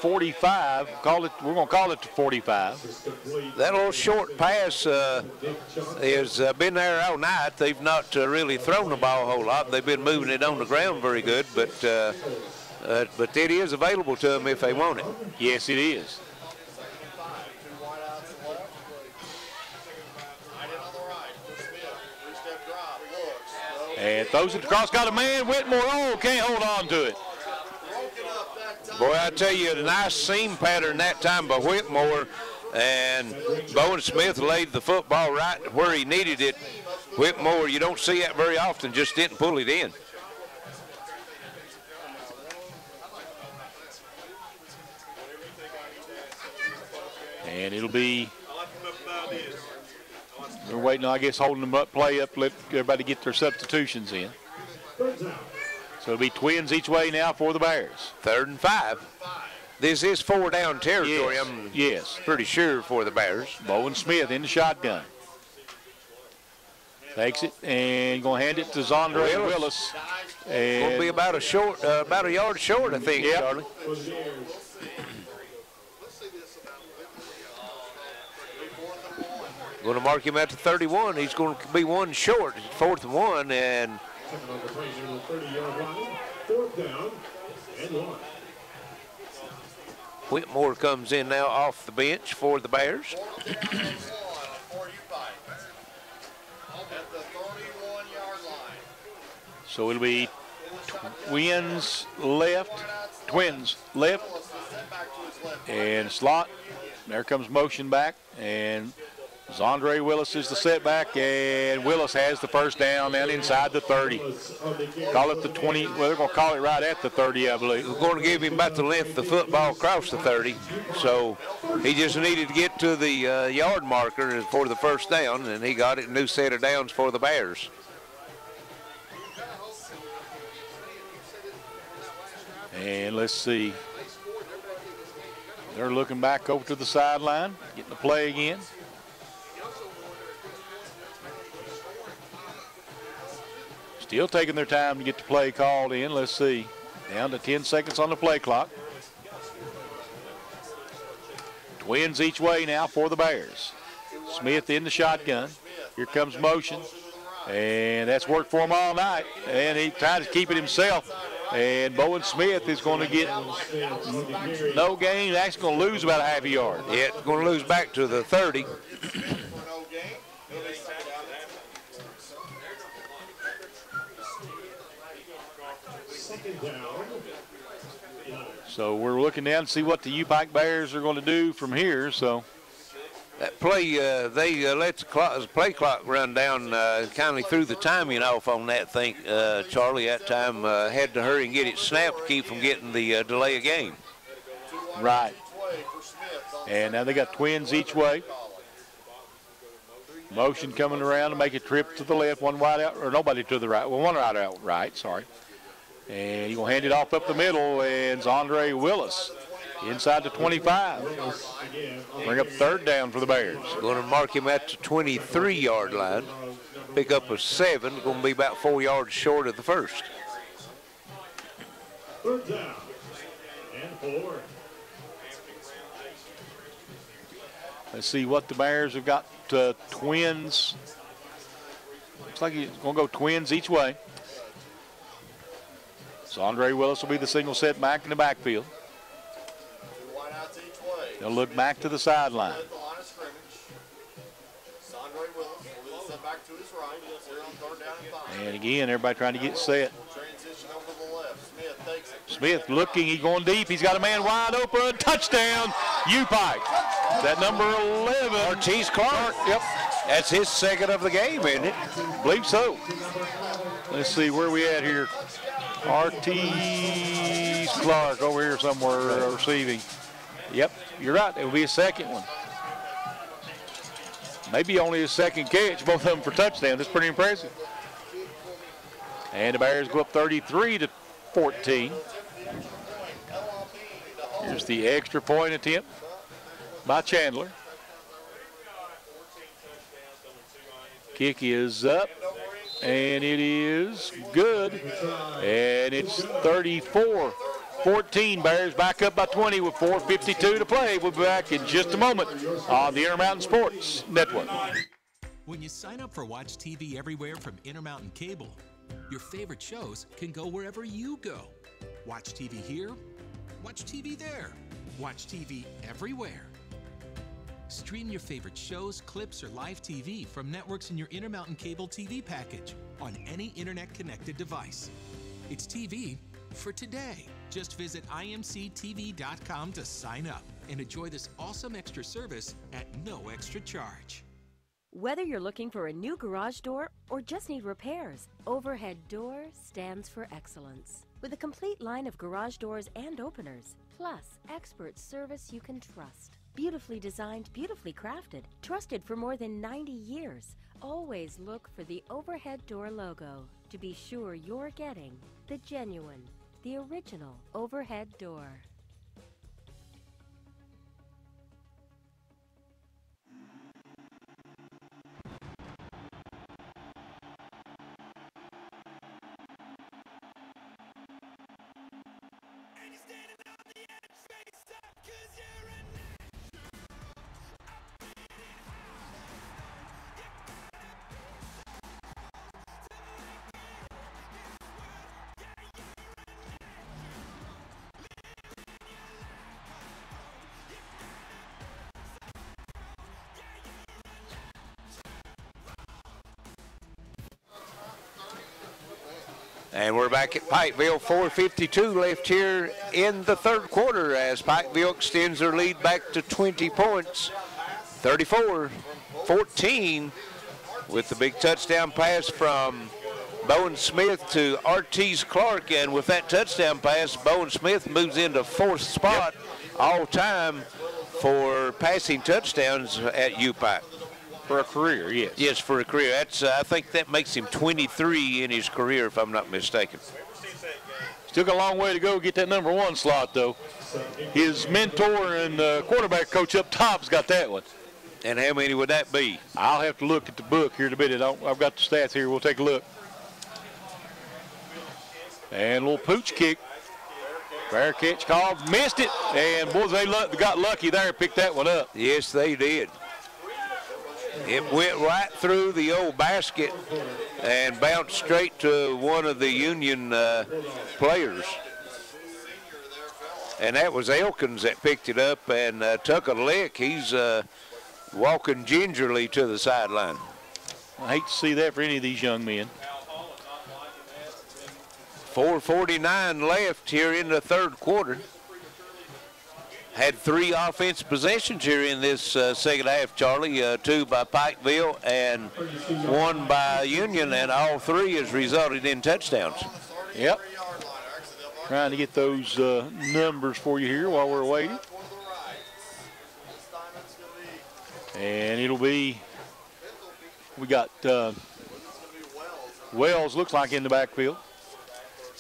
45. We're going to call it the 45. That little short pass has been there all night. They've not really thrown the ball a whole lot. They've been moving it on the ground very good, but it is available to them if they want it. Yes, it is. And throws it across, got a man, Whitmore, can't hold on to it. Boy, I tell you, a nice seam pattern that time by Whitmore, and Bowen Smith laid the football right where he needed it. Whitmore, you don't see that very often, just didn't pull it in. And it'll be, they're waiting, I guess, holding them up, play up, let everybody get their substitutions in. So it'll be twins each way now for the Bears. 3rd and 5. This is 4-down territory, yes. I'm yes. pretty sure, for the Bears. Bowen Smith in the shotgun. Takes it and going to hand it to Zondre Willis. And going to be about a yard short, I think, yep. Charlie. Going to mark him at the 31. He's going to be one short. It's 4th and 1, and 4th down and 1. Whitmore comes in now off the bench for the Bears. So it'll be twins left, and slot. There comes motion back, and Zondre Willis is the setback, and Willis has the first down inside the 30. Call it the 20. Well, they're going to call it right at the 30, I believe. We're going to give him about the length of the football across the 30. So he just needed to get to the yard marker for the first down, and he got it. A new set of downs for the Bears. And let's see. They're looking back over to the sideline, getting the play again. Still taking their time to get the play called in. Let's see. Down to 10 seconds on the play clock. Twins each way now for the Bears. Smith in the shotgun. Here comes motion. And that's worked for him all night. And he tried to keep it himself. And Bowen Smith is going to get no gain. Actually going to lose about a half a yard. Yeah, it's going to lose back to the 30. So we're looking down to see what the UPike Bears are going to do from here. So that play, they let the play clock run down, kind of threw the timing off on that thing. Charlie, that time had to hurry and get it snapped to keep from getting the delay of game. Right. And now they got twins each way. Motion coming around to make a trip to the left, one wide out, or nobody to the right. Well, one right out right, sorry. And he's going to hand it off up the middle, and it's Andre Willis inside the 25. Bring up third down for the Bears. Going to mark him at the 23-yard line. Pick up a 7, going to be about 4 yards short of the first. Third down and 4. Let's see what the Bears have got. Twins. Looks like he's going to go twins each way. So Andre Willis will be the single set back in the backfield. They'll look back to the sideline. And again, everybody trying to get set. Smith looking, he's going deep. He's got a man wide open. Touchdown, UPike. That number 11. Ortiz Clark. Yep. That's his second of the game, isn't it? Believe so. Let's see where we at here. Ortiz Clark over here somewhere receiving. Yep, you're right. It will be a second one. Maybe only a second catch, both of them for touchdown. That's pretty impressive. And the Bears go up 33-14. Here's the extra point attempt by Chandler. Kick is up, and it is good. And it's 34-14. Bears back up by 20 with 4:52 to play. We'll be back in just a moment on the Intermountain Sports Network. When you sign up for Watch TV Everywhere from Intermountain Cable, your favorite shows can go wherever you go. Watch TV here, watch TV there, watch TV everywhere. Stream your favorite shows, clips, or live TV from networks in your Intermountain Cable TV package on any internet-connected device. It's TV for today. Just visit imctv.com to sign up and enjoy this awesome extra service at no extra charge. Whether you're looking for a new garage door or just need repairs, Overhead Door stands for excellence. With a complete line of garage doors and openers, plus expert service you can trust. Beautifully designed, beautifully crafted, trusted for more than 90 years. Always look for the Overhead Door logo to be sure you're getting the genuine, the original Overhead Door. And we're back at Pikeville, 4:52 left here in the third quarter as Pikeville extends their lead back to 20 points, 34-14, with the big touchdown pass from Bowen Smith to Ortiz Clark. And with that touchdown pass, Bowen Smith moves into fourth spot all time for passing touchdowns at UPike. For a career, yes. Yes, for a career. That's I think that makes him 23 in his career, if I'm not mistaken. Took a long way to go get that number 1 slot, though. His mentor and quarterback coach up top's got that one. And how many would that be? I'll have to look at the book here in a minute. I've got the stats here. We'll take a look. And a little pooch kick. Fair catch called. Missed it. And, boys, they got lucky there, picked that one up. Yes, they did. It went right through the old basket and bounced straight to one of the Union players. And that was Elkins that picked it up and took a lick. He's walking gingerly to the sideline. I hate to see that for any of these young men. 4:49 left here in the third quarter. Had 3 offensive possessions here in this second half, Charlie. 2 by Pikeville and 1 by Union, and all 3 has resulted in touchdowns. Yep. Trying to get those numbers for you here while we're waiting. And it'll be, we got Wells, looks like, in the backfield.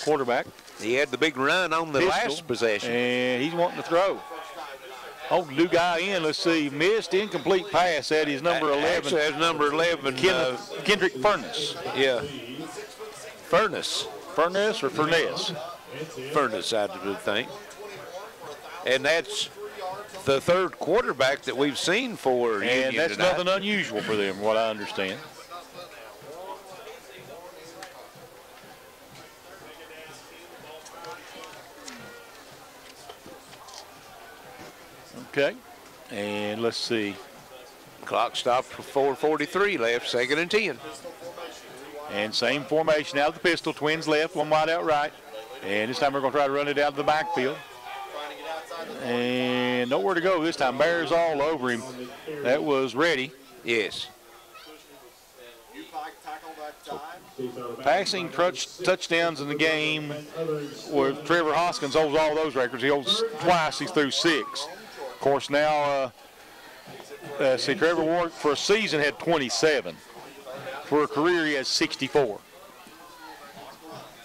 Quarterback. He had the big run on the last possession. And he's wanting to throw. Oh, new guy in. Let's see. Missed incomplete pass. That is number 11. Actually, that's number 11. Kendrick Furness. Yeah. Furness. Furness or Furness? Furness, I would think. And that's the third quarterback that we've seen for Union And that's tonight. nothing unusual for them, what I understand. Okay, and let's see. Clock stopped for 4:43 left, 2nd and 10. And same formation out of the pistol. Twins left, 1 wide out right. And this time we're going to try to run it out of the backfield. And nowhere to go this time. Bears all over him. That was ready. Yes. Passing touchdowns in the game where Trevor Hoskins holds all those records. He holds twice. He threw 6. Of course, now, Trevor Ward for a season had 27. For a career, he has 64.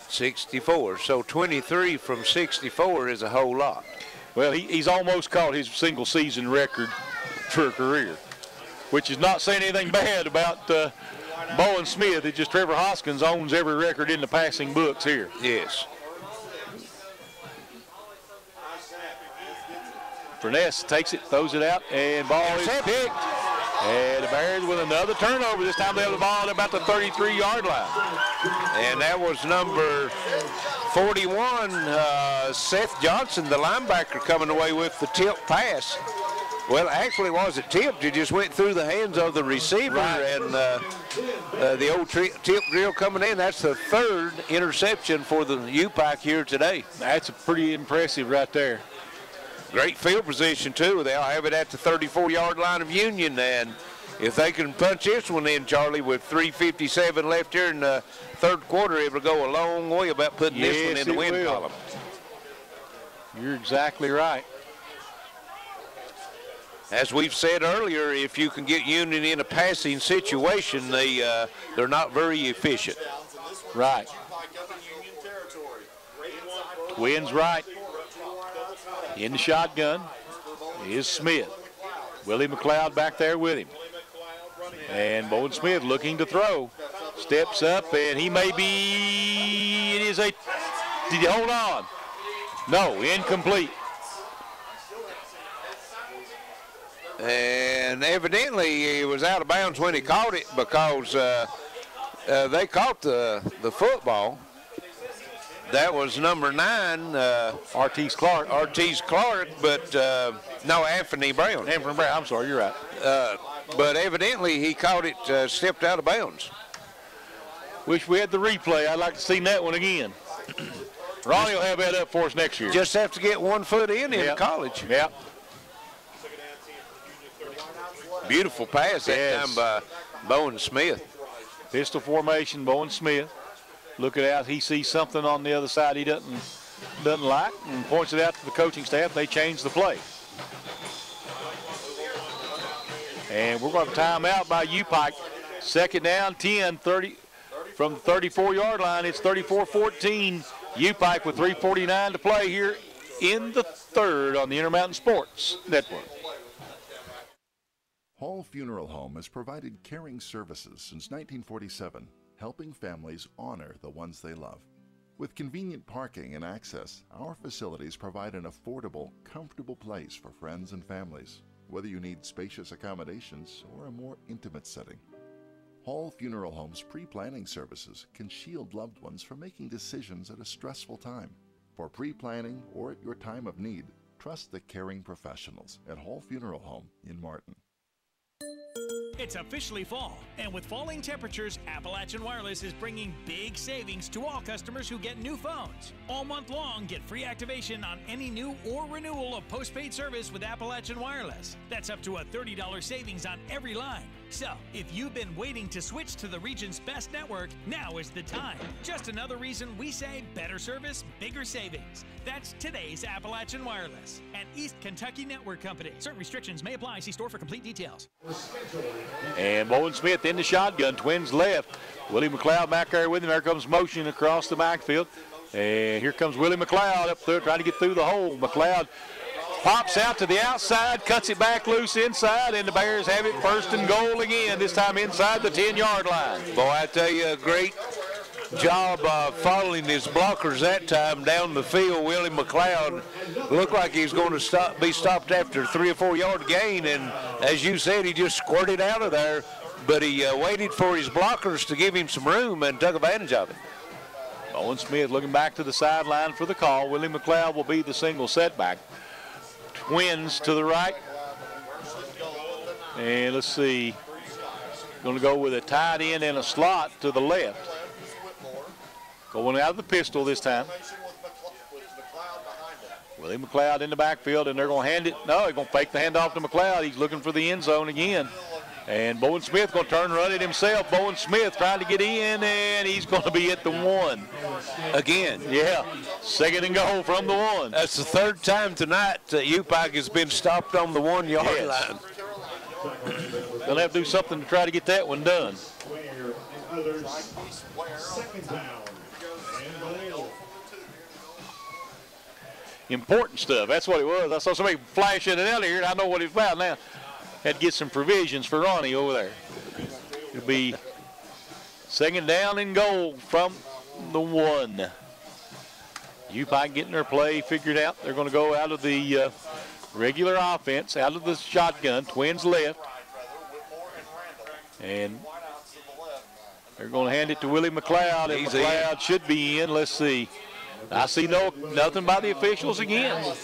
64. So 23 from 64 is a whole lot. Well, he's almost caught his single season record for a career, which is not saying anything bad about Bowen Smith. It's just Trevor Hoskins owns every record in the passing books here. Yes. Furness takes it, throws it out, and ball is picked. And the Bears with another turnover. This time they have the ball at about the 33-yard line. And that was number 41, Seth Johnson, the linebacker, coming away with the tip pass. Well, actually, it wasn't tipped. It just went through the hands of the receiver. Right. And the old tip drill coming in. That's the 3rd interception for the UPike here today. That's pretty impressive right there. Great field position, too. They'll have it at the 34-yard line of Union. And if they can punch this one in, Charlie, with 3:57 left here in the third quarter, it will go a long way about putting this one in the win column. You're exactly right. As we've said earlier, if you can get Union in a passing situation, they're not very efficient. Right. Twins right. In the shotgun is Smith. Willie McLeod back there with him. And Bowen Smith looking to throw. Steps up, and he may be, it is a, did he hold on? No, incomplete. And evidently he was out of bounds when he caught it because they caught the football. That was number 9, Artis Clark. But no, Anthony Brown. Anthony Brown, I'm sorry, you're right. But evidently he caught it, stepped out of bounds. Wish we had the replay. I'd like to see that one again. Ronnie will have that up for us next year. Just have to get 1 foot in college. Yep. Beautiful pass that time by Bowen Smith. Pistol formation, Bowen Smith. Looking out, he sees something on the other side he doesn't like and points it out to the coaching staff. They change the play. And we're going to time out by UPike. 2nd down, 10, 30 from the 34-yard line. It's 34-14 UPike with 3:49 to play here in the third on the Intermountain Sports Network. Hall Funeral Home has provided caring services since 1947, helping families honor the ones they love. With convenient parking and access, our facilities provide an affordable, comfortable place for friends and families, whether you need spacious accommodations or a more intimate setting. Hall Funeral Home's pre-planning services can shield loved ones from making decisions at a stressful time. For pre-planning or at your time of need, trust the caring professionals at Hall Funeral Home in Martin. It's officially fall, and with falling temperatures, Appalachian Wireless is bringing big savings to all customers who get new phones. All month long, get free activation on any new or renewal of postpaid service with Appalachian Wireless. That's up to a $30 savings on every line. So, if you've been waiting to switch to the region's best network, now is the time. Just another reason we say better service, bigger savings. That's today's Appalachian Wireless, an East Kentucky network company. Certain restrictions may apply. See store for complete details. And Bowen Smith in the shotgun, Twins left. Willie McLeod back there with him. There comes motion across the backfield. And here comes Willie McLeod up there trying to get through the hole. McLeod pops out to the outside, cuts it back loose inside, and the Bears have it 1st and goal again, this time inside the 10-yard line. Boy, I tell you, a great job following his blockers that time down the field. Willie McLeod looked like he was going to be stopped after a 3 or 4 yard gain, and as you said, he just squirted out of there, but he waited for his blockers to give him some room and took advantage of it. Owen Smith looking back to the sideline for the call. Willie McLeod will be the single setback. Twins to the right. And let's see. Going to go with a tight end and a slot to the left. Going out of the pistol this time. Willie McLeod in the backfield, and they're going to hand it. No, he's going to fake the handoff to McLeod. He's looking for the end zone again. And Bowen Smith going to turn and run it himself. Bowen Smith trying to get in, and he's going to be at the 1. Again. Yeah, 2nd and goal from the 1. That's the 3rd time tonight UPike has been stopped on the 1 yard line. They'll have to do something to try to get that one done. Important stuff. That's what it was. I saw somebody flash in and out of here, and I know what it's about now. Had to get some provisions for Ronnie over there. It'll be 2nd down and goal from the 1. UPike getting their play figured out. They're going to go out of the regular offense, out of the shotgun. Twins left. And they're going to hand it to Willie McLeod. And McLeod should be in. Let's see. I see nothing by the officials again.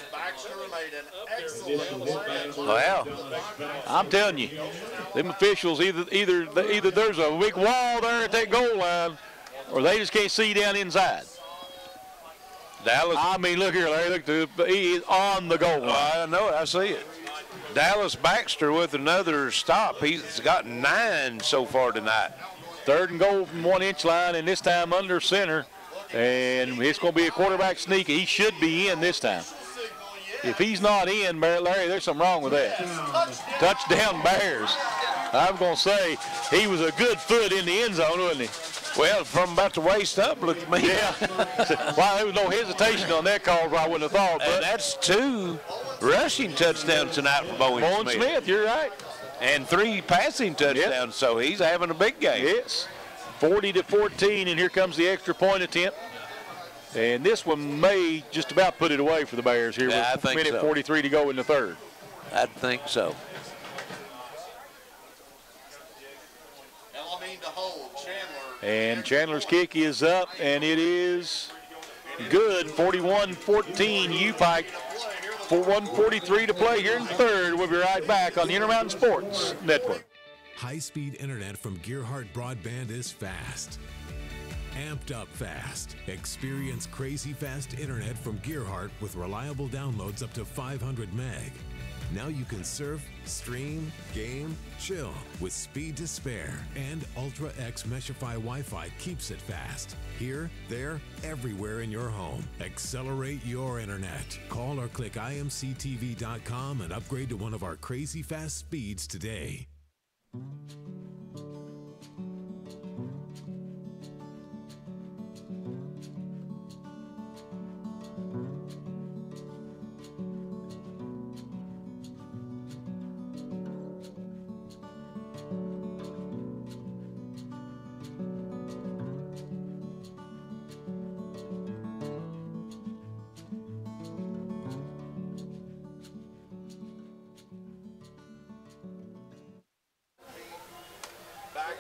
Well, I'm telling you, them officials either there's a big wall there at that goal line, or they just can't see down inside. Dallas. I mean, look here, Larry. Look, he is on the goal line. I know it. I see it. Dallas Baxter with another stop. He's got 9 so far tonight. 3rd and goal from 1-inch line, and this time under center. And it's going to be a quarterback sneak. He should be in this time. If he's not in, Larry, there's something wrong with that. Touchdown Bears. I'm going to say he was a good foot in the end zone, wasn't he? Well, from about the waist up, look at me. Yeah. Well, there was no hesitation on that call, I wouldn't have thought. But and that's 2 rushing touchdowns tonight for Bowen Smith. You're right. And 3 passing touchdowns, so he's having a big game. Yes. 40-14, and here comes the extra point attempt. And this one may just about put it away for the Bears here with a minute 43 to go in the 3rd. I think so. And Chandler's kick is up, and it is good. 41-14, UPike. For 1:43 to play here in the 3rd. We'll be right back on the Intermountain Sports Network. High-speed internet from Gearheart Broadband is fast. Amped up fast. Experience crazy fast internet from Gearheart with reliable downloads up to 500 meg. Now you can surf, stream, game, chill with speed to spare. And Ultra X Meshify Wi-Fi keeps it fast. Here, there, everywhere in your home. Accelerate your internet. Call or click imctv.com and upgrade to one of our crazy fast speeds today.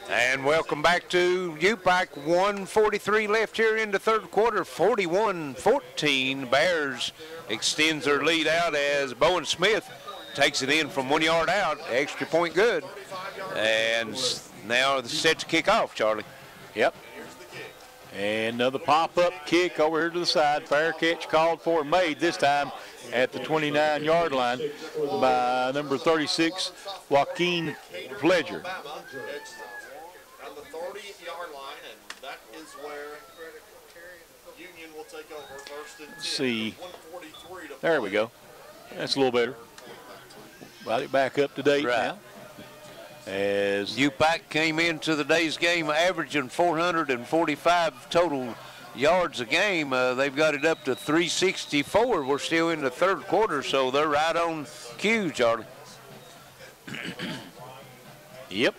And welcome back to UPike. 1:43 left here in the third quarter. 41-14. Bears extends their lead out as Bowen Smith takes it in from 1 yard out. Extra point good. And now it's set to kick off, Charlie. Yep. And another pop-up kick over here to the side. Fair catch called for and made this time at the 29-yard line by number 36, Joaquin Fledger. On the 30-yard line, and that is where Union will take over first and 10. Let's see. There we go. That's a little better. Got it back up to date now. As UPike came into the day's game averaging 445 total yards a game. They've got it up to 364. We're still in the third quarter, so they're right on cue, Charlie. Yep.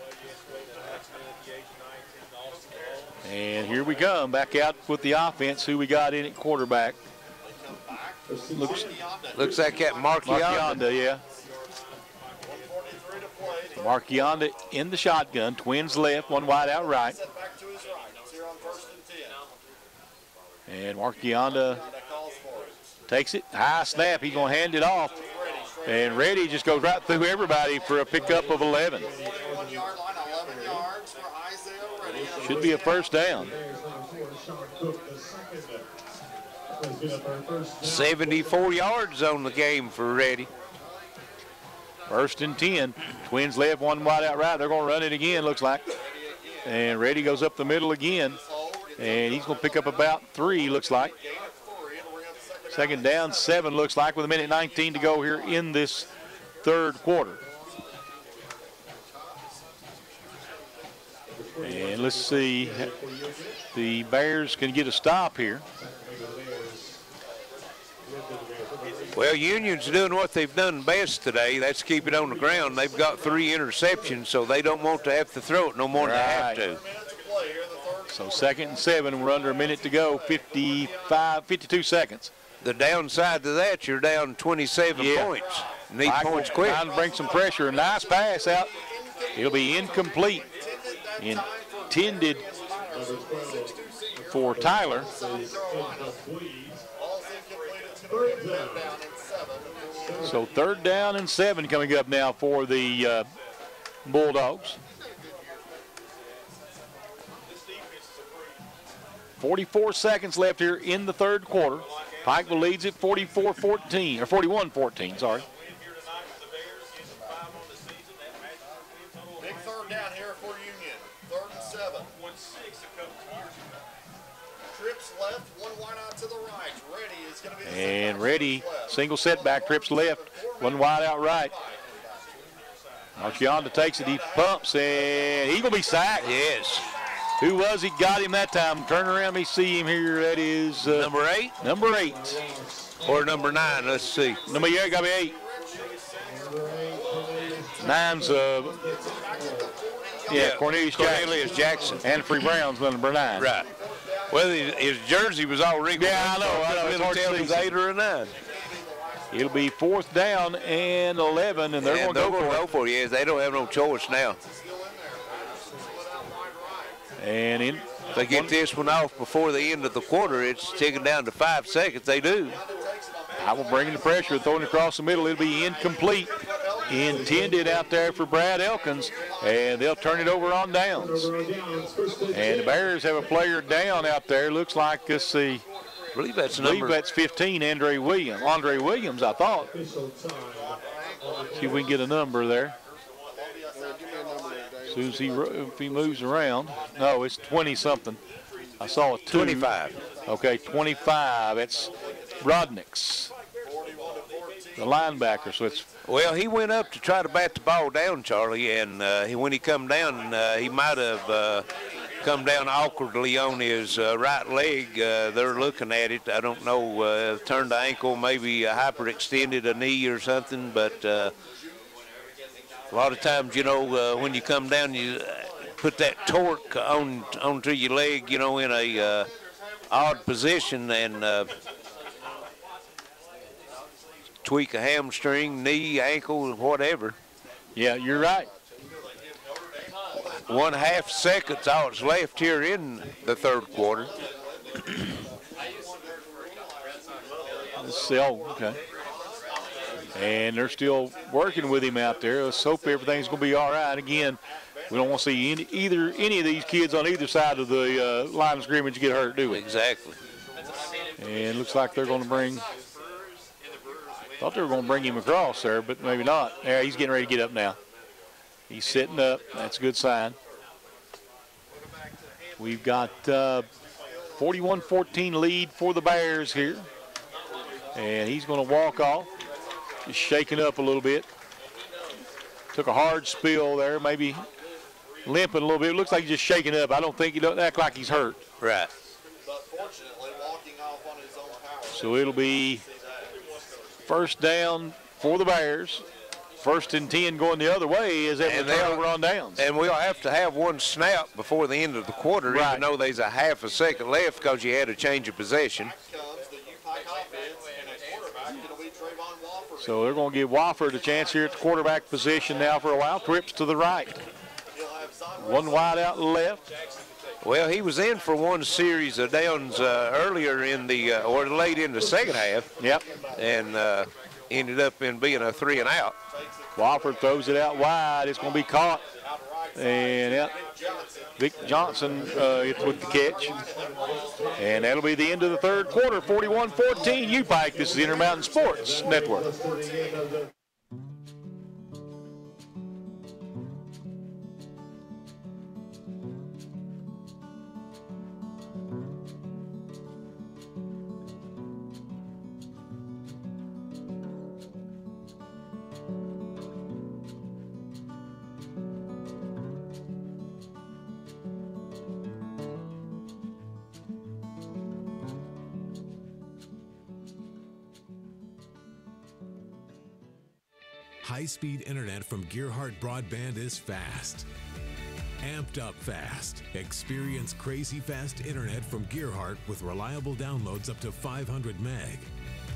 And here we come, back out with the offense. Who we got in at quarterback? Looks like that Marquionda, yeah. Marquionda in the shotgun, twins left, one wide out right. And Marquionda takes it, high snap, he's going to hand it off. And Reddy just goes right through everybody for a pickup of 11. Should be a first down. 74 yards on the game for Reddy. First and 10. Twins left, one wide out right. They're going to run it again, looks like. And Reddy goes up the middle again. And he's going to pick up about 3, looks like. Second down, 7, looks like, with a minute 19 to go here in this third quarter. And let's see. The Bears can get a stop here. Well, Union's doing what they've done best today. That's keep it on the ground. They've got 3 interceptions, so they don't want to have to throw it no more than they have to. So second and 7, we're under a minute to go, 52 seconds. The downside to that, you're down 27 points. Need points quick. Trying to bring some pressure. A nice pass out. It'll be incomplete. Intended for Tyler. So third down and 7 coming up now for the Bulldogs. 44 seconds left here in the third quarter. Pikeville leads it 44-14, or 41-14, sorry. Big third down here for Union. 3rd and 7. Trips left, one wide out to the right. Reddy is going to be the And Reddy, single setback, trips left, one wide out right. Marquionda takes it, he pumps, and he's going to be sacked. Yes. Who was he? Got him that time. Turn around, let me see him here. That is number 8. Number 8. Or number 9. Let's see. Number 8, got to be 8. 9's Cornelius Jackson. Anfrey Brown's number 9. Right. Well, his jersey was all wrinkled. Yeah, I know. It'll tell if it's 8 or a 9. It'll be 4th down and 11, and they're going to go for it. Yes, they don't have no choice now. And if they get this one off before the end of the quarter, it's ticking down to 5 seconds. They do. I will bring in the pressure, throwing across the middle. It'll be incomplete. Intended out there for Brad Elkins, and they'll turn it over on downs. And the Bears have a player down out there. Looks like, let's see. I believe that's 15, Andre Williams, I thought. See if we can get a number there. As soon as if he moves around. No, it's 20-something. I saw a 2. 25. Okay, 25. It's Rodnick's, the linebacker. So it's. Well, he went up to try to bat the ball down, Charlie, and when he come down, he might have come down awkwardly on his right leg. They're looking at it. I don't know, turned the ankle, maybe hyperextended a knee or something, but a lot of times, you know, when you come down, you put that torque onto your leg, you know, in a odd position, and tweak a hamstring, knee, ankle, whatever. Yeah, you're right. 1/2 seconds all that's left here in the third quarter. Let's see. Oh, okay. And they're still working with him out there. Let's hope everything's going to be all right. Again, we don't want to see any of these kids on either side of the line of scrimmage get hurt, do we? Exactly. And looks like they're going to bring. Thought they were going to bring him across there, but maybe not. Yeah, he's getting ready to get up now. He's sitting up. That's a good sign. We've got 41-14 lead for the Bears here. And he's going to walk off. Just shaking up a little bit. Took a hard spill there, maybe limping a little bit. It looks like he's just shaking up. I don't think he doesn't act like he's hurt. Right. So it'll be first down for the Bears. 1st and 10 going the other way as they turn on downs. And we'll have to have one snap before the end of the quarter, even though there's a 1/2 second left because you had a change of possession. So they're going to give Wofford a chance here at the quarterback position now for a while. Trips to the right. One wide out left. Well, he was in for one series of downs earlier in the, or late in the second half. Yep. And ended up in being a 3 and out. Wofford throws it out wide. It's going to be caught. And Vic Johnson with the catch. And that'll be the end of the third quarter, 41-14 UPike. This is the Intermountain Sports Network. High-speed internet from Gearheart Broadband is fast. Amped up fast. Experience crazy fast internet from Gearheart with reliable downloads up to 500 meg.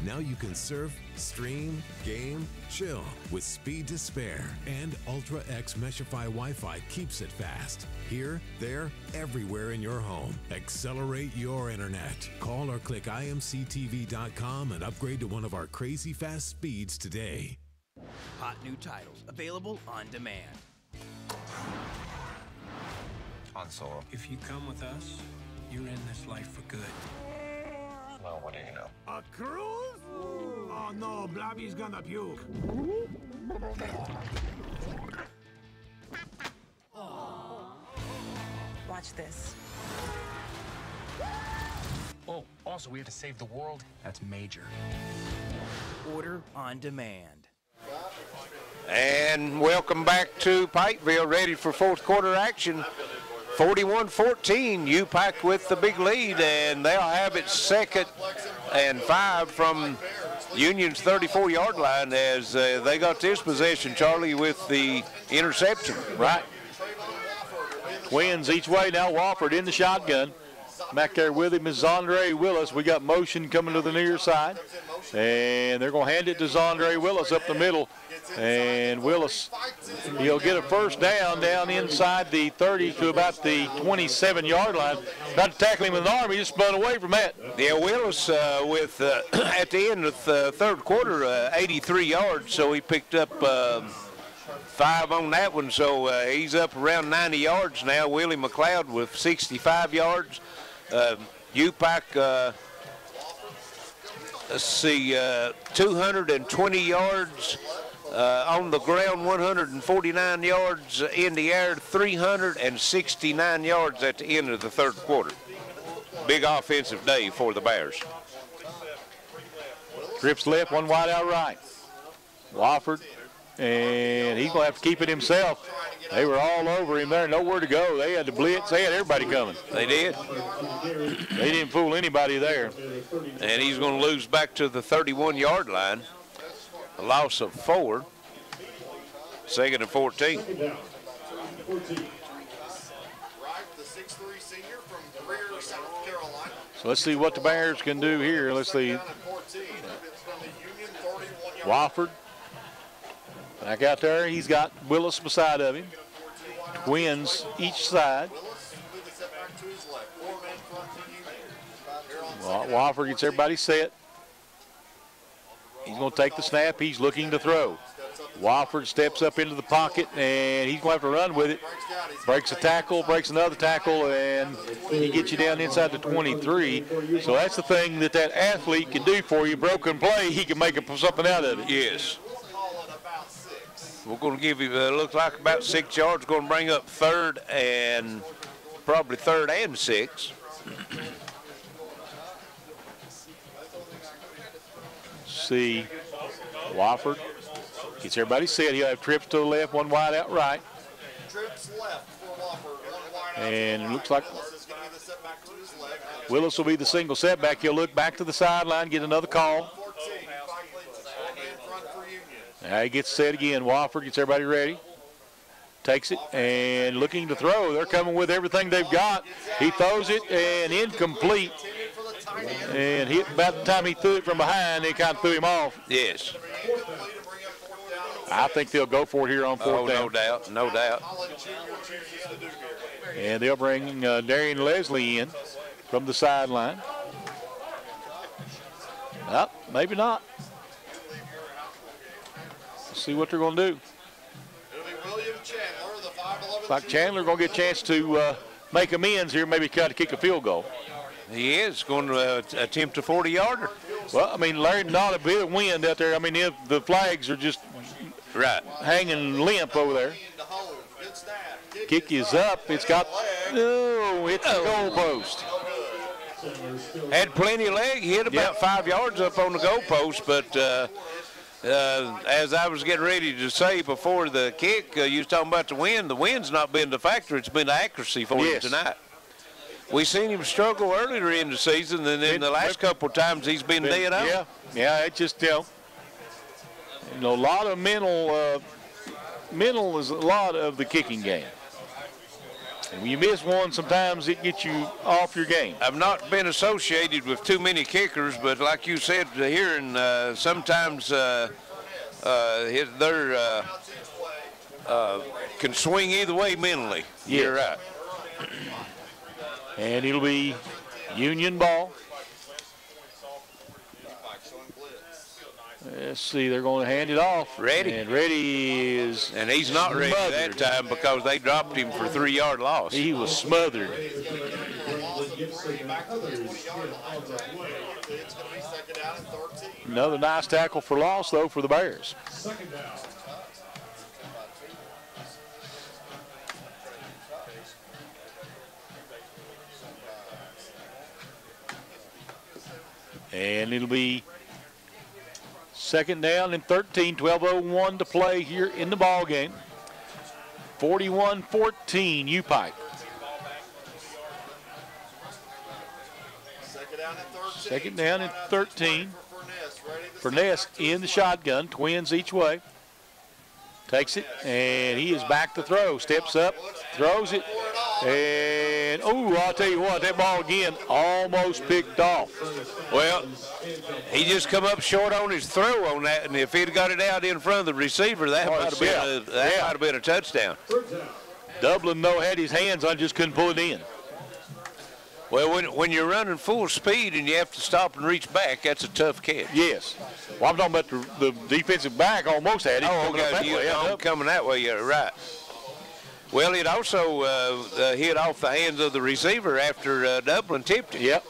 Now you can surf, stream, game, chill with speed to spare. And Ultra X Meshify Wi-Fi keeps it fast. Here, there, everywhere in your home. Accelerate your internet. Call or click imctv.com and upgrade to one of our crazy fast speeds today. Hot new titles available on demand. On Solo. If you come with us, you're in this life for good. Well, what do you know? A cruise? Oh no, Blobby's gonna puke. Watch this. Oh, also, we have to save the world. That's major. Order on demand. And welcome back to Pikeville, ready for fourth quarter action. 41-14, UPike with the big lead, and they'll have it 2nd and 5 from Union's 34-yard line as they got this possession, Charlie, with the interception. Right. Twins each way now. Wofford in the shotgun. Back there with him is Zondre Willis. We got motion coming to the near side. And they're going to hand it to Zondre Willis up the middle. And Willis, he'll get a first down inside the 30 to about the 27-yard line. About to tackle him with an arm. He just spun away from that. Yeah, Willis with, at the end of the third quarter, 83 yards. So he picked up 5 on that one. So he's up around 90 yards now. Willie McLeod with 65 yards. UPike, let's see, 220 yards on the ground, 149 yards in the air, 369 yards at the end of the third quarter. Big offensive day for the Bears. Trips left, one wide out right. Wofford, and he's going to have to keep it himself. They were all over him there, nowhere to go. They had to blitz. They had everybody coming. They did. They didn't fool anybody there. And he's going to lose back to the 31-yard line. A loss of 4. 2nd and 14. So let's see what the Bears can do here. Let's see. Wofford back out there. He's got Willis beside of him. Twins each side. Well, Wofford gets everybody set. He's going to take the snap. He's looking to throw. Wofford steps up into the pocket, and he's going to have to run with it. Breaks a tackle, breaks another tackle, and he gets you down inside the 23. So that's the thing that athlete can do for you. Broken play, he can make something out of it. Yes. We're going to give you, looks like about 6 yards. Going to bring up third and probably 3rd and 6. See, Wofford gets everybody set. He'll have trips to the left, one wide out right. Trips left for Wofford, one wide out. And it looks like Willis will be the single setback. He'll look back to the sideline, get another call. Now he gets set again. Wofford gets everybody ready. Takes it and looking to throw. They're coming with everything they've got. He throws it and incomplete. And about the time he threw it from behind, they kind of threw him off. Yes. I think they'll go for it here on 4th down. No doubt, no doubt. And they'll bring Darian Leslie in from the sideline. Maybe not. Let's see what they're going to do. Looks like Chandler going to get a chance to make amends here, maybe try to kick a field goal. He is going to attempt a 40-yarder. Well, I mean, Larry, not a bit of wind out there. I mean, the flags are just hanging limp over there. Kick is up. It's got, it's the goal post. Had plenty of leg. He hit about 5 yards up on the goal post, but as I was getting ready to say before the kick, you was talking about the wind. The wind's not been the factor. It's been the accuracy for him tonight. We seen him struggle earlier in the season, and then the last couple of times he's been dead on. Yeah, it just, a lot of mental is a lot of the kicking game. And when you miss one, sometimes it gets you off your game. I've not been associated with too many kickers, but like you said, hearing sometimes they're can swing either way mentally. Yes. You're right. And it'll be Union ball. Let's see, they're going to hand it off. Ready. And Ready is And he's not ready that time because they dropped him for 3-yard loss. He was smothered. Another nice tackle for loss, though, for the Bears. And it'll be 2nd down and 13, 12:01 to play here in the ball game. 41-14, UPike. Second down and 13. Furness in the shotgun, twins each way. Takes it, and he is back to throw. Steps up, throws it, and, I'll tell you what, that ball again almost picked off. Well, he just come up short on his throw on that, and if he'd got it out in front of the receiver, that might have been a touchdown. Dublin, though, had his hands on, just couldn't pull it in. Well, when you're running full speed and you have to stop and reach back, that's a tough catch. Yes. Well, I'm talking about the defensive back almost had it. Coming that way, yeah, right. Well, it also hit off the hands of the receiver after Dublin tipped it. Yep.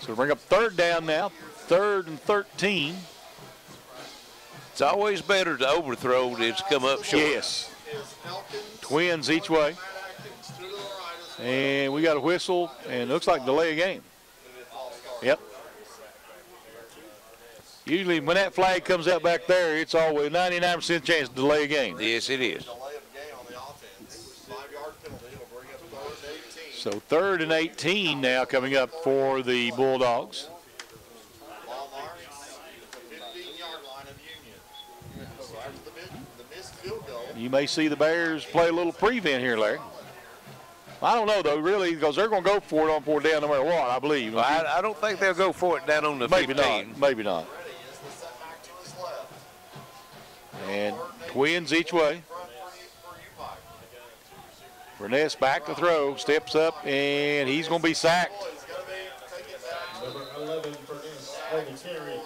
So bring up 3rd down now, 3rd and 13. It's always better to overthrow than to come up short. Yes. Twins each way. And we got a whistle, and it looks like delay a game. Yep. Usually when that flag comes out back there, it's always 99% chance to delay a game. Yes, it is. So 3rd and 18 now coming up for the Bulldogs. You may see the Bears play a little prevent here, Larry. I don't know, though, really, because they're going to go for it on 4th down no matter what, I believe. Well, I don't think they'll go for it down on the 15. Maybe not. And twins each way. Burness back to throw, steps up, and he's going to be sacked. Number 11, Burness, on the carry.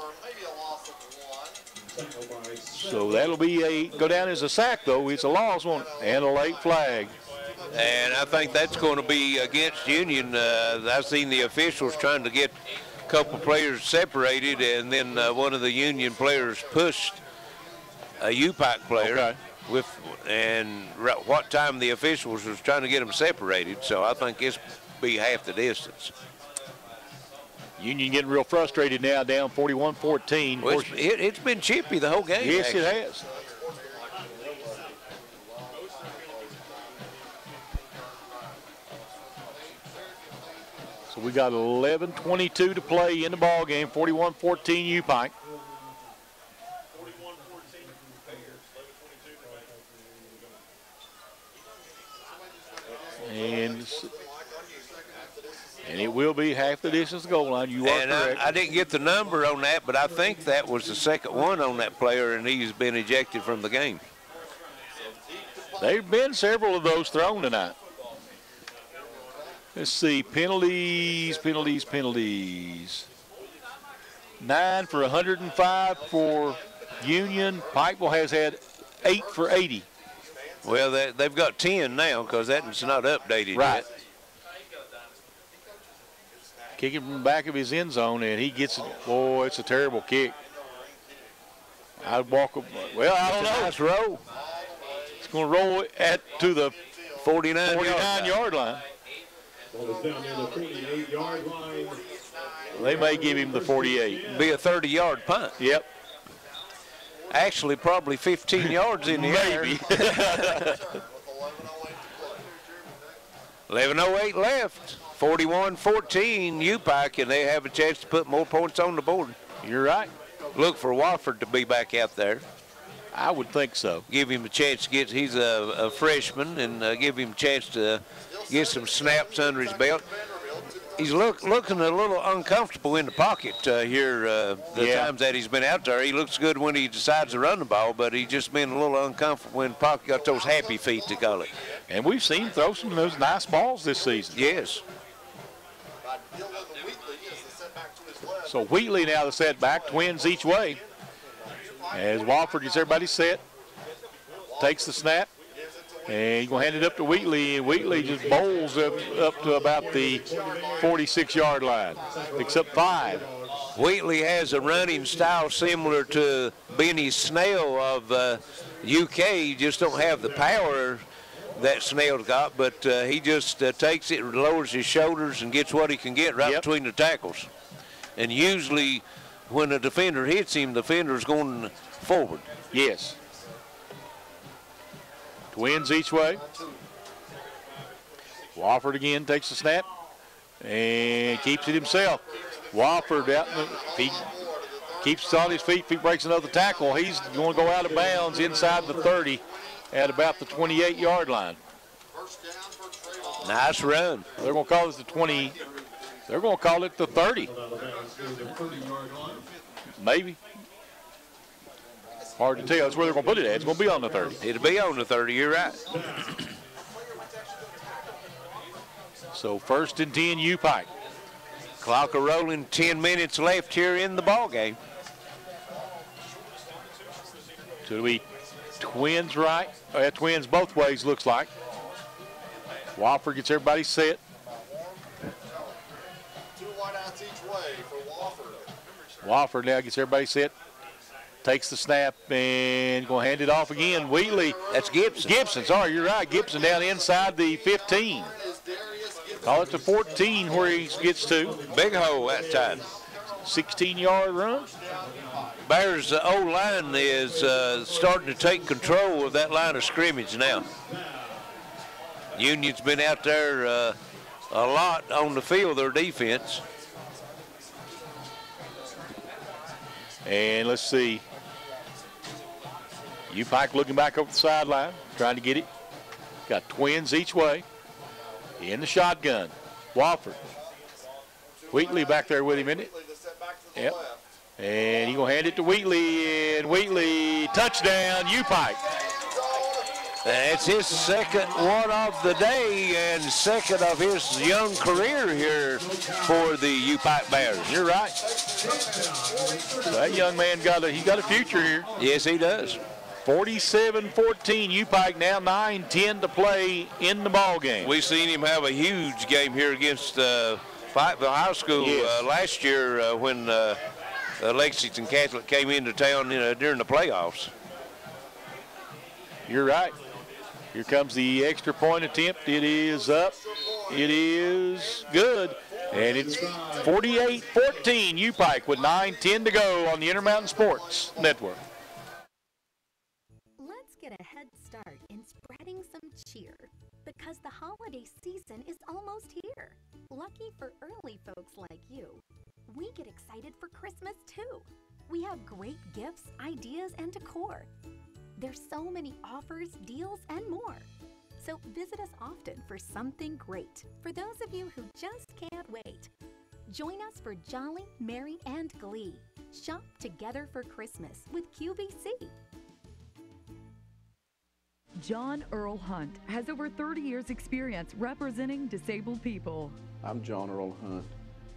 So that'll be go down as a sack, though. It's a loss, won't it? And a late flag. And I think that's going to be against Union. I've seen the officials trying to get a couple players separated, and then one of the Union players pushed a UPike player. Okay. What time the officials was trying to get them separated, so I think it's be half the distance. Union getting real frustrated now, down 41-14. Well, it's been chippy the whole game. Yes, actually. it has. So we got 11:22 to play in the ball game. 41-14 UPike. And it will be half the distance to the goal line. You are correct. I didn't get the number on that, but I think that was the second one on that player, and he's been ejected from the game. There have been several of those thrown tonight. Let's see, penalties. 9 for 105 for Union. Pikeville has had 8 for 80. Well, they've got 10 now because that's not updated right. yet. Kicking from the back of his end zone, and he gets it. Boy, it's a terrible kick. I'd walk up. Well, I don't know. Nice roll. It's going to roll to the 49-yard line. Ball is down near the 48-yard line. They may give him the 48. Be a 30-yard punt. Yep. Actually, probably 15 yards in the air. Maybe. 11:08 left. 41-14 UPike, and they have a chance to put more points on the board. You're right. Look for Wofford to be back out there. I would think so. Give him a chance to get, he's a freshman, and give him a chance to get some snaps under his belt. He's looking a little uncomfortable in the pocket here the times that he's been out there. He looks good when he decides to run the ball, but he's just been a little uncomfortable when the pocket got those happy feet, to call it. And we've seen him throw some of those nice balls this season. Yes. So Wheatley now the setback, twins each way. As Wofford gets everybody set, takes the snap, and he's going to hand it up to Wheatley, and Wheatley just bowls up to about the 46-yard line. Picks up 5. Wheatley has a running style similar to Benny Snell of UK. He just don't have the power that Snell's got, but he just takes it, lowers his shoulders, and gets what he can get right between the tackles. And usually when a defender hits him, the defender's going forward. Yes. Twins each way. Wofford again takes the snap and keeps it himself. Wofford out in he keeps it on his feet. If he breaks another tackle, he's going to go out of bounds inside the 30 at about the 28-yard line. Nice run. They're going to call it the 20. They're going to call it the 30. Maybe. Hard to tell. That's where they're going to put it at. It's going to be on the 30. It'll be on the 30. You're right. So 1st and 10 UPike. Clock rolling, 10 minutes left here in the ball game. So it'll be twins right. Twins both ways, looks like. Wofford gets everybody set. 2 wideouts each way for Wofford. Wofford now gets everybody set. Takes the snap and going to hand it off again. Wheatley. That's Gibson. Gibson, sorry, you're right. Gibson down inside the 15. Call it to 14 where he gets to. Big hole that time. 16-yard run. Bears' O-line is starting to take control of that line of scrimmage now. Union's been out there a lot on the field, their defense. And let's see. UPike looking back over the sideline, trying to get it. Got twins each way. In the shotgun. Wofford. Wheatley back there with him, isn't it? Yep. And he's going to hand it to Wheatley, and Wheatley, touchdown, UPike. It's his second one of the day and second of his young career here for the UPike Bears. You're right. That young man got a future here. Yes, he does. 47-14, UPike now 9-10 to play in the ball game. We seen him have a huge game here against Pikeville High School last year when Lexington Catholic came into town during the playoffs. You're right. Here comes the extra point attempt. It is up. It is good. And it's 48-14, UPike with 9-10 to go on the Intermountain Sports Network. Let's get a head start in spreading some cheer because the holiday season is almost here. Lucky for early folks like you, we get excited for Christmas too. We have great gifts, ideas, and decor. There's so many offers, deals, and more. So visit us often for something great for those of you who just can't wait. Join us for Jolly, Merry, and Glee. Shop together for Christmas with QVC. John Earl Hunt has over 30 years' experience representing disabled people. I'm John Earl Hunt,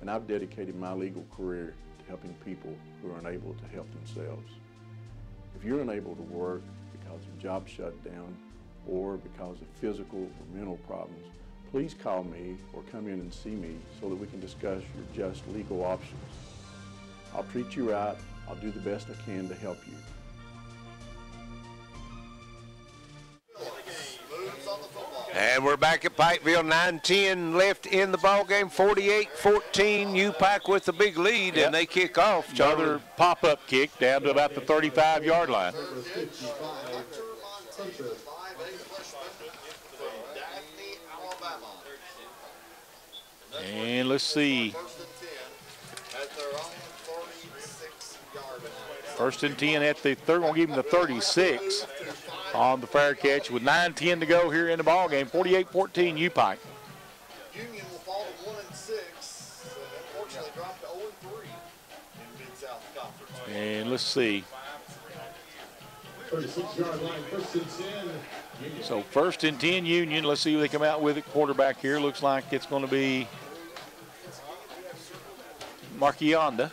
and I've dedicated my legal career to helping people who are unable to help themselves. If you're unable to work because of job shutdown or because of physical or mental problems, please call me or come in and see me so that we can discuss your just legal options. I'll treat you right. I'll do the best I can to help you. And we're back at Pikeville, 9-10 left in the ball game, 48-14, UPike with the big lead, and they kick off. Another pop-up kick down to about the 35-yard line. And let's see. First and 10 at the, they're going to give him the 36 on the fair catch with 9-10 to go here in the ball game. 48-14 UPike. Union will fall to 1-6. Unfortunately, dropped to 0-3 in Mid-South Conference. And let's see. 36-yard line, first and 10. Union. So first and 10 Union. Let's see who they come out with at quarterback here. Looks like it's going to be Marchionda.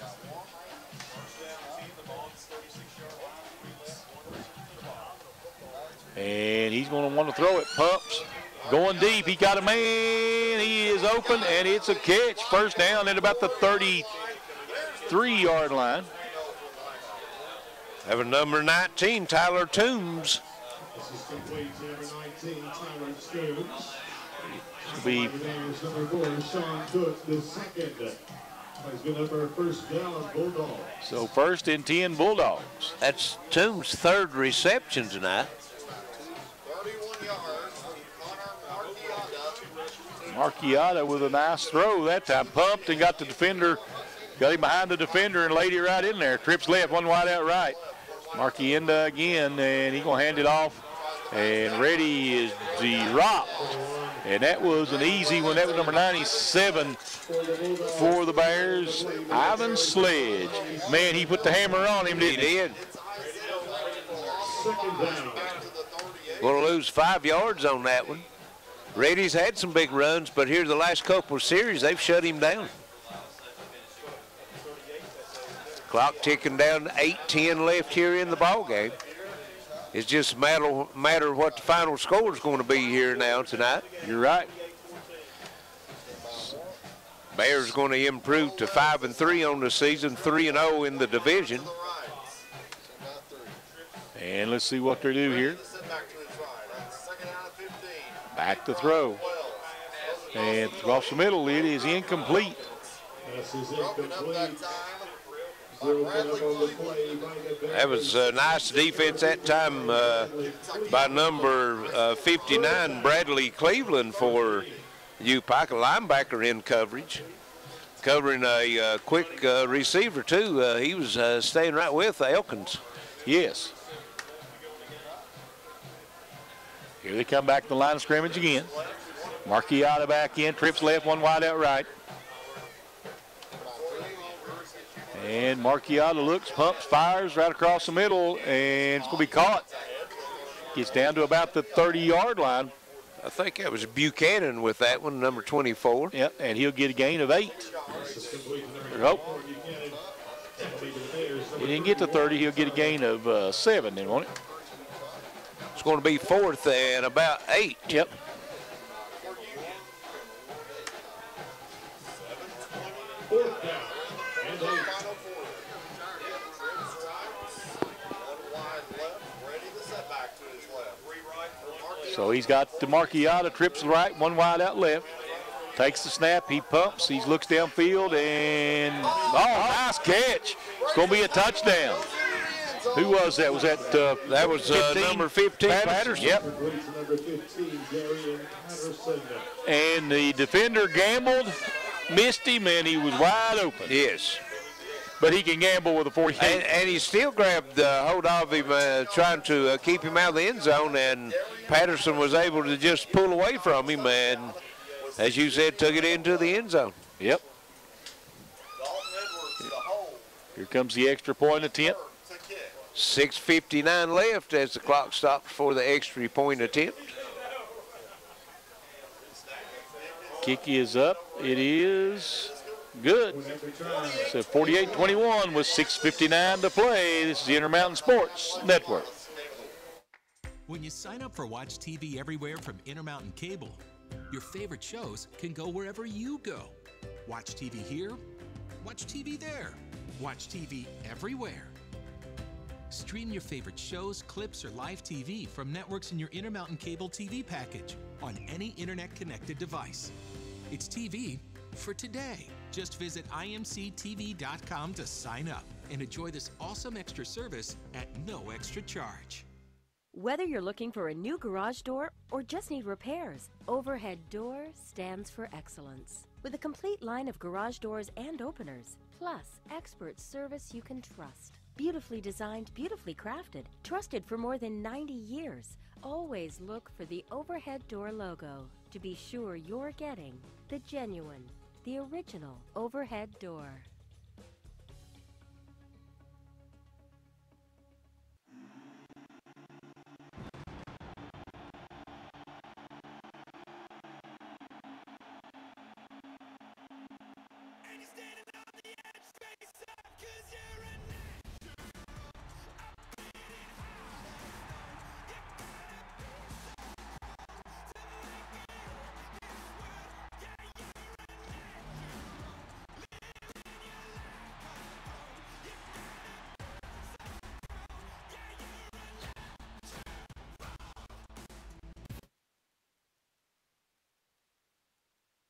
And he's going to want to throw it. Pumps. Going deep. He got a man. He is open, and it's a catch. First down at about the 33-yard line. Having number 19, Tyler Toombs. This is complete to number 19, Tyler Toombs. Be number 4, Sean Cook, the second. He's been up our first down, Bulldogs. So first and 10 Bulldogs. That's Toombs' third reception tonight. 31 yards. Marchionda with a nice throw that time. Pumped and got the defender, got him behind the defender and laid it right in there. Trips left, one wide out right. Marchionda again, and he's going to hand it off. And ready is dropped. And that was an easy one. That was number 97 for the Bears, Ivan Sledge. Man, he put the hammer on him, didn't he? He did. Going to lose 5 yards on that one. Reddy's had some big runs, but here the last couple of series, they've shut him down. Clock ticking down, 8-10 left here in the ball game. It's just a matter of what the final score is going to be here now tonight. You're right. Bears going to improve to 5-3 on the season, 3-0 in the division. And let's see what they do here. Back to throw. And across the middle, it is incomplete. This is incomplete. That was a nice defense that time by number 59, Bradley Cleveland for UPike, a linebacker in coverage. Covering a quick receiver, too. He was staying right with Elkins. Yes. Here they come back to the line of scrimmage again. Marchionda back in, trips left, one wide out right. And Marchionda looks, pumps, fires right across the middle, and it's going to be caught. Gets down to about the 30-yard line. I think that was Buchanan with that one, number 24. Yep, and he'll get a gain of 8. Nope. He didn't get to 30. He'll get a gain of 7 then, won't it? It's going to be 4th and about 8. Yep. So he's got DeMarchiata, trips right, 1 wide out left. Takes the snap, he pumps, he looks downfield, and nice catch. It's going to be a touchdown. Who was that? Was that that was 15? Number 15, Patterson. Yep. And the defender gambled, missed him, and he was wide open. Yes. But he can gamble with a 48. And he still grabbed hold of him, trying to keep him out of the end zone, and Patterson was able to just pull away from him, and as you said, took it into the end zone. Yep. Here comes the extra point attempt. 6:59 left as the clock stops for the extra point attempt. Kick is up. It is good. So 48-21 with 6:59 to play. This is the Intermountain Sports Network. When you sign up for Watch TV Everywhere from Intermountain Cable, your favorite shows can go wherever you go. Watch TV here, watch TV there, watch TV everywhere. Stream your favorite shows, clips, or live TV from networks in your Intermountain Cable TV package on any internet-connected device. It's TV for today. Just visit imctv.com to sign up and enjoy this awesome extra service at no extra charge. Whether you're looking for a new garage door or just need repairs, Overhead Door stands for excellence. With a complete line of garage doors and openers, plus expert service you can trust. Beautifully designed, beautifully crafted, trusted for more than 90 years. Always look for the Overhead Door logo to be sure you're getting the genuine, the original Overhead Door.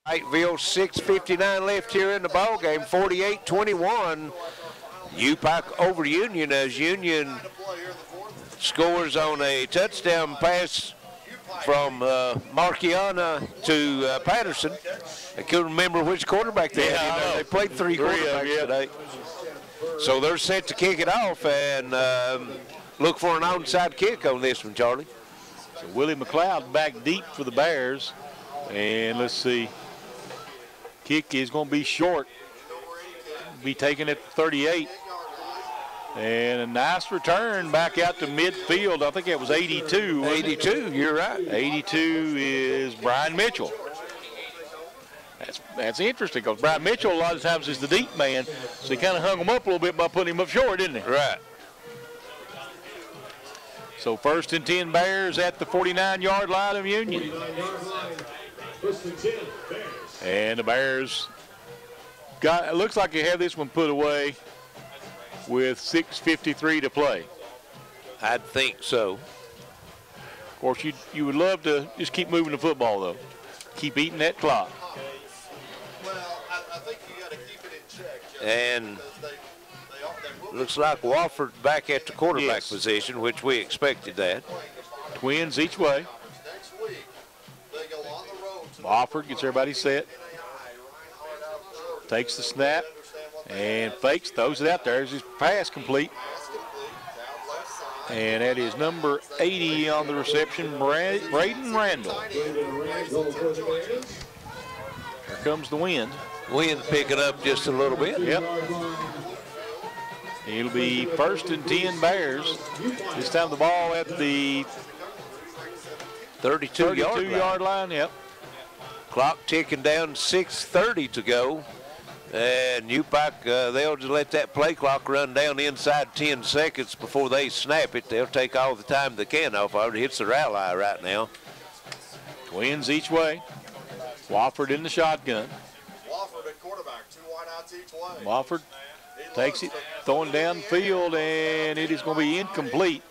Wrightsville, 6:59 left here in the ball game. 48-21. UPike over Union as Union scores on a touchdown pass from Marchiana to Patterson. I couldn't remember which quarterback they had. They played three quarterbacks today. So they're set to kick it off and look for an onside kick on this one, Charlie. So Willie McLeod back deep for the Bears. And let's see. Kick is going to be short. Be taken at 38. And a nice return back out to midfield. I think it was 82. 82, you're right. 82 is Brian Mitchell. That's interesting because Brian Mitchell a lot of times is the deep man. So he kind of hung him up a little bit by putting him up short, didn't he? Right. So 1st and 10 Bears at the 49-yard line of Union. And the Bears it looks like they have this one put away with 6:53 to play. I'd think so. Of course, you would love to just keep moving the football, though. Keep eating that clock. Well, I think you got to keep it in check, Joe, and looks like Wofford back at the quarterback position, which we expected that. Twins each way. Wofford gets everybody set. Takes the snap and fakes, throws it out there. There's his pass complete. And that is number 80 on the reception, Braden Randall. Here comes the wind. Wind picking up just a little bit. Yep. It'll be 1st and 10 Bears. This time the ball at the 32-yard line, yep. Clock ticking down, 6:30 to go. And UPike, they'll just let that play clock run down inside 10 seconds before they snap it. They'll take all the time they can off of it. It's their ally right now. Twins each way. Wofford in the shotgun. Wofford at quarterback, 2 wideouts each way. Wofford takes it, throwing downfield, and it is going to be incomplete.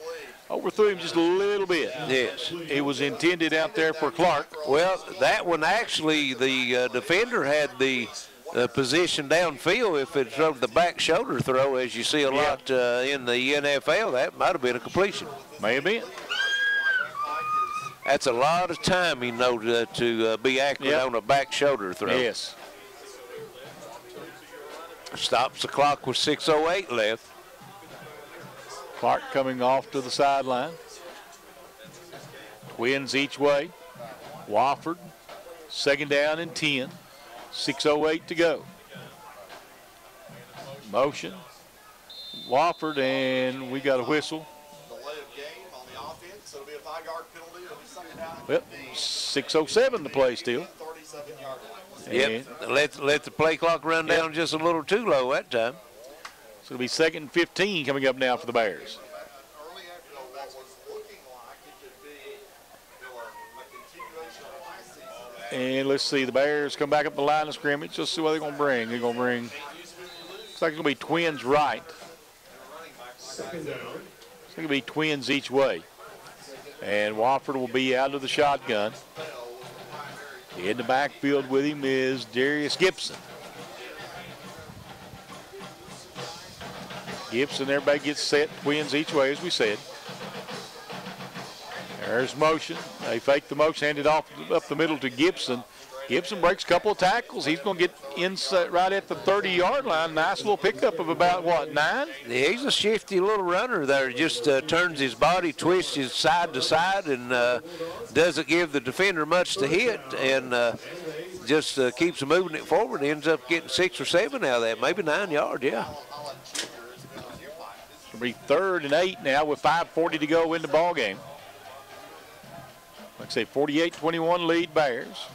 Overthrew him just a little bit. Yes. It was intended out there for Clark. Well, that one actually, the defender had the position downfield. If it drove the back shoulder throw, as you see a lot in the NFL, that might have been a completion. May have been. That's a lot of timing, though, to be accurate on a back shoulder throw. Yes. Stops the clock with 6:08 left. Clark coming off to the sideline. Twins each way. Wofford, 2nd down and 10. 6:08 to go. Motion. Wofford, and we got a whistle. Delay of game on the offense, so it'll be a 5-yard penalty. It'll be 2nd down. Well, 6:07 to play still. 37-yard line. Yep, let the play clock run down just a little too low that time. So it'll be 2nd and 15 coming up now for the Bears. And let's see, the Bears come back up the line of scrimmage. Let's see what they're going to bring. They're going to bring, looks like it's going to be Twins right. 2nd down. It's going to be Twins each way. And Wofford will be out of the shotgun. In the backfield with him is Darius Gibson. Gibson, everybody gets set. Twins each way, as we said. There's motion. They fake the motion, hand it off up the middle to Gibson. Gibson breaks a couple of tackles. He's going to get inside right at the 30-yard line. Nice little pickup of about, what, 9? Yeah, he's a shifty little runner there. Just turns his body, twists his side to side, and doesn't give the defender much to hit, and just keeps moving it forward. Ends up getting 6 or 7 out of that, maybe 9 yards, yeah. It'll be 3rd and 8 now with 5:40 to go in the ball game. Like I say, 48-21 lead Bears.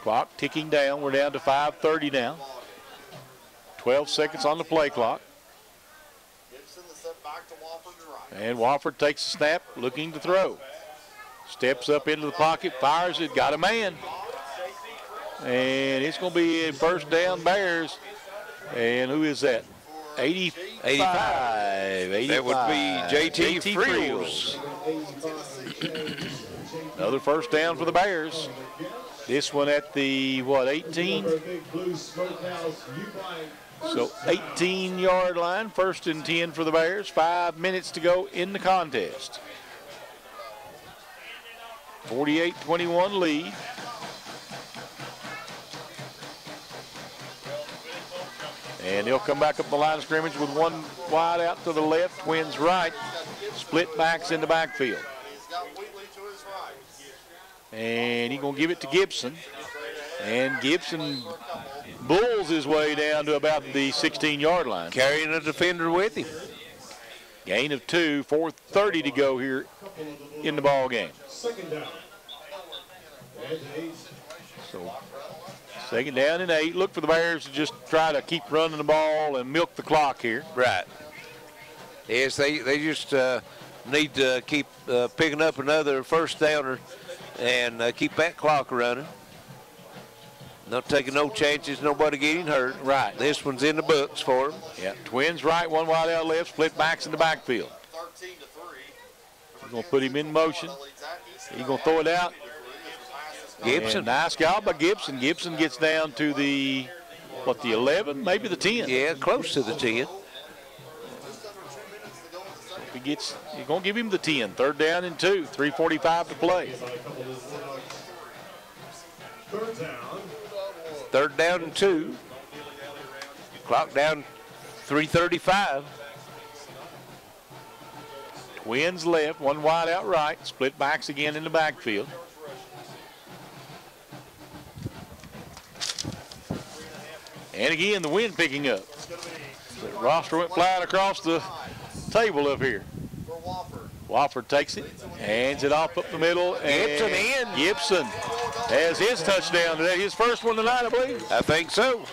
Clock ticking down. We're down to 5:30 now. 12 seconds on the play clock. And Wofford takes the snap, looking to throw. Steps up into the pocket, fires it, got a man. And it's going to be a 1st down Bears. And who is that? 85. That would be JT Friels. Another 1st down for the Bears. This one at the, 18? So 18-yard line, 1st and 10 for the Bears. 5 minutes to go in the contest. 48-21 lead. And they'll come back up the line of scrimmage with 1 wide out to the left, Twins right. Split backs in the backfield. And he's going to give it to Gibson. And Gibson bulls his way down to about the 16-yard line. Carrying a defender with him. Gain of 2, 4:30 to go here in the ball game. 2nd down. So 2nd down and 8. Look for the Bears to just try to keep running the ball and milk the clock here. Right. Yes, they just need to keep picking up another 1st downer and keep that clock running. Not taking no chances, nobody getting hurt. Right. This one's in the books for them. Yeah, Twins right, 1 wide out left, split backs in the backfield. He's going to put him in motion. He's going to throw it out. Gibson. And nice job by Gibson. Gibson gets down to the, the 11, maybe the 10. Yeah, close to the 10. He's going to give him the 10. 3rd down and 2, 3:45 to play. 3rd down and 2. Clock down 3:35. Twins left, 1 wide out right. Split backs again in the backfield. And again, the wind picking up. The roster went flying across the table up here. Wofford takes it, hands it off up the middle, and Gibson in. Gibson has his touchdown today. His first one tonight, I believe. I think so.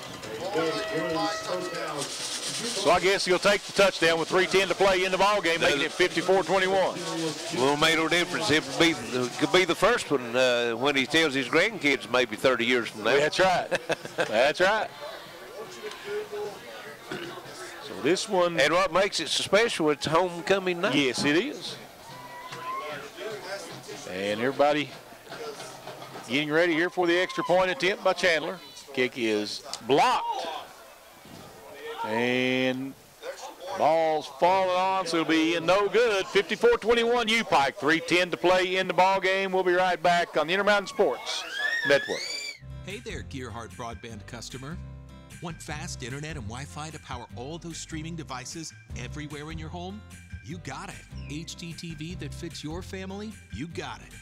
So I guess he'll take the touchdown with 3:10 to play in the ball game, making it 54-21. Well, made no difference. It could be the first one when he tells his grandkids maybe 30 years from now. That's right. That's right. So this one. And what makes it so special, it's homecoming night. Yes, it is. And everybody getting ready here for the extra point attempt by Chandler. Kick is blocked. And ball's falling on, so it'll be no good. 54-21 UPike. 3:10 to play in the ball game. We'll be right back on the Intermountain Sports Network. Hey there, Gearheart Broadband customer. Want fast internet and Wi-Fi to power all those streaming devices everywhere in your home? You got it. HDTV that fits your family? You got it.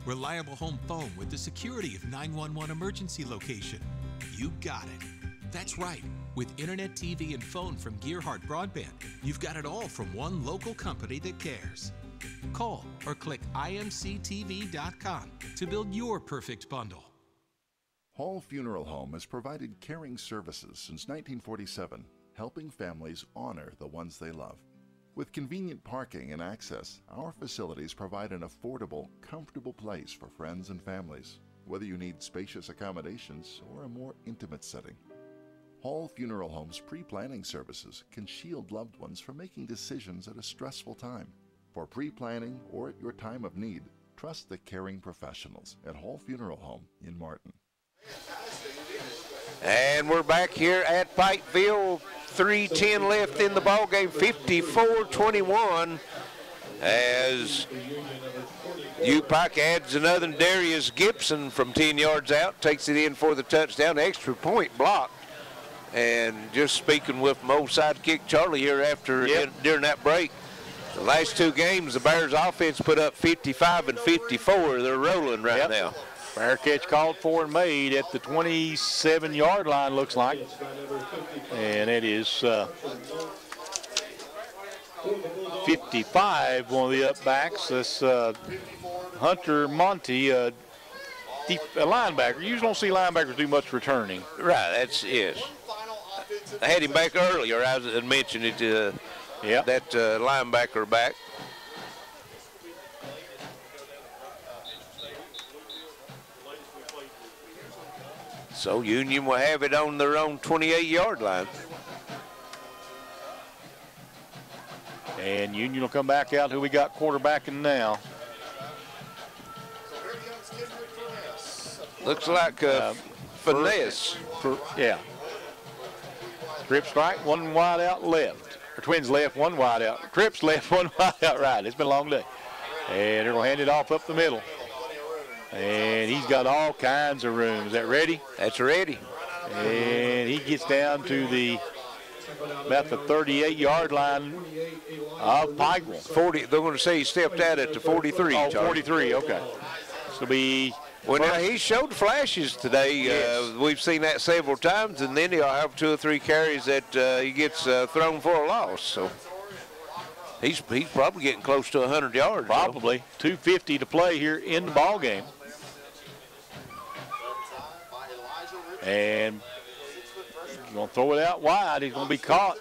Reliable home phone with the security of 911 emergency location? You got it. That's right. With internet, TV, and phone from Gearheart Broadband, you've got it all from one local company that cares. Call or click imctv.com to build your perfect bundle. Hall Funeral Home has provided caring services since 1947, helping families honor the ones they love. With convenient parking and access, our facilities provide an affordable, comfortable place for friends and families, whether you need spacious accommodations or a more intimate setting. Hall Funeral Home's pre-planning services can shield loved ones from making decisions at a stressful time. For pre-planning or at your time of need, trust the caring professionals at Hall Funeral Home in Martin. And we're back here at Pikeville. 3:10 left in the ball game. 54-21 as UPike adds another. Darius Gibson from 10 yards out takes it in for the touchdown. Extra point blocked. And just speaking with my old sidekick Charlie here after during that break, the last two games the Bears offense put up 55 and 54. They're rolling right now. Fair catch called for and made at the 27-yard line, looks like. And it is 55, one of the upbacks. That's Hunter Monty, a linebacker. You usually don't see linebackers do much returning. Right, that's yes. I had him back earlier. I had mentioned it. That linebacker back. So Union will have it on their own 28-yard line. And Union will come back out. Who we got quarterbacking now? Looks like Finesse. Trips right, one wide out left. Or Twins left, one wide out. Trips left, one wide out right. It's been a long day. And they're going to hand it off up the middle. And he's got all kinds of room. Is that ready? That's ready. And he gets down to about the 38-yard line of Pikeville. 40. They're going to say he stepped out at the 43. Oh, 43. Okay. This will be. Well, now he showed flashes today. Yes. We've seen that several times, and then he'll have 2 or 3 carries that he gets thrown for a loss. So he's probably getting close to 100 yards. Probably. 2:50 to play here in the ball game. And he's going to throw it out wide. He's going to be caught.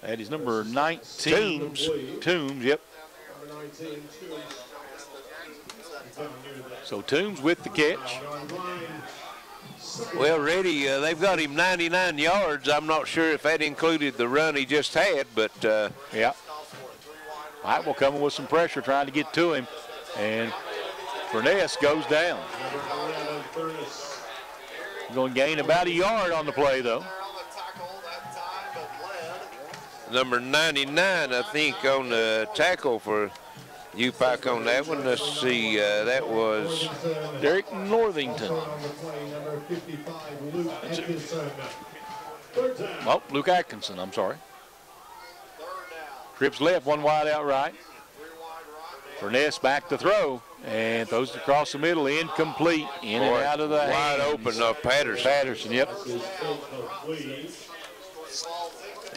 That is number 19. Toombs, yep. So Toombs with the catch. Well, Reddy, they've got him 99 yards. I'm not sure if that included the run he just had, but yeah. Pikeville coming with some pressure, trying to get to him, and Furness goes down. He's going to gain about a yard on the play, though. Number 99, I think, on the tackle for UPike on that one. Let's see, that was Derek Northington. Oh, Luke Atkinson, I'm sorry. Trips left, one wide out right. Furness back to throw, and throws it across the middle, incomplete, in and out of the wide hands. open of Patterson. Patterson, yep.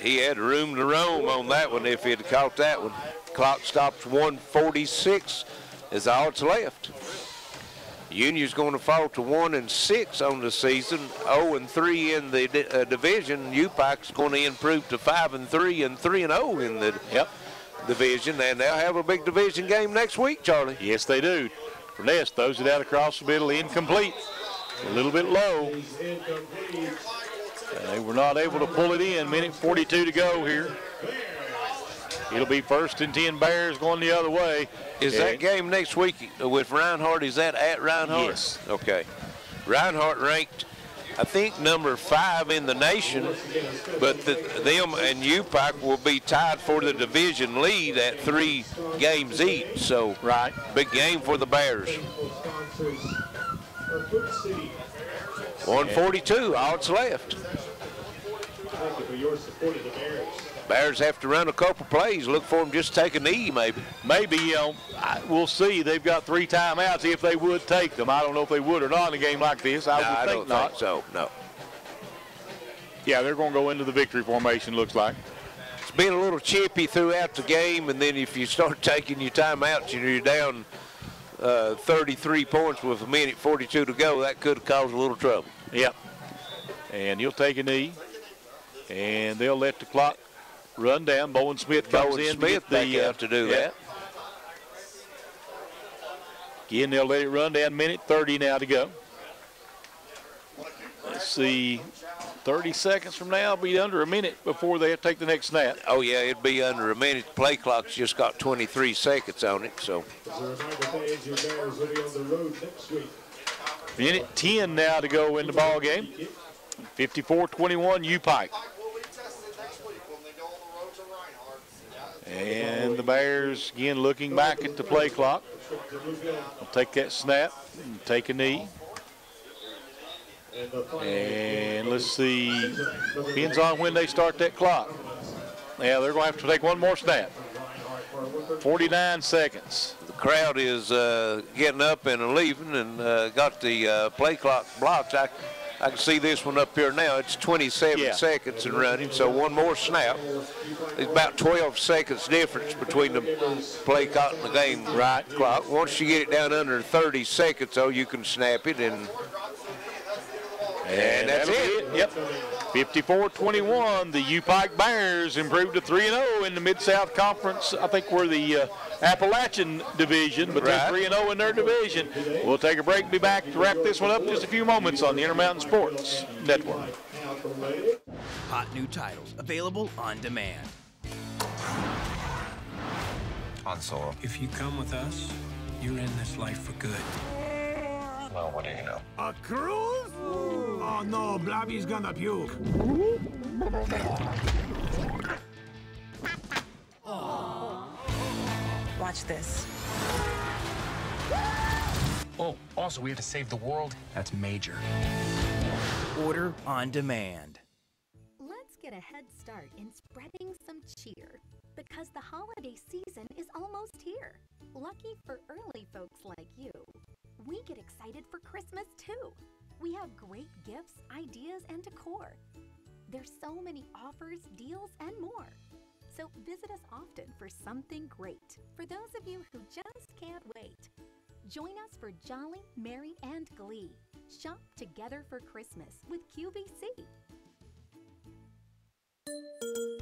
He had room to roam on that one if he'd caught that one. Clock stops 1:46 as all that's left. Union's going to fall to 1-6 on the season, 0-3 in the division. UPike's going to improve to 5-3 and 3-0 in the division, and they'll have a big division game next week, Charlie. Yes, they do. Furness throws it out across the middle, incomplete. A little bit low. They were not able to pull it in. Minute 42 to go here. It'll be 1st and 10 Bears going the other way. Is that game next week with Reinhardt? Is that at Reinhardt? Yes. Okay. Reinhardt ranked, I think, number 5 in the nation, but them and UPike will be tied for the division lead at 3 games each. So, big game for the Bears. 1:42, all that's left. Thank you for your support of the Bears. Bears have to run a couple plays. Look for them just take a knee, maybe. Maybe, we'll see. They've got 3 timeouts if they would take them. I don't know if they would or not in a game like this. I would think not. Think so, no. Yeah, they're going to go into the victory formation, looks like. It's been a little chippy throughout the game, and then if you start taking your timeouts and you're down 33 points with 1:42 to go, that could cause a little trouble. Yep. And he'll take a knee, and they'll let the clock run down. Bowen Smith comes in. Smith back out to do that. Again, they'll let it run down. Minute 30 now to go. Let's see. 30 seconds from now, it'll be under a minute before they take the next snap. Oh, yeah, it'd be under a minute. The play clock's just got 23 seconds on it, so. As a reminder, fans, your Bears will be on the road next week. Minute 10 now to go in the ball game. 54-21 UPike. And the Bears, again, looking back at the play clock. Will take that snap and take a knee. And let's see, depends on when they start that clock. Yeah, they're going to have to take one more snap. 49 seconds. The crowd is getting up and leaving and got the play clock blocked. I can see this one up here now. It's 27 seconds and running, so one more snap. There's about 12 seconds difference between the play clock and the game clock. Once you get it down under 30 seconds, though, you can snap it, and that's it. Yep. 54-21. The UPike Bears improved to 3-0 in the Mid-South Conference. I think we're the Appalachian division, but they're 3-0 in their division. We'll take a break and be back to wrap this one up in just a few moments on the Intermountain Sports Network. Hot new titles available on demand. Han Solo. If you come with us, you're in this life for good. Well, what do you know? A cruise? Oh no, Blobby's gonna puke. Watch this. Oh, also, we have to save the world. That's major. Order on demand. Let's get a head start in spreading some cheer, because the holiday season is almost here. Lucky for early folks like you, we get excited for Christmas too. We have great gifts, ideas, and decor. There's so many offers, deals, and more. So visit us often for something great for those of you who just can't wait. Join us for Jolly, Merry, and Glee. Shop together for Christmas with QVC.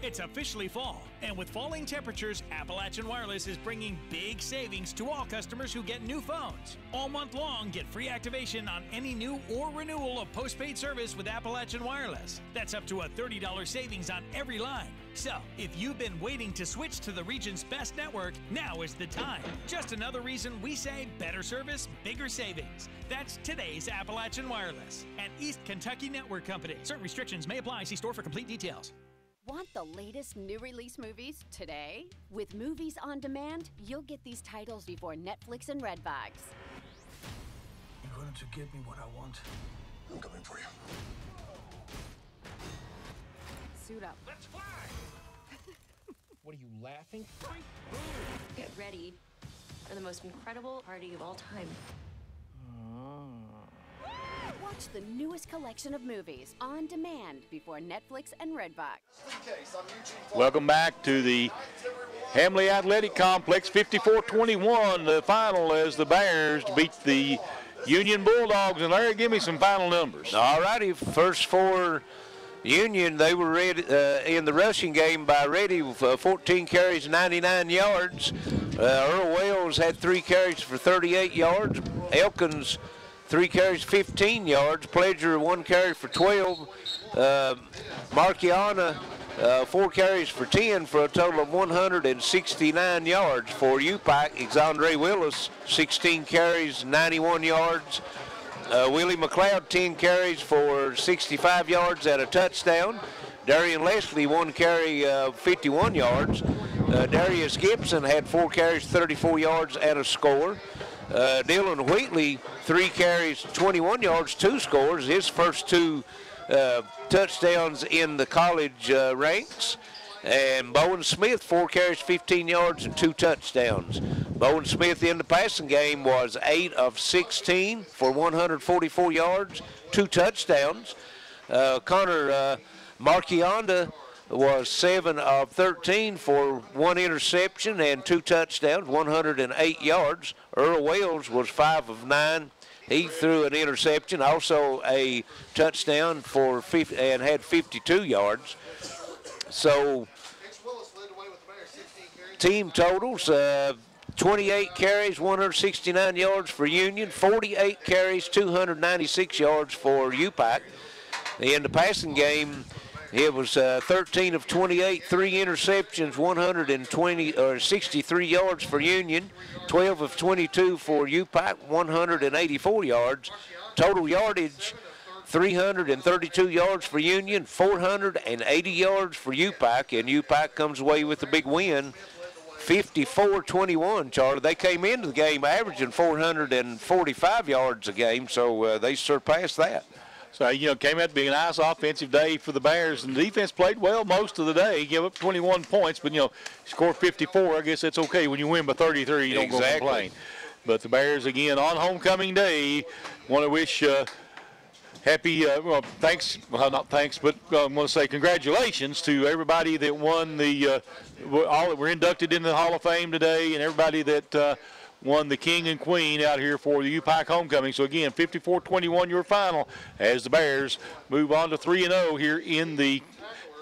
It's officially fall, and with falling temperatures, Appalachian Wireless is bringing big savings to all customers who get new phones. All month long, get free activation on any new or renewal of postpaid service with Appalachian Wireless. That's up to a $30 savings on every line. So, if you've been waiting to switch to the region's best network, now is the time. Just another reason we say better service, bigger savings. That's today's Appalachian Wireless, an East Kentucky network company. Certain restrictions may apply. See store for complete details. Want the latest new release movies today? With Movies on Demand, you'll get these titles before Netflix and Redbox. You're going to give me what I want. I'm coming for you. Suit up. Let's fly! What are you, laughing? Get ready for the most incredible party of all time. Watch Watch the newest collection of movies on demand before Netflix and Redbox. Welcome back to the Hamley Athletic Complex. 54-21, the final as the Bears beat the Union Bulldogs. And Larry, give me some final numbers. All righty, first for Union, they were ready, in the rushing game by Reddy with 14 carries, 99 yards. Earl Wells had 3 carries for 38 yards. Elkins, 3 carries, 15 yards. Pledger, 1 carry for 12. Marciana, 4 carries for 10 for a total of 169 yards. For UPike, Exandre Willis, 16 carries, 91 yards. Willie McLeod, 10 carries for 65 yards and a touchdown. Darian Leslie, 1 carry, 51 yards. Darius Gibson had 4 carries, 34 yards and a score. Dylan Wheatley, 3 carries, 21 yards, 2 scores. His first 2 touchdowns in the college ranks. And Bowen Smith, 4 carries, 15 yards, and 2 touchdowns. Bowen Smith in the passing game was 8 of 16 for 144 yards, 2 touchdowns. Connor Marchionda was 7 of 13 for 1 interception and 2 touchdowns, 108 yards. Earl Wells was 5 of 9. He threw an interception, also a touchdown for and had 52 yards. So team totals, 28 carries, 169 yards for Union, 48 carries, 296 yards for UPike. In the passing game, it was 13 of 28, 3 interceptions, 63 yards for Union, 12 of 22 for UPike, 184 yards. Total yardage, 332 yards for Union, 480 yards for UPike, and UPike comes away with a big win, 54-21, Charlie. They came into the game averaging 445 yards a game, so they surpassed that. So, came out to be a nice offensive day for the Bears, and the defense played well most of the day. Gave up 21 points, but, score 54. I guess that's okay. When you win by 33, you don't go complain. But the Bears, again, on homecoming day, want to wish happy, thanks, well, not thanks, but I want to say congratulations to everybody that won all that were inducted into the Hall of Fame today, and everybody that won the King and Queen out here for the UPike homecoming. So again, 54-21 your final as the Bears move on to 3-0 here in the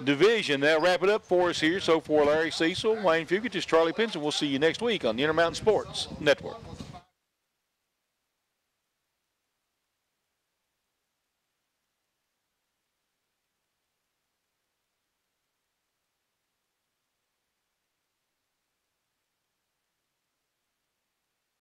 division. That'll wrap it up for us here. So for Larry Cecil, Wayne Fugit, Charlie Pinson, we'll see you next week on the Intermountain Sports Network.